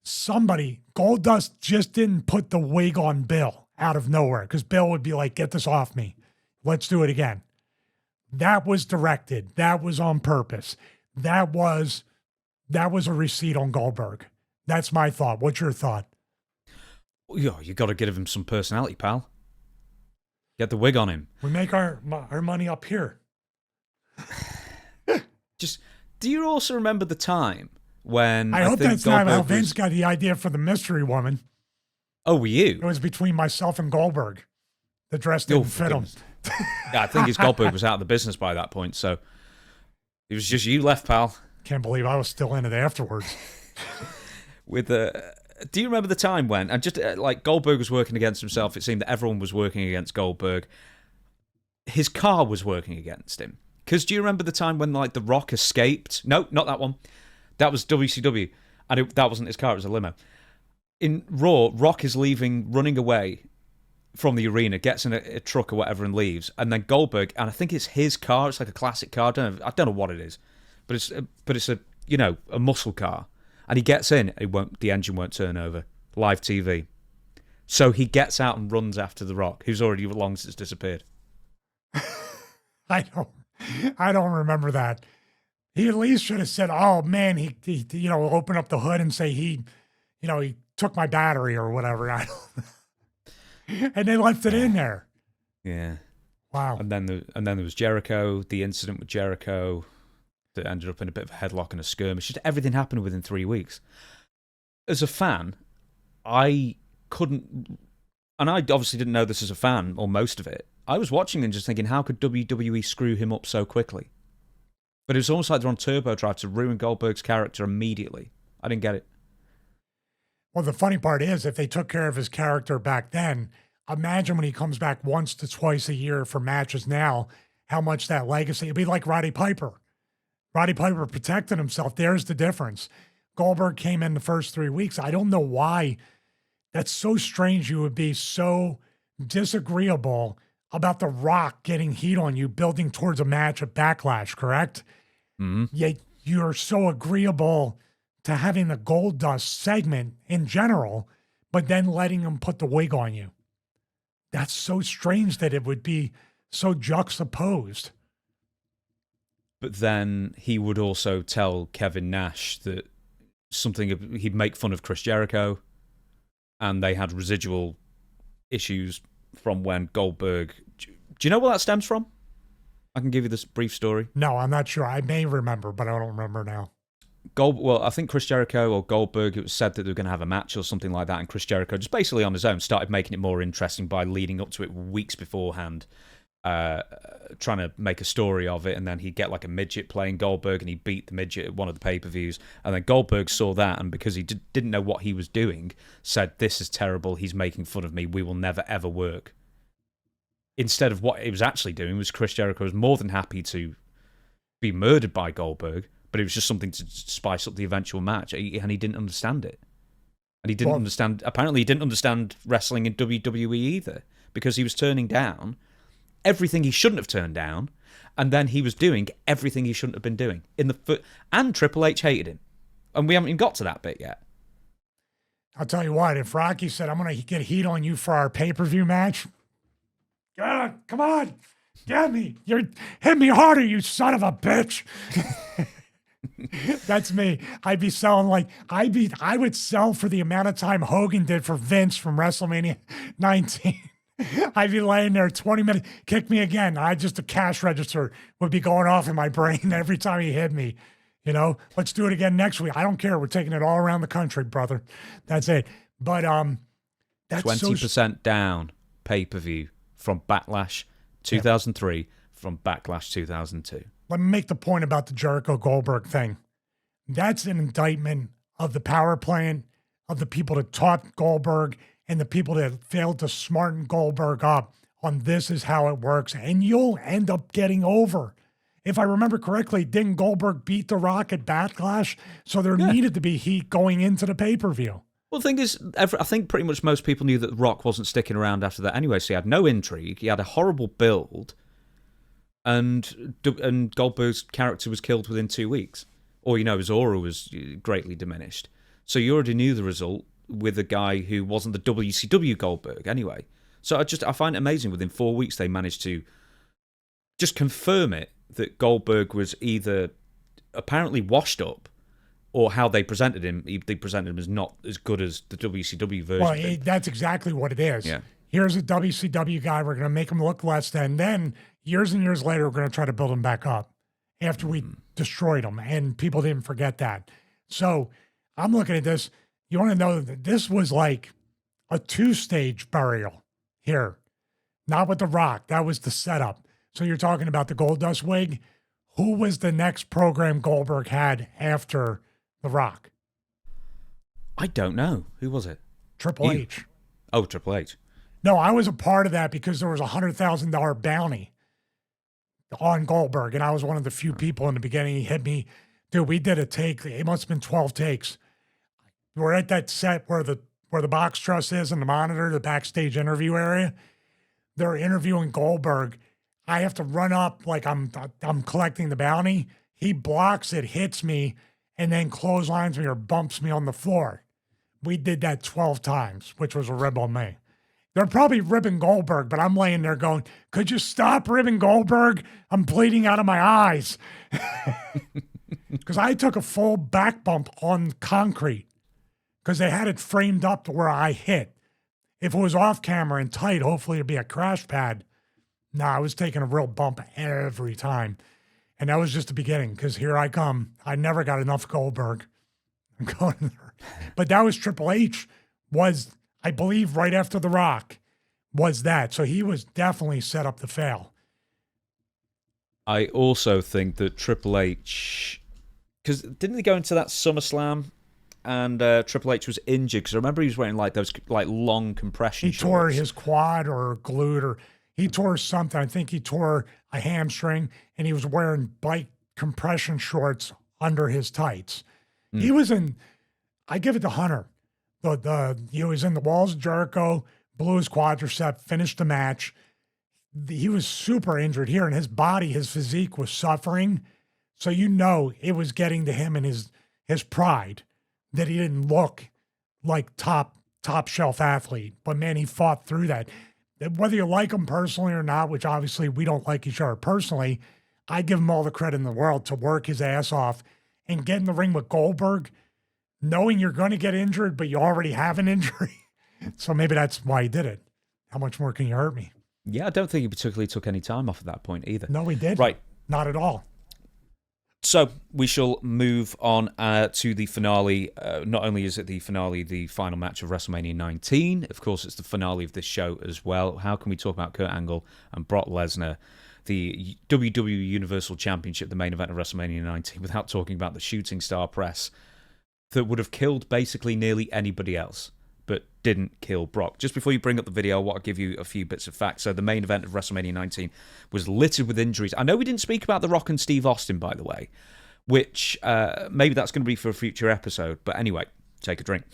Speaker 1: Goldust just didn't put the wig on Bill out of nowhere, because Bill would be like, get this off me. Let's do it again. That was directed. That was on purpose. That was a receipt on Goldberg. That's my thought. What's your thought?
Speaker 2: You got to give him some personality, pal. Get the wig on him.
Speaker 1: We make our money up here.
Speaker 2: Do you also remember the time when
Speaker 1: I hope
Speaker 2: think
Speaker 1: that's not how
Speaker 2: Goldberg
Speaker 1: Vince got the idea for the mystery woman.
Speaker 2: Oh, were you?
Speaker 1: It was between myself and Goldberg. The dress didn't fit him.
Speaker 2: Yeah, I think his Goldberg was out of the business by that point, so it was just you left, pal.
Speaker 1: Can't believe I was still in it afterwards.
Speaker 2: Do you remember the time when, and just like Goldberg was working against himself, it seemed that everyone was working against Goldberg. His car was working against him. Because do you remember the time when like The Rock escaped? No, not that one. That was WCW, and that wasn't his car, it was a limo. In Raw, Rock is leaving, running away from the arena, gets in a truck or whatever and leaves, and then Goldberg, and I think it's his car, it's like a classic car, I don't know what it is, but it's a a muscle car, and he gets in, the engine won't turn over, live TV. So he gets out and runs after The Rock, who's already long since disappeared.
Speaker 1: I don't remember that. He at least should have said, "Oh man, he open up the hood and say he took my battery or whatever." And they left it in there.
Speaker 2: Yeah.
Speaker 1: Wow.
Speaker 2: And then there was Jericho, the incident with Jericho that ended up in a bit of a headlock and a skirmish. Just everything happened within 3 weeks. As a fan, I couldn't, and I obviously didn't know this as a fan, or most of it. I was watching and just thinking, how could WWE screw him up so quickly? But it was almost like they're on turbo drive to ruin Goldberg's character immediately. I didn't get it.
Speaker 1: Well, the funny part is, if they took care of his character back then, imagine when he comes back once to twice a year for matches now, how much that legacy, it'd be like Roddy Piper. Roddy Piper protected himself. There's the difference. Goldberg came in the first 3 weeks. I don't know why. That's so strange. You would be so disagreeable about The Rock getting heat on you, building towards a match at Backlash, correct?
Speaker 2: Mm-hmm.
Speaker 1: Yet you're so agreeable to having the Gold Dust segment in general, but then letting him put the wig on you. That's so strange that it would be so juxtaposed.
Speaker 2: But then he would also tell Kevin Nash that he'd make fun of Chris Jericho, and they had residual issues from when Goldberg... Do you know where that stems from? I can give you this brief story.
Speaker 1: No, I'm not sure. I may remember, but I don't remember now.
Speaker 2: Well, I think Chris Jericho or Goldberg, it was said that they were going to have a match or something like that, and Chris Jericho just basically on his own started making it more interesting by leading up to it weeks beforehand, trying to make a story of it, and then he'd get like a midget playing Goldberg, and he beat the midget at one of the pay-per-views, and then Goldberg saw that, and because he didn't know what he was doing, said, "This is terrible, he's making fun of me, we will never ever work." Instead of what he was actually doing was Chris Jericho was more than happy to be murdered by Goldberg, but it was just something to spice up the eventual match, and he didn't understand it. And he didn't understand, apparently he didn't understand wrestling in WWE either, because he was turning down everything he shouldn't have turned down, and then he was doing everything he shouldn't have been doing. And Triple H hated him. And we haven't even got to that bit yet.
Speaker 1: I'll tell you what, if Rocky said, "I'm going to get heat on you for our pay-per-view match," come on, get me. Hit me harder, you son of a bitch. That's me. I'd be selling I would sell for the amount of time Hogan did for Vince from WrestleMania 19. I'd be laying there 20 minutes, kick me again. The cash register would be going off in my brain every time he hit me. Let's do it again next week. I don't care. We're taking it all around the country, brother. That's it. But that's
Speaker 2: 20% down pay-per-view from Backlash 2003, from Backlash 2002.
Speaker 1: Let me make the point about the Jericho Goldberg thing. That's an indictment of the power plant, of the people that taught Goldberg, and the people that failed to smarten Goldberg up on this is how it works. And you'll end up getting over. If I remember correctly, didn't Goldberg beat The Rock at Backlash? So there needed to be heat going into the pay-per-view.
Speaker 2: Well, the thing is, I think pretty much most people knew that The Rock wasn't sticking around after that anyway, so he had no intrigue. He had a horrible build. And Goldberg's character was killed within 2 weeks. Or, his aura was greatly diminished. So you already knew the result with a guy who wasn't the WCW Goldberg anyway. So I find it amazing within 4 weeks they managed to just confirm it that Goldberg was either apparently washed up or how they presented him. They presented him as not as good as the WCW version.
Speaker 1: Well, that's exactly what it is.
Speaker 2: Yeah.
Speaker 1: Here's a WCW guy. We're going to make him look less than. Then years and years later, we're going to try to build him back up. after we destroyed them, and people didn't forget that. So I'm looking at this. You want to know that this was like a 2-stage burial here, not with The Rock. That was the setup. So you're talking about the Goldust wig. Who was the next program Goldberg had after The Rock?
Speaker 2: I don't know. Who was it?
Speaker 1: Triple H.
Speaker 2: Oh, Triple H.
Speaker 1: No, I was a part of that because there was a $100,000 bounty on Goldberg, and I was one of the few people in the beginning. He hit me. Dude, we did a take. It must have been 12 takes. We're at that set where the box truss is and the monitor, the backstage interview area. They're interviewing Goldberg. I have to run up like I'm collecting the bounty. He blocks it, hits me, and then clotheslines me or bumps me on the floor. We did that 12 times, which was a rib on me. They're probably ribbing Goldberg, but I'm laying there going, could you stop ribbing Goldberg? I'm bleeding out of my eyes. Because I took a full back bump on concrete because they had it framed up to where I hit. If it was off camera and tight, hopefully it'd be a crash pad. No, I was taking a real bump every time. And that was just the beginning because here I come. I never got enough Goldberg. I'm going there. But that was Triple H was, I believe, right after The Rock was that. So he was definitely set up to fail.
Speaker 2: I also think that Triple H, because didn't he go into that SummerSlam and Triple H was injured? Because I remember he was wearing like those like long compression shorts.
Speaker 1: He tore his quad or glute, or he tore something. I think he tore a hamstring, and he was wearing bike compression shorts under his tights. He was in, I give it to Hunter. He was in the walls of Jericho, blew his quadricep, finished the match. He was super injured here, and his body, his physique was suffering. So you know it was getting to him and his pride that he didn't look like top shelf athlete. But man, he fought through that. Whether you like him personally or not, which obviously we don't like each other personally, I give him all the credit in the world to work his ass off and get in the ring with Goldberg, knowing you're going to get injured, but you already have an injury. So maybe that's why he did it. How much more can you hurt me?
Speaker 2: Yeah, I don't think he particularly took any time off at that point either.
Speaker 1: No, he did.
Speaker 2: Right.
Speaker 1: Not at all.
Speaker 2: So we shall move on to the finale. Not only is it the finale, the final match of WrestleMania 19, of course, it's the finale of this show as well. How can we talk about Kurt Angle and Brock Lesnar, the WWE Universal Championship, the main event of WrestleMania 19, without talking about the shooting star press that would have killed basically nearly anybody else, but didn't kill Brock? Just before you bring up the video, I want to give you a few bits of facts. So the main event of WrestleMania 19 was littered with injuries. I know we didn't speak about The Rock and Steve Austin, by the way, which maybe that's going to be for a future episode. But anyway, take a drink.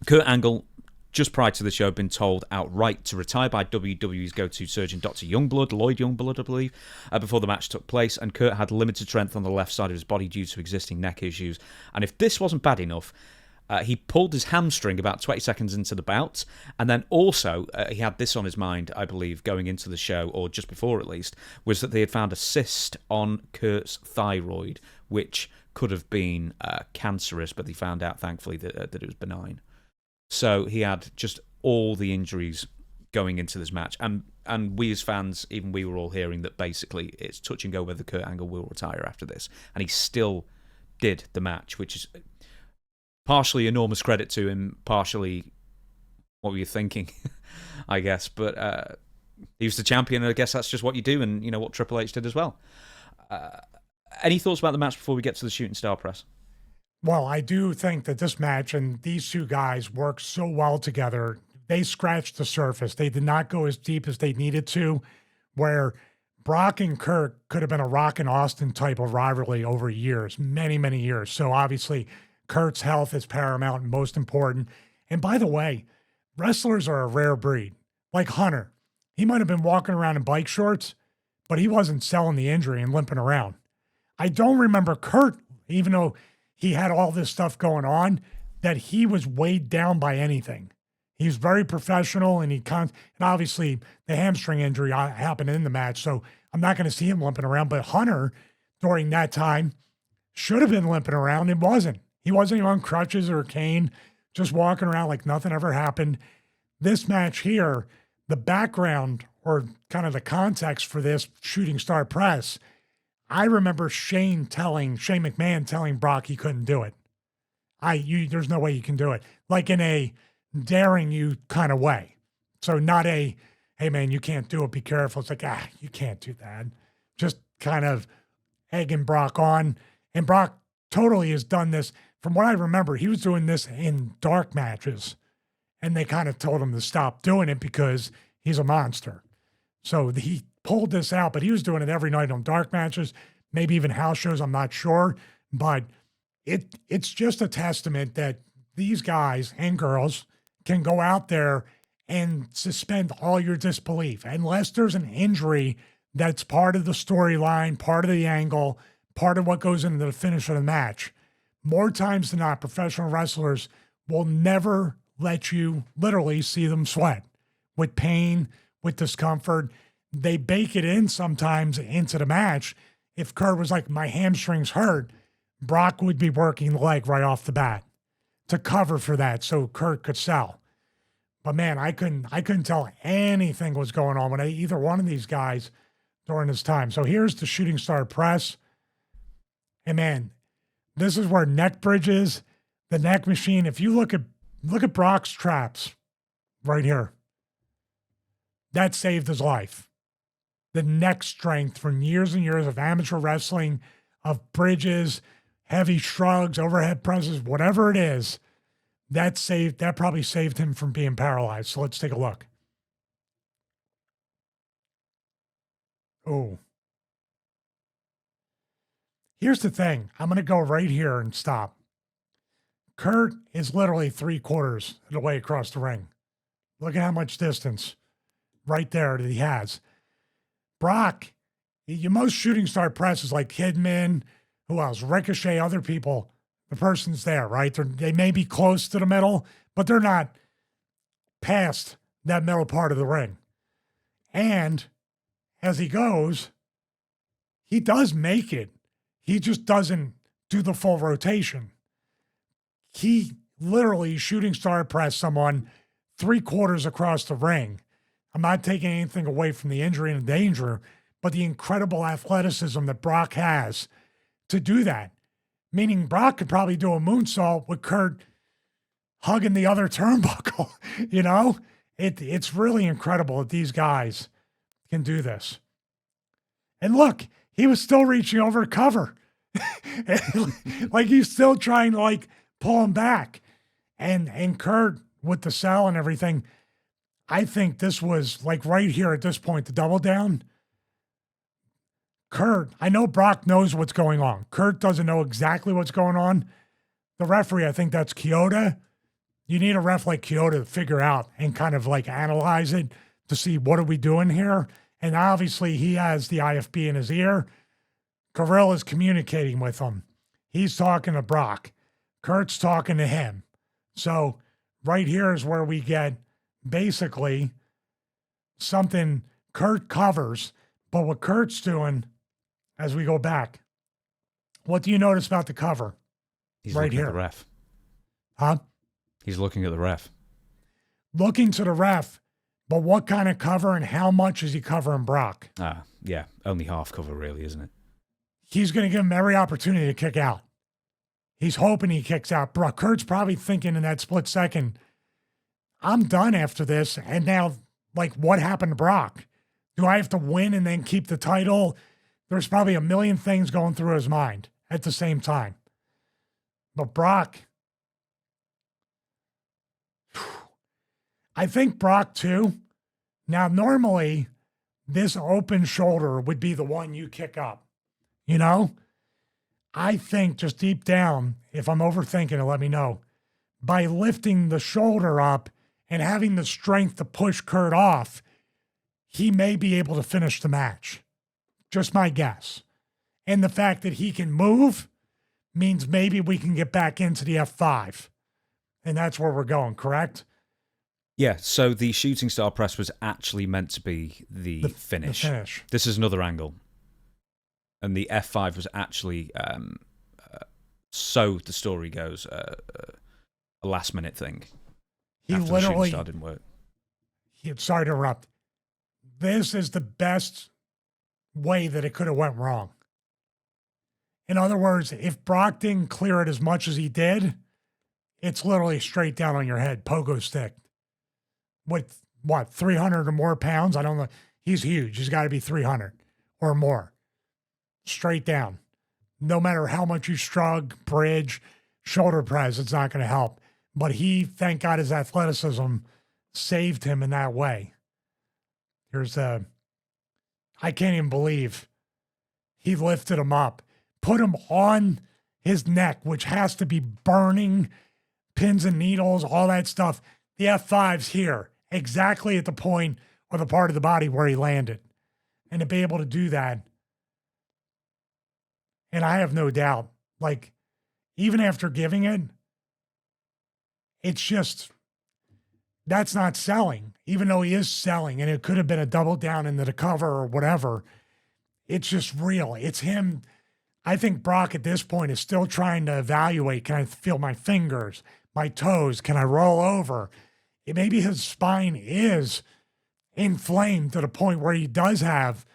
Speaker 2: Kurt Angle, just prior to the show, had been told outright to retire by WWE's go-to surgeon, Dr. Youngblood, Lloyd Youngblood, I believe, before the match took place. And Kurt had limited strength on the left side of his body due to existing neck issues. And if this wasn't bad enough, he pulled his hamstring about 20 seconds into the bout. And then also, he had this on his mind, I believe, going into the show, or just before at least, was that they had found a cyst on Kurt's thyroid, which could have been cancerous, but they found out, thankfully, that it was benign. So he had just all the injuries going into this match. And we as fans, even we were all hearing that basically it's touch and go whether Kurt Angle will retire after this. And he still did the match, which is partially enormous credit to him, partially what were you thinking, I guess. But he was the champion, and I guess that's just what you do, and you know what Triple H did as well. Any thoughts about the match before we get to the shooting star press?
Speaker 1: Well, I do think that this match and these two guys worked so well together. They scratched the surface. They did not go as deep as they needed to, where Brock and Kurt could have been a Rock and Austin type of rivalry over years, many, many years. So obviously, Kurt's health is paramount and most important. And by the way, wrestlers are a rare breed. Like Hunter, he might have been walking around in bike shorts, but he wasn't selling the injury and limping around. I don't remember Kurt, even though he had all this stuff going on, that he was weighed down by anything. He was very professional, and and obviously the hamstring injury happened in the match, so I'm not going to see him limping around. But Hunter, during that time, should have been limping around and wasn't. He wasn't even on crutches or a cane, just walking around like nothing ever happened. This match here, the background or kind of the context for this shooting star press, I remember Shane McMahon telling Brock he couldn't do it. There's no way you can do it. Like in a daring you kind of way. So not a, hey man, you can't do it, be careful. It's like, you can't do that. Just kind of egging Brock on. And Brock totally has done this. From what I remember, he was doing this in dark matches. And they kind of told him to stop doing it because he's a monster. So he pulled this out, but he was doing it every night on dark matches, maybe even house shows, I'm not sure. But it's just a testament that these guys and girls can go out there and suspend all your disbelief. Unless there's an injury that's part of the storyline, part of the angle, part of what goes into the finish of the match. More times than not, professional wrestlers will never let you literally see them sweat with pain, with discomfort. They bake it in sometimes into the match. If Kurt was like, my hamstrings hurt, Brock would be working the leg right off the bat to cover for that so Kurt could sell. But man, I couldn't tell anything was going on with either one of these guys during this time. So here's the shooting star press. And man, this is where neck bridges, the neck machine. If you look at Brock's traps right here, that saved his life. The neck strength from years and years of amateur wrestling, of bridges, heavy shrugs, overhead presses, whatever it is, that probably saved him from being paralyzed. So let's take a look. Oh. Here's the thing. I'm going to go right here and stop. Kurt is literally 3/4 of the way across the ring. Look at how much distance right there that he has. Brock, your most shooting star presses like Kidman, who else? Ricochet, other people. The person's there, right? They may be close to the middle, but they're not past that middle part of the ring. And as he goes, he does make it. He just doesn't do the full rotation. He literally shooting star press someone 3/4 across the ring. I'm not taking anything away from the injury and the danger, but the incredible athleticism that Brock has to do that. Meaning Brock could probably do a moonsault with Kurt hugging the other turnbuckle. You know, it's really incredible that these guys can do this. And look, he was still reaching over to cover. Like he's still trying to like pull him back. And Kurt with the cell and everything, I think this was like right here at this point, the double down. Kurt, I know Brock knows what's going on. Kurt doesn't know exactly what's going on. The referee, I think that's Kyoto. You need a ref like Kyoto to figure out and kind of like analyze it to see what are we doing here. And obviously he has the IFB in his ear. Kirill is communicating with him. He's talking to Brock. Kurt's talking to him. So right here is where we get basically something Kurt covers. But what Kurt's doing as we go back, what do you notice about the cover?
Speaker 2: He's
Speaker 1: right
Speaker 2: looking
Speaker 1: here.
Speaker 2: at the ref.
Speaker 1: Huh?
Speaker 2: He's looking at the ref.
Speaker 1: Looking to the ref. But what kind of cover and how much is he covering Brock?
Speaker 2: Yeah. Only half cover, really, isn't it?
Speaker 1: He's going to give him every opportunity to kick out. He's hoping he kicks out. Brock. Kurt's probably thinking in that split second, I'm done after this. And now, like, what happened to Brock? Do I have to win and then keep the title? There's probably a million things going through his mind at the same time. But Brock, I think Brock too. Now, normally this open shoulder would be the one you kick up, you know? I think just deep down, if I'm overthinking it, let me know. By lifting the shoulder up and having the strength to push Kurt off, he may be able to finish the match. Just my guess. And the fact that he can move means maybe we can get back into the F5. And that's where we're going, correct?
Speaker 2: Yeah, so the shooting star press was actually meant to be the finish.
Speaker 1: The finish.
Speaker 2: This is another angle. And the F5 was actually, so the story goes, a last-minute thing.
Speaker 1: He
Speaker 2: after
Speaker 1: literally...
Speaker 2: the shooting star didn't work.
Speaker 1: Sorry to interrupt. This is the best way that it could have went wrong. In other words, if Brock didn't clear it as much as he did, it's literally straight down on your head, pogo stick. With what, 300 or more pounds? I don't know. He's huge. He's got to be 300 or more. Straight down. No matter how much you shrug, bridge, shoulder press, it's not going to help. But he, thank God, his athleticism saved him in that way. I can't even believe he lifted him up, put him on his neck, which has to be burning, pins and needles, all that stuff. The F5's here, exactly at the point or the part of the body where he landed. And to be able to do that, and I have no doubt, like, even after giving it, it's just, that's not selling, even though he is selling, and it could have been a double down into the cover or whatever. It's just real. It's him. I think Brock at this point is still trying to evaluate, can I feel my fingers, my toes? Can I roll over? Maybe his spine is inflamed to the point where he does have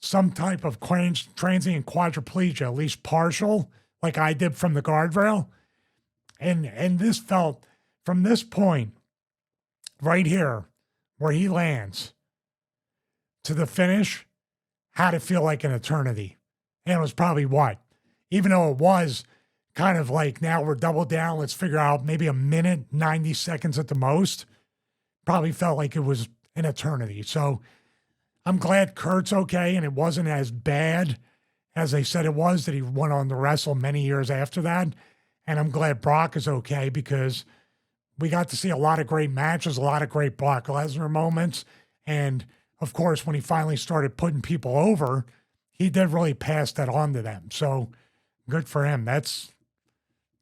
Speaker 1: some type of transient quadriplegia, at least partial, like I did from the guardrail. And this felt, from this point right here where he lands to the finish, had to feel like an eternity. And it was probably what? Even though it was kind of like, now we're double down, let's figure out maybe a minute, 90 seconds at the most, probably felt like it was an eternity. So I'm glad Kurt's okay, and it wasn't as bad as they said it was, that he went on to wrestle many years after that. And I'm glad Brock is okay, because we got to see a lot of great matches, a lot of great Brock Lesnar moments. And of course, when he finally started putting people over, he did really pass that on to them. So good for him. That's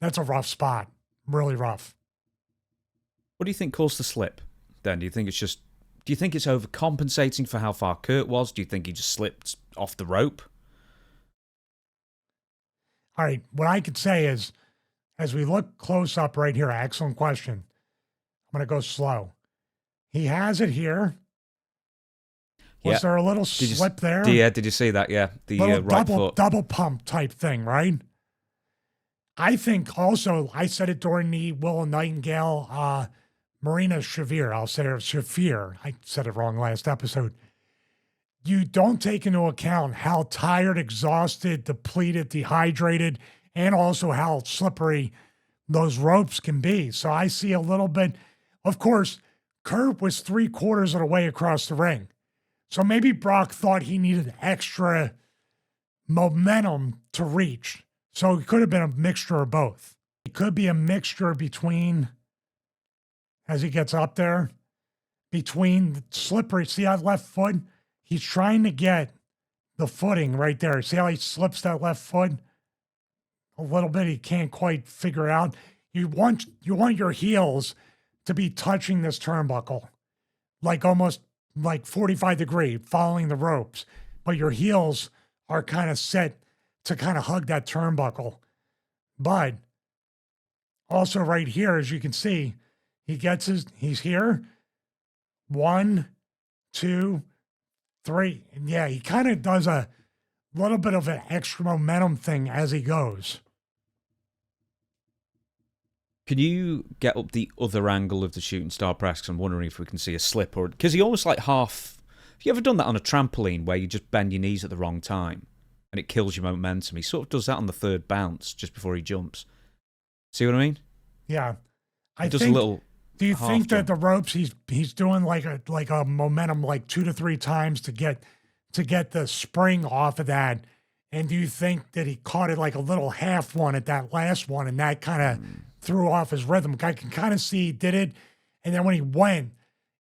Speaker 1: a rough spot, really rough.
Speaker 2: What do you think caused the slip then? Do you think it's overcompensating for how far Kurt was? Do you think he just slipped off the rope?
Speaker 1: All right, what I could say is, as we look close up right here, excellent question. I'm going to go slow. He has it here. Was there a little slip there?
Speaker 2: Yeah, did you see that? Yeah, the right foot.
Speaker 1: Double pump type thing, right? I think also, I said it during the Willow Nightingale, Marina Shafir. I'll say it, Shafir. I said it wrong last episode. You don't take into account how tired, exhausted, depleted, dehydrated, and also how slippery those ropes can be. So I see a little bit, of course, Kurt was 3/4 of the way across the ring. So maybe Brock thought he needed extra momentum to reach. So it could have been a mixture of both. It could be a mixture between, as he gets up there, between the slippery, see that left foot? He's trying to get the footing right there. See how he slips that left foot? A little bit, he can't quite figure out. You want your heels to be touching this turnbuckle, like almost like 45-degree, following the ropes, but your heels are kind of set to kind of hug that turnbuckle. But also right here, as you can see, he's here. 1, 2, 3. And yeah, he kind of does a little bit of an extra momentum thing as he goes.
Speaker 2: Can you get up the other angle of the shooting star press? 'Cause I'm wondering if we can see a slip, or because he almost like half. Have you ever done that on a trampoline where you just bend your knees at the wrong time and it kills your momentum? He sort of does that on the third bounce just before he jumps. See what I mean?
Speaker 1: Yeah,
Speaker 2: He does a little.
Speaker 1: Do you think that the ropes he's doing like a momentum like 2 to 3 times to get the spring off of that? And do you think that he caught it like a little half one at that last one, and that kind of threw off his rhythm? I can kind of see he did it, and then when he went,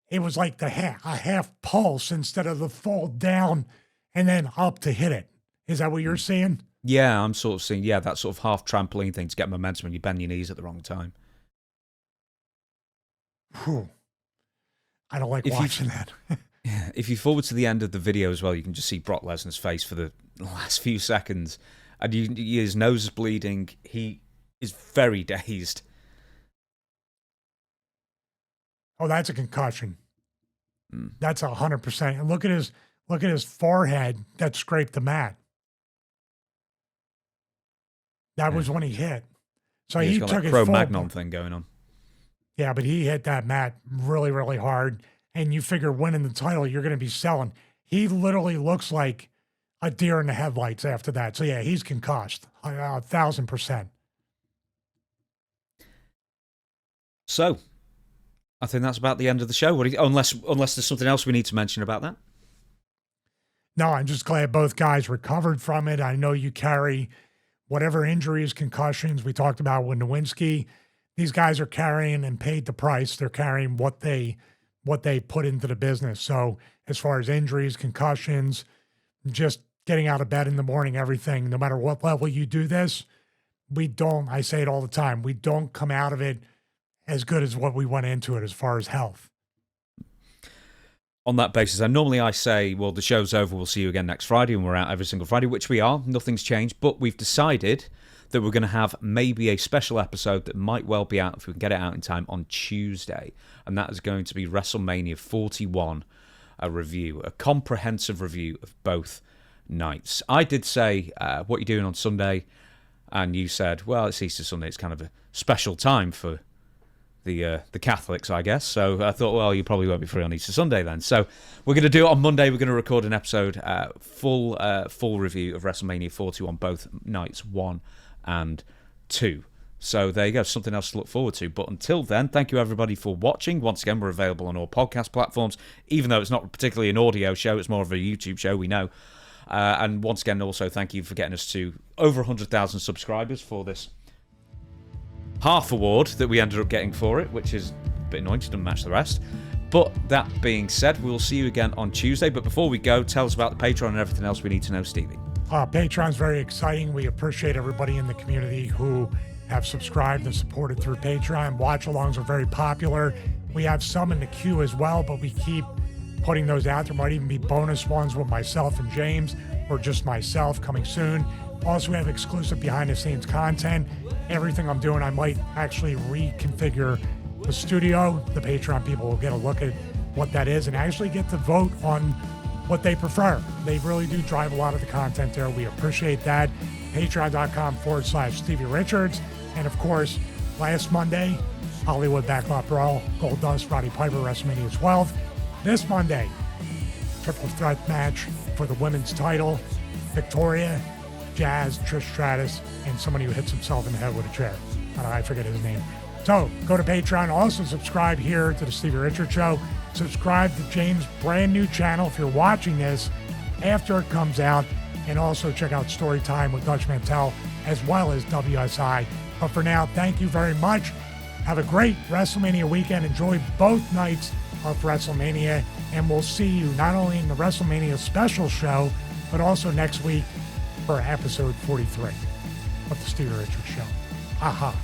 Speaker 1: it was like a half pulse instead of the fall down and then up to hit it. Is that what you're seeing?
Speaker 2: Yeah, I'm sort of seeing that sort of half trampoline thing to get momentum when you bend your knees at the wrong time.
Speaker 1: Whew. I don't like watching that.
Speaker 2: Yeah, if you forward to the end of the video as well, you can just see Brock Lesnar's face for the last few seconds, and his nose is bleeding. He is very dazed.
Speaker 1: Oh, that's a concussion. That's 100%. And look at his forehead that scraped the mat. That was when he hit. So
Speaker 2: He's
Speaker 1: he
Speaker 2: got
Speaker 1: took
Speaker 2: that
Speaker 1: it
Speaker 2: Cro-Magnon thing going on.
Speaker 1: Yeah, but he hit that mat really, really hard. And you figure winning the title, you're going to be selling. He literally looks like a deer in the headlights after that. So yeah, he's concussed 1,000%.
Speaker 2: So, I think that's about the end of the show. Unless there's something else we need to mention about that.
Speaker 1: No, I'm just glad both guys recovered from it. I know you carry whatever injuries, concussions we talked about with Nowinski. These guys are carrying and paid the price. They're carrying what they put into the business. So as far as injuries, concussions, just getting out of bed in the morning, everything, no matter what level you do this, I say it all the time, we don't come out of it as good as what we went into it as far as health.
Speaker 2: On that basis, and normally I say, well, the show's over, we'll see you again next Friday, and we're out every single Friday, which we are. Nothing's changed, but we've decided that we're going to have maybe a special episode that might well be out, if we can get it out in time, on Tuesday. And that is going to be WrestleMania 41, a review, a comprehensive review of both nights. I did say, what are you doing on Sunday? And you said, well, it's Easter Sunday. It's kind of a special time for the Catholics, I guess. So I thought, well, you probably won't be free on Easter Sunday then. So we're going to do it on Monday. We're going to record an episode, full review of WrestleMania 41, both nights 1 and 2. So there you go, something else to look forward to. But until then, thank you everybody for watching. Once again, we're available on all podcast platforms, even though it's not particularly an audio show, it's more of a YouTube show, we know. And once again, also thank you for getting us to over 100,000 subscribers for this half award that we ended up getting for it, which is a bit annoying, it doesn't match the rest. But that being said, we'll see you again on Tuesday. But before we go, tell us about the Patreon and everything else we need to know, Stevie.
Speaker 1: Patreon's very exciting. We appreciate everybody in the community who have subscribed and supported through Patreon. Watch-alongs are very popular. We have some in the queue as well, but we keep putting those out. There might even be bonus ones with myself and James, or just myself, coming soon. Also, we have exclusive behind-the-scenes content. Everything I'm doing, I might actually reconfigure the studio. The Patreon people will get a look at what that is and actually get to vote on what they prefer. They really do drive a lot of the content there. We appreciate that. Patreon.com/Stevie Richards. And of course, last Monday, Hollywood Backlot Brawl, Goldust, Roddy Piper, WrestleMania 12. This Monday, triple threat match for the women's title. Victoria, Jazz, Trish Stratus, and somebody who hits himself in the head with a chair. I forget his name. So go to Patreon. Also subscribe here to the Stevie Richards Show. Subscribe to James' brand new channel if you're watching this after it comes out. And also check out Storytime with Dutch Mantel as well as WSI. But for now, thank you very much. Have a great WrestleMania weekend. Enjoy both nights of WrestleMania. And we'll see you not only in the WrestleMania special show, but also next week for episode 43 of the Stevie Richards Show. Aha.